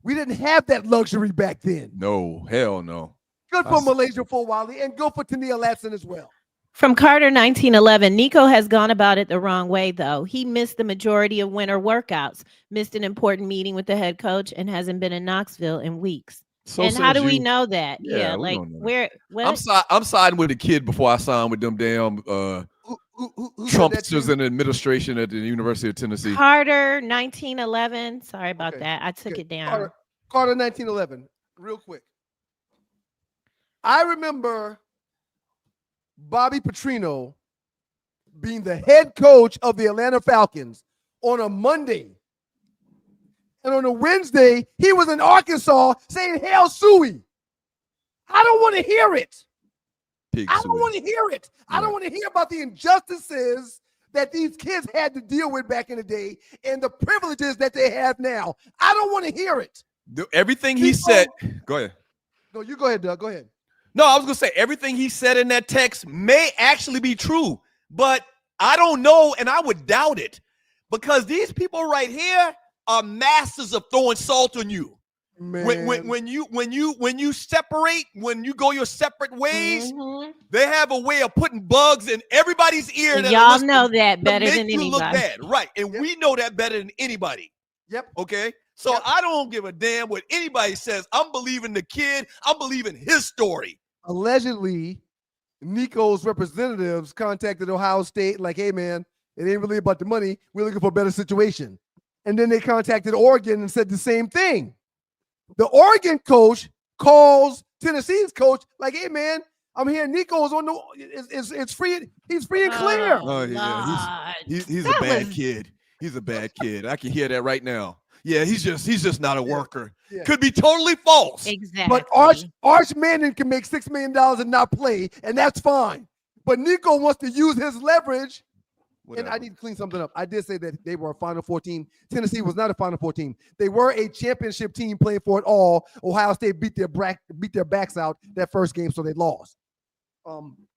We didn't have that luxury back then. No, hell no. Good for Malaysia Full Wiley, and good for Tania Latson as well. From Carter 1911, Nico has gone about it the wrong way, though. He missed the majority of winter workouts, missed an important meeting with the head coach, and hasn't been in Knoxville in weeks. And how do we know that? Yeah, like where? I'm siding with the kid before I sign with them damn Trumpsters in administration at the University of Tennessee. Carter 1911. Sorry about that. I took it down. Carter 1911. Real quick. I remember Bobby Petrino being the head coach of the Atlanta Falcons on a Monday. And on a Wednesday, he was in Arkansas saying, "Hail Suey." I don't want to hear it. I don't want to hear it. I don't want to hear about the injustices that these kids had to deal with back in the day and the privileges that they have now. I don't want to hear it. Everything he said. Go ahead. No, you go ahead, Doug. Go ahead. No, I was going to say everything he said in that text may actually be true, but I don't know, and I would doubt it because these people right here are masters of throwing salt on you. Man. When you separate, when you go your separate ways, they have a way of putting bugs in everybody's ear. And y'all know that better than you anybody. Look bad, right? And we know that better than anybody. Yep. Okay. So I don't give a damn what anybody says. I'm believing the kid. I'm believing his story. Allegedly, Nico's representatives contacted Ohio State like, "Hey, man, it ain't really about the money. We're looking for a better situation." And then they contacted Oregon and said the same thing. The Oregon coach calls Tennessee's coach like, "Hey, man, I'm hearing Nico's on the it's free. He's free and clear." Oh yeah, he's a bad kid. He's a bad kid. I can hear that right now. Yeah, he's just not a worker. Yeah. Could be totally false. Exactly. But Arch Manning can make $6 million and not play, and that's fine. But Nico wants to use his leverage. Whatever. And I need to clean something up. I did say that they were a Final Four team. Tennessee was not a Final Four team. They were a championship team playing for it all. Ohio State beat their backs out that first game, so they lost.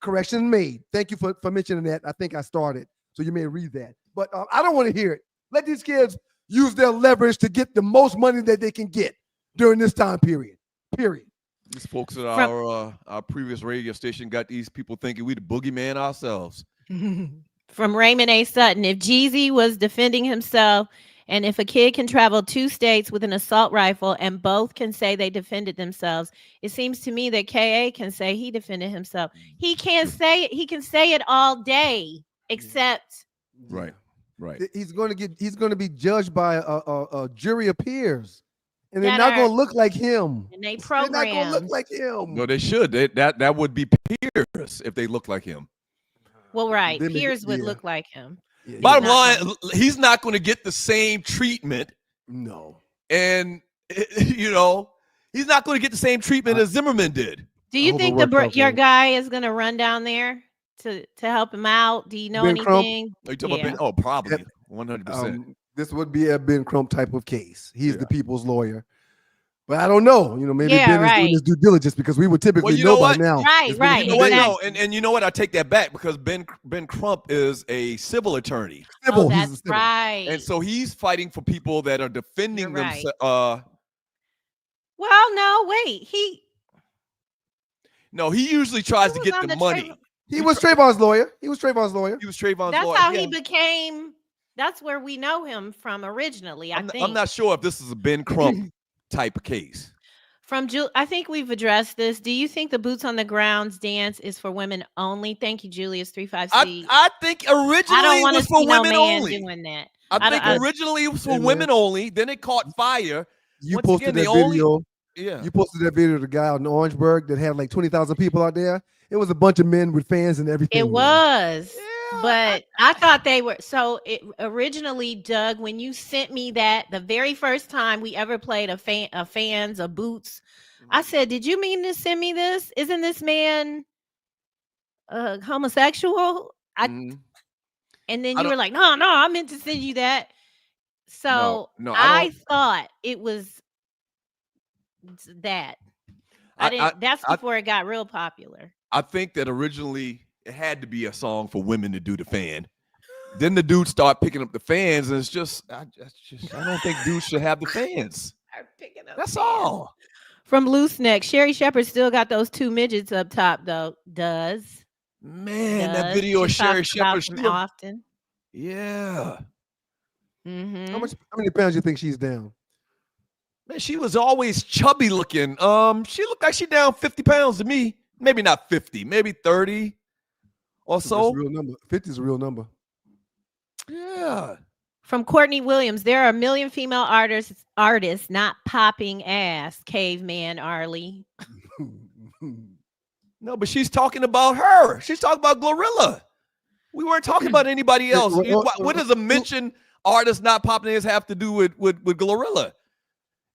Correction made. Thank you for mentioning that. I think I started, so you may read that. But I don't want to hear it. Let these kids use their leverage to get the most money that they can get during this time period. These folks at our previous radio station got these people thinking we the boogeyman ourselves. From Raymond A. Sutton, if Jeezy was defending himself, and if a kid can travel 2 states with an assault rifle and both can say they defended themselves, it seems to me that K.A. can say he defended himself. He can't say it. He can say it all day, except Right. He's going to be judged by a jury of peers, and they're not going to look like him. And they're not going to look like him. No, they should. That would be peers if they look like him. Well, right. Peers would look like him. Yeah, Bottom line, he's not going to get the same treatment. No. And, he's not going to get the same treatment as Zimmerman did. Do you think your guy is going to run down there to help him out? Do you know anything? Are you talking about Ben? Oh, probably. 100%. This would be a Ben Crump type of case. He's the people's lawyer. But I don't know. Maybe Ben is doing his due diligence because we would typically know by now. Right. You know what? No, and you know what? I take that back because Ben Crump is a civil attorney. Oh, that's right. And so he's fighting for people that are defending themselves. Well, no, wait. He usually tries to get the money. He was Trayvon's lawyer. That's how he became. That's where we know him from originally. I think. I'm not sure if this is a Ben Crump type of case. I think we've addressed this. Do you think the boots on the grounds dance is for women only? Thank you, Julius 35C. I think originally it was for women only. Doing that. I think originally it was for women only. Then it caught fire. You posted that video. You posted that video of the guy out in Orangeburg that had like 20,000 people out there. It was a bunch of men with fans and everything. It was. But I thought they were. So originally, Doug, when you sent me that the very first time we ever played a fans of Boots, I said, "Did you mean to send me this? Isn't this man homosexual?" And then you were like, "No, I meant to send you that." So no, I thought it was that. I didn't. That's before it got real popular. I think that originally it had to be a song for women to do the fan. Then the dudes start picking up the fans, and it's just I don't think dudes should have the fans. That's all. From Loose Neck, Sherry Shepherd still got those 2 midgets up top, though. That video of Sherry Shepherd still often. Yeah. Mm-hmm. How many pounds do you think she's down? Man, she was always chubby looking. She looked like she down 50 pounds to me. Maybe not 50, maybe 30 or so. That's a real number. 50 is a real number. Yeah. From Courtney Williams, there are a million female artists not popping ass, caveman Arlie. No, but she's talking about her. She's talking about Glorilla. We weren't talking about anybody else. What does a mention artists not popping his have to do with Glorilla?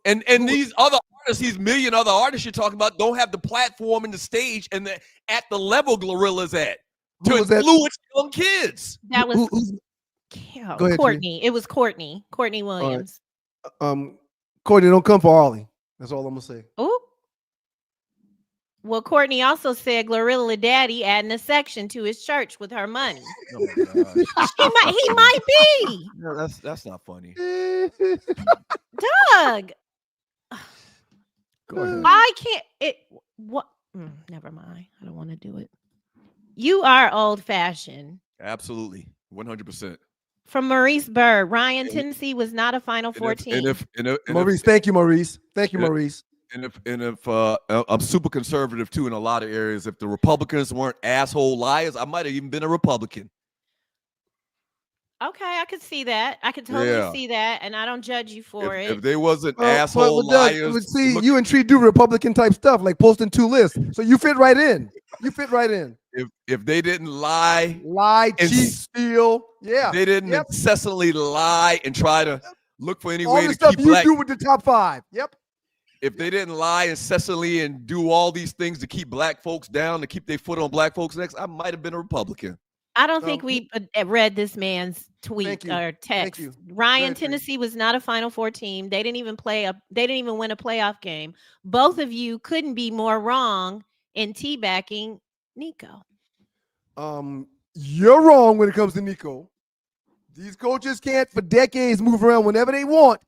And these other artists, these million other artists you're talking about, don't have the platform and the stage and at the level Glorilla's at to influence young kids. That was Go ahead, Courtney. It was Courtney Williams. Courtney, don't come for Arlie. That's all I'm gonna say. Ooh. Well, Courtney also said Glorilla Daddy adding a section to his church with her money. Oh my gosh. he might be. No, that's not funny. Doug. Go ahead. Why can't it? What? Never mind. I don't want to do it. You are old fashioned. Absolutely, 100%. From Maurice Bird, Ryan, Tennessee was not a Final Four team. Maurice, thank you, Maurice. Thank you, Maurice. And if I'm super conservative too in a lot of areas, if the Republicans weren't asshole liars, I might have even been a Republican. Okay, I could see that. I could totally see that, and I don't judge you for it. If they wasn't asshole liars, see, you and Tree do Republican type stuff like posting 2 lists, so you fit right in. You fit right in. If they didn't lie, cheat, steal, they didn't incessantly lie and try to look for any all way the to stuff keep you do with the top 5. Yep. If they didn't lie incessantly and do all these things to keep black folks down, to keep their foot on black folks' necks, I might have been a Republican. I don't think we read this man's tweet or text. Ryan, Tennessee was not a Final Four team. They didn't even they didn't even win a playoff game. Both of you couldn't be more wrong in teabagging Nico. You're wrong when it comes to Nico. These coaches can't for decades move around whenever they want.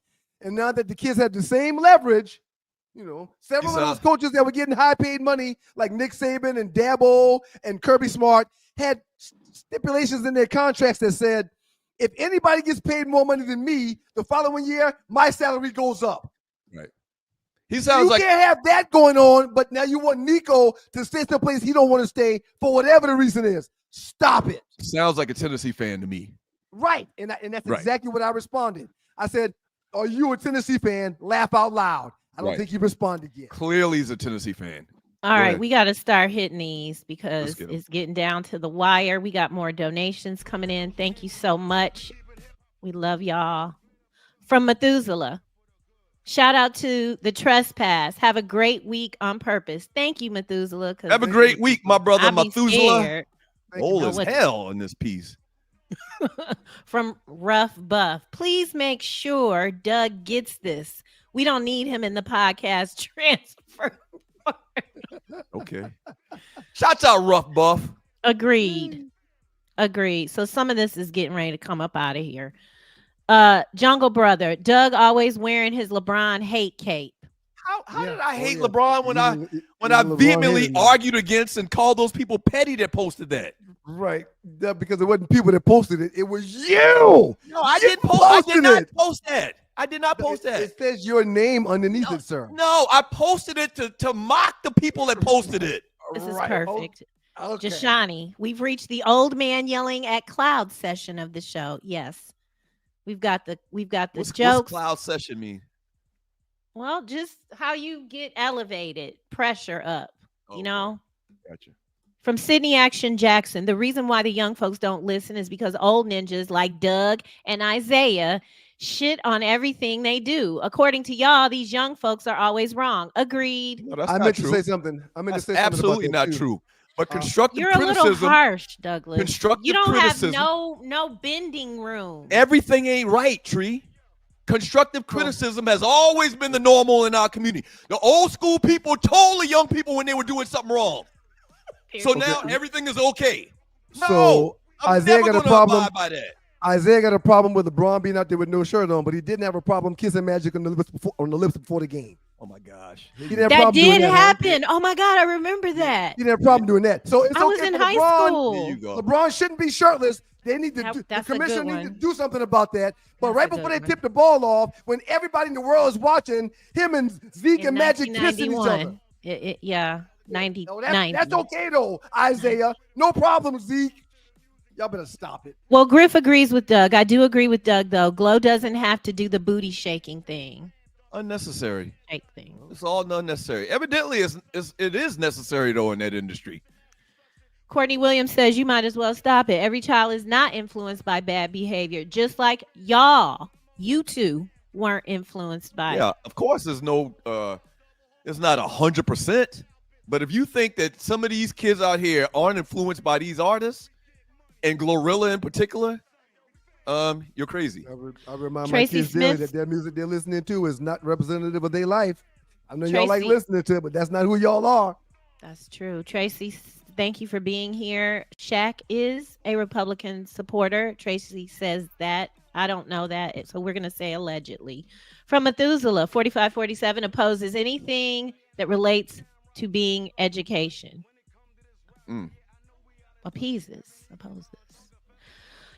And now that the kids have the same leverage, several of those coaches that were getting high paid money, like Nick Saban and Dabo and Kirby Smart, had stipulations in their contracts that said, if anybody gets paid more money than me, the following year, my salary goes up. Right. He sounds you can't have that going on, but now you want Nico to stay someplace he don't want to stay for whatever the reason is. Stop it. Sounds like a Tennessee fan to me. Right. And that's exactly what I responded. I said, are you a Tennessee fan? Laugh out loud. I don't think he responded yet. Clearly he's a Tennessee fan. All right, we got to start hitting these because it's getting down to the wire. We got more donations coming in. Thank you so much. We love y'all. From Methuselah, shout out to the Trespass. Have a great week on purpose. Thank you, Methuselah. Have a great week, my brother Methuselah. Old as what's hell in this piece. From Rough Buff, please make sure Doug gets this. We don't need him in the podcast transfer. Okay. Shouts out Rough Buff. Agreed. So some of this is getting ready to come up out of here. Jungle Brother, Doug always wearing his LeBron hate cape. How did I hate LeBron when I vehemently argued against and called those people petty that posted that? Right. Because it wasn't people that posted it. It was you. No, I did not post that. I did not post that. It says your name underneath it, sir. No, I posted it to mock the people that posted it. This is perfect. Okay. Jashani, we've reached the old man yelling at cloud session of the show. Yes. We've got the jokes. What's cloud session mean? Well, just how you get elevated, pressure up, Gotcha. From Sydney Action Jackson, the reason why the young folks don't listen is because old ninjas like Doug and Isaiah shit on everything they do. According to y'all, these young folks are always wrong. Agreed. No, I meant to say something. Absolutely not true. But constructive you're criticism. You're a little harsh, Douglas. Constructive you don't criticism, have no bending room. Everything ain't right, Tree. Constructive criticism has always been the normal in our community. The old school people told the young people when they were doing something wrong. So now everything is okay. So I'm Isaiah never got a gonna problem. abide by that. Isaiah got a problem with LeBron being out there with no shirt on, but he didn't have a problem kissing Magic on the lips before the game. Oh my gosh. That did happen. Oh my God, I remember that. He didn't have a problem doing that. So it's I was in high school. There you go. LeBron shouldn't be shirtless. They need to the commissioner needs to do something about that. But right before they tip the ball off, when everybody in the world is watching, him and Zeke and Magic kissing each other. Yeah, 90. That's okay though, Isaiah. No problem, Zeke. Y'all better stop it. Well, Griff agrees with Doug. I do agree with Doug though. Glow doesn't have to do the booty shaking thing. Unnecessary. Shake thing. It's all unnecessary. Evidently, it is necessary though in that industry. Courtney Williams says you might as well stop it. Every child is not influenced by bad behavior, just like you two weren't influenced by it. Yeah, of course there's no it's not 100%. But if you think that some of these kids out here aren't influenced by these artists, and Glorilla in particular, you're crazy. I remind Tracy my kids daily that their music they're listening to is not representative of their life. I know y'all like listening to it, but that's not who y'all are. That's true. Tracy, thank you for being here. Shaq is a Republican supporter. Tracy says that. I don't know that, so we're going to say allegedly. From Methuselah, 4547 opposes anything that relates to being education. Opposes.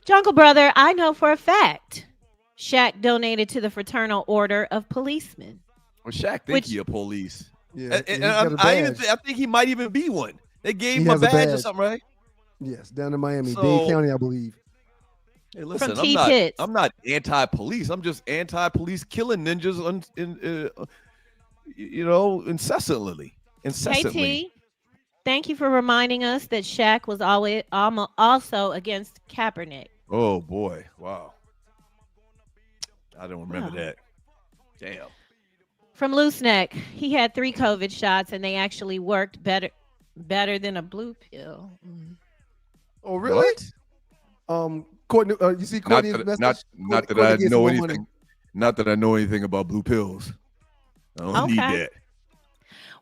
Jungle Brother, I know for a fact Shaq donated to the Fraternal Order of Policemen. Well, Shaq thinks he a police. Yeah, and I think he might even be one. They gave him a badge or something, right? Yes, down in Miami, Dade County, I believe. Hey, listen, From I'm not anti-police. I'm just anti-police killing ninjas, incessantly. KT, thank you for reminding us that Shaq was always also against Kaepernick. Oh boy, wow! I don't remember that. Damn. From Loose Neck, he had 3 COVID shots and they actually worked better than a blue pill. Oh really? What? Courtney, you see Courtney's message? Not that I know anything. Not that I know anything about blue pills. I don't need that.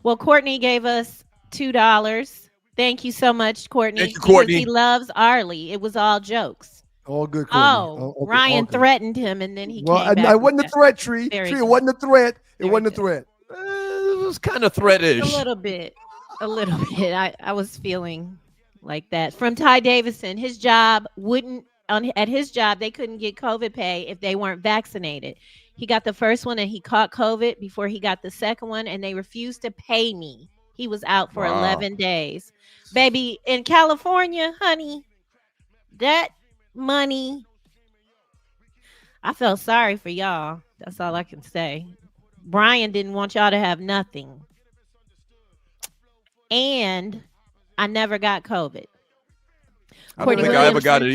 Well, Courtney gave us $2. Thank you so much, Courtney. Thank you, Courtney. He loves Arlie. It was all jokes. All good, Courtney. Oh, okay, Ryan threatened him, and then he came back. I wasn't a threat, Tree. It wasn't a threat. It wasn't a threat. It was kind of threatish. A little bit. I was feeling like that. From Ty Davison, his job at his job, they couldn't get COVID pay if they weren't vaccinated. He got the first one and he caught COVID before he got the second one, and they refused to pay me. He was out for 11 days. Baby, in California, honey, that money, I felt sorry for y'all. That's all I can say. Brian didn't want y'all to have nothing. And I never got COVID. I don't think I ever got it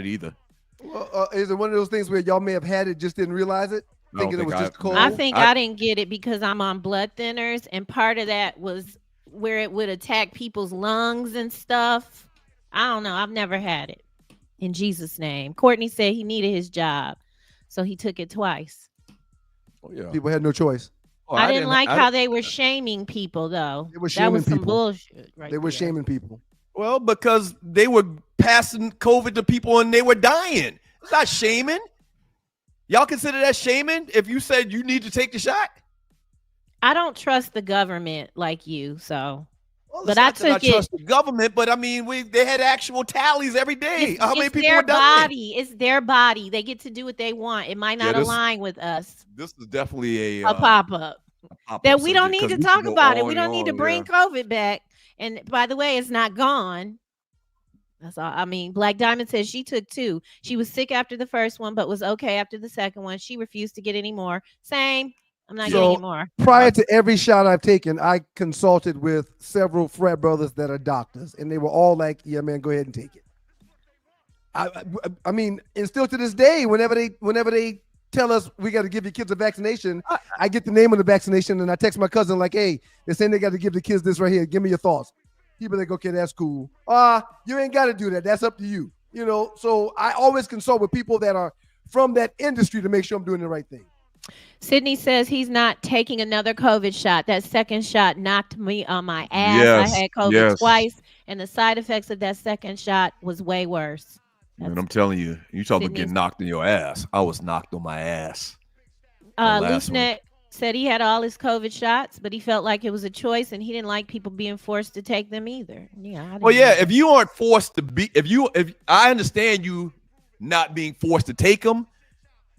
either. Well, is it one of those things where y'all may have had it, just didn't realize it? Thinking it was just cold? I think I didn't get it because I'm on blood thinners, and part of that was where it would attack people's lungs and stuff. I don't know. I've never had it. In Jesus' name. Courtney said he needed his job, so he took it twice. Oh, yeah. People had no choice. Oh, I didn't like how they were shaming people, though. They were shaming that was some people. bullshit. They were shaming people. Well, because they were passing COVID to people and they were dying. It's not shaming. Y'all consider that shaming if you said you need to take the shot? I don't trust the government like you, so. Well, but I trust the government, but I mean, they had actual tallies every day. How many people were dying? It's their body. They get to do what they want. It might not align with us. This is definitely a pop-up. That we don't need to talk about it. We don't need to bring COVID back. And by the way, it's not gone. That's all. I mean, Black Diamond says she took 2. She was sick after the first one, but was okay after the second one. She refused to get any more. Same. I'm not getting any more. Prior to every shot I've taken, I consulted with several frat brothers that are doctors, and they were all like, "Yeah, man, go ahead and take it." I mean, and still to this day, whenever they tell us we got to give your kids a vaccination, I get the name of the vaccination and I text my cousin like, "Hey, they're saying they got to give the kids this right here. Give me your thoughts." He be like, "Okay, that's cool. You ain't got to do that. That's up to you." You know, so I always consult with people that are from that industry to make sure I'm doing the right thing. Sydney says he's not taking another COVID shot. That second shot knocked me on my ass. Yes, I had COVID twice, and the side effects of that second shot was way worse. And I'm telling you, you talking about getting knocked in your ass. I was knocked on my ass. Looseneck said he had all his COVID shots, but he felt like it was a choice, and he didn't like people being forced to take them either. Yeah. If you aren't forced to be, if I understand you not being forced to take them.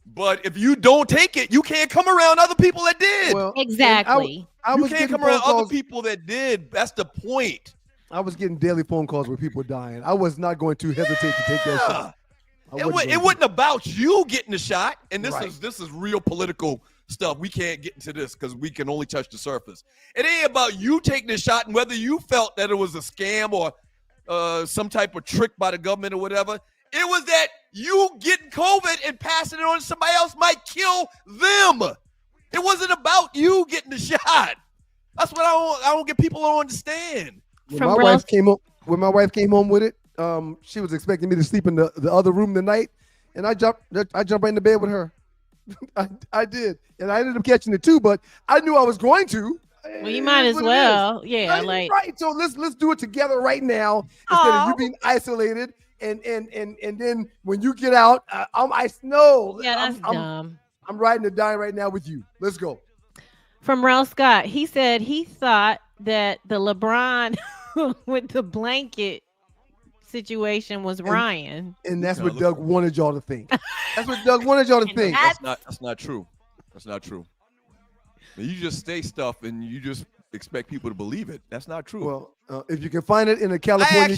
But if you don't take it, you can't come around other people that did. Well, exactly. You can't come around other people that did. That's the point. I was getting daily phone calls with people dying. I was not going to hesitate to take that shot. It wasn't about you getting the shot. And this is real political stuff. We can't get into this because we can only touch the surface. It ain't about you taking the shot and whether you felt that it was a scam or some type of trick by the government or whatever. It was that you getting COVID and passing it on to somebody else might kill them. It wasn't about you getting the shot. That's what I don't get people to understand. When my wife came home with it, she was expecting me to sleep in the other room tonight, and I jumped right in the bed with her. I did, and I ended up catching it too. But I knew I was going to. Well, you might as well, yeah. Right. So let's do it together right now instead of you being isolated. And then when you get out, I know. Yeah, that's dumb. I'm riding the die right now with you. Let's go. From Rel Scott, he said he thought that the LeBron with the blanket situation was Ryan. And that's what Doug wanted y'all to think. That's what Doug wanted y'all to think. That's not true. That's not true. You just say stuff and you just expect people to believe it. That's not true. Well, if you can find it in a California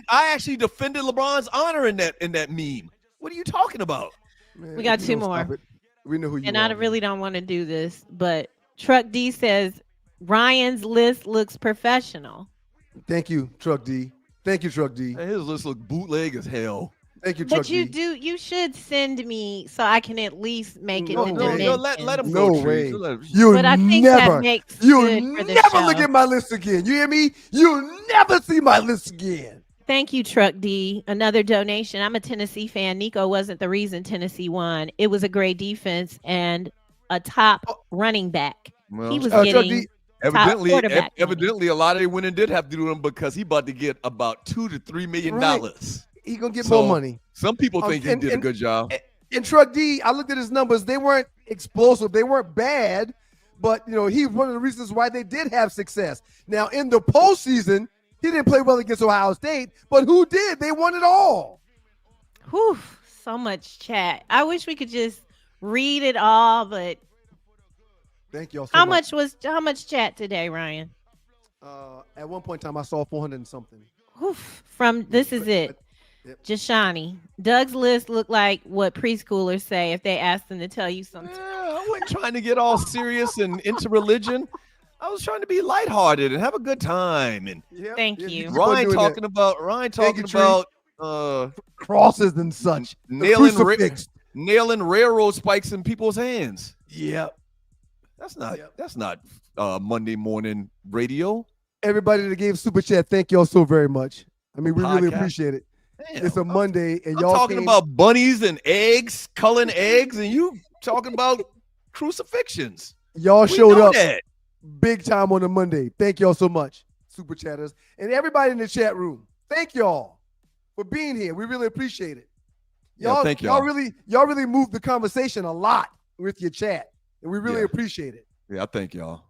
I actually defended LeBron's honor in that meme. What are you talking about? Man, we got two more. We know who you are. And I really don't want to do this, but Truck D says Ryan's list looks professional. Thank you, Truck D. Thank you, Truck D. His list look bootleg as hell. Thank you, Truck D. But you should send me so I can at least make it let him go. No way. But I think that makes good for the never show. look at my list again. You hear me? You'll never see my list again. Thank you, Truck D. Another donation. I'm a Tennessee fan. Nico wasn't the reason Tennessee won. It was a great defense and a top running back. Well, he was getting evidently, a lot of the winning did have to do with him because he about to get about $2 to $3 million. Right. He gonna get more money. Some people think he did a good job. And Truck D, I looked at his numbers. They weren't explosive. They weren't bad, but he's one of the reasons why they did have success. Now in the postseason, he didn't play well against Ohio State, but who did? They won it all. Whew, so much chat. I wish we could just read it all, but thank y'all so how much. How much chat today, Ryan? At one point in time, I saw 400 and something. Oof. This is it. Yep. Jashani, Doug's list looked like what preschoolers say if they ask them to tell you something. I wasn't trying to get all serious and into religion. I was trying to be lighthearted and have a good time. And thank you. Ryan talking about crosses and such, nailing railroad spikes in people's hands. Yep. That's not Monday morning radio. Everybody that gave super chat, thank y'all so very much. I mean, we really appreciate it. Damn, it's a Monday, and y'all talking about bunnies and eggs, culling eggs, and you talking about crucifixions. Y'all showed up big time on a Monday. Thank y'all so much, super chatters, and everybody in the chat room. Thank y'all for being here. We really appreciate it. Thank y'all. Y'all really moved the conversation a lot with your chat, and we really appreciate it. Yeah, I thank y'all.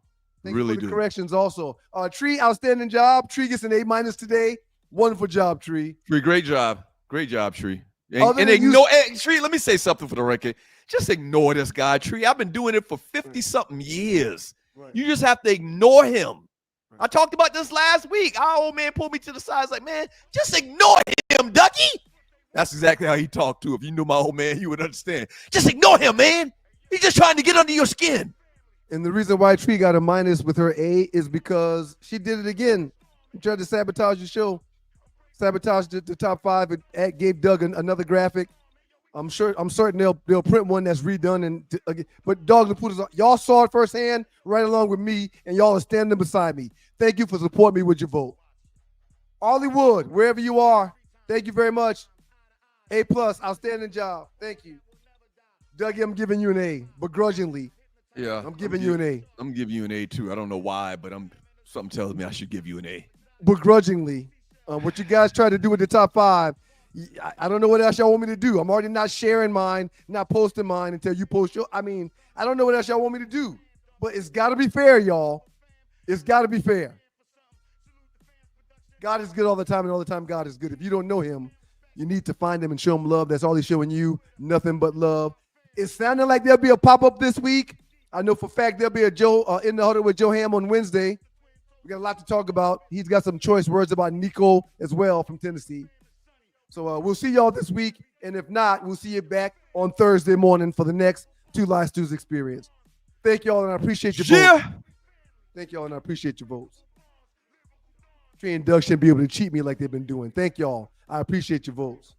Thank you for the corrections also. Tree, outstanding job. Tree gets an A- today. Wonderful job, Tree. Tree, great job. Great job, Tree. And ignore Tree, let me say something for the record. Just ignore this guy, Tree. I've been doing it for 50-something years. Right. You just have to ignore him. Right. I talked about this last week. Our old man pulled me to the side. I was like, man, just ignore him, Ducky. That's exactly how he talked, too. If you knew my old man, you would understand. Just ignore him, man. He's just trying to get under your skin. And the reason why Tree got a minus with her A is because she did it again. She tried to sabotage the show. Sabotage the top five. It gave Doug another graphic. I'm certain they'll print one that's redone. But Dogs and Poodles, y'all saw it firsthand right along with me, and y'all are standing beside me. Thank you for supporting me with your vote. Hollywood, wherever you are, thank you very much. A+, outstanding job. Thank you. Dougie, I'm giving you an A, begrudgingly. Yeah. I'm giving you an A. I'm giving you an A too. I don't know why, but something tells me I should give you an A. Begrudgingly. What you guys try to do with the top five, I don't know what else y'all want me to do. I'm already not sharing mine, not posting mine until you post your. I don't know what else y'all want me to do. But it's got to be fair, y'all. It's got to be fair. God is good all the time, and all the time God is good. If you don't know him, you need to find him and show him love. That's all he's showing you, nothing but love. It's sounding like there'll be a pop-up this week. I know for a fact there'll be a Joe in the huddle with Joe Ham on Wednesday. We got a lot to talk about. He's got some choice words about Nico as well from Tennessee. So we'll see y'all this week. And if not, we'll see you back on Thursday morning for the next Two Live Stews experience. Thank y'all, and I appreciate your votes. Thank y'all, and I appreciate your votes. Train Doug shouldn't be able to cheat me like they've been doing. Thank y'all. I appreciate your votes.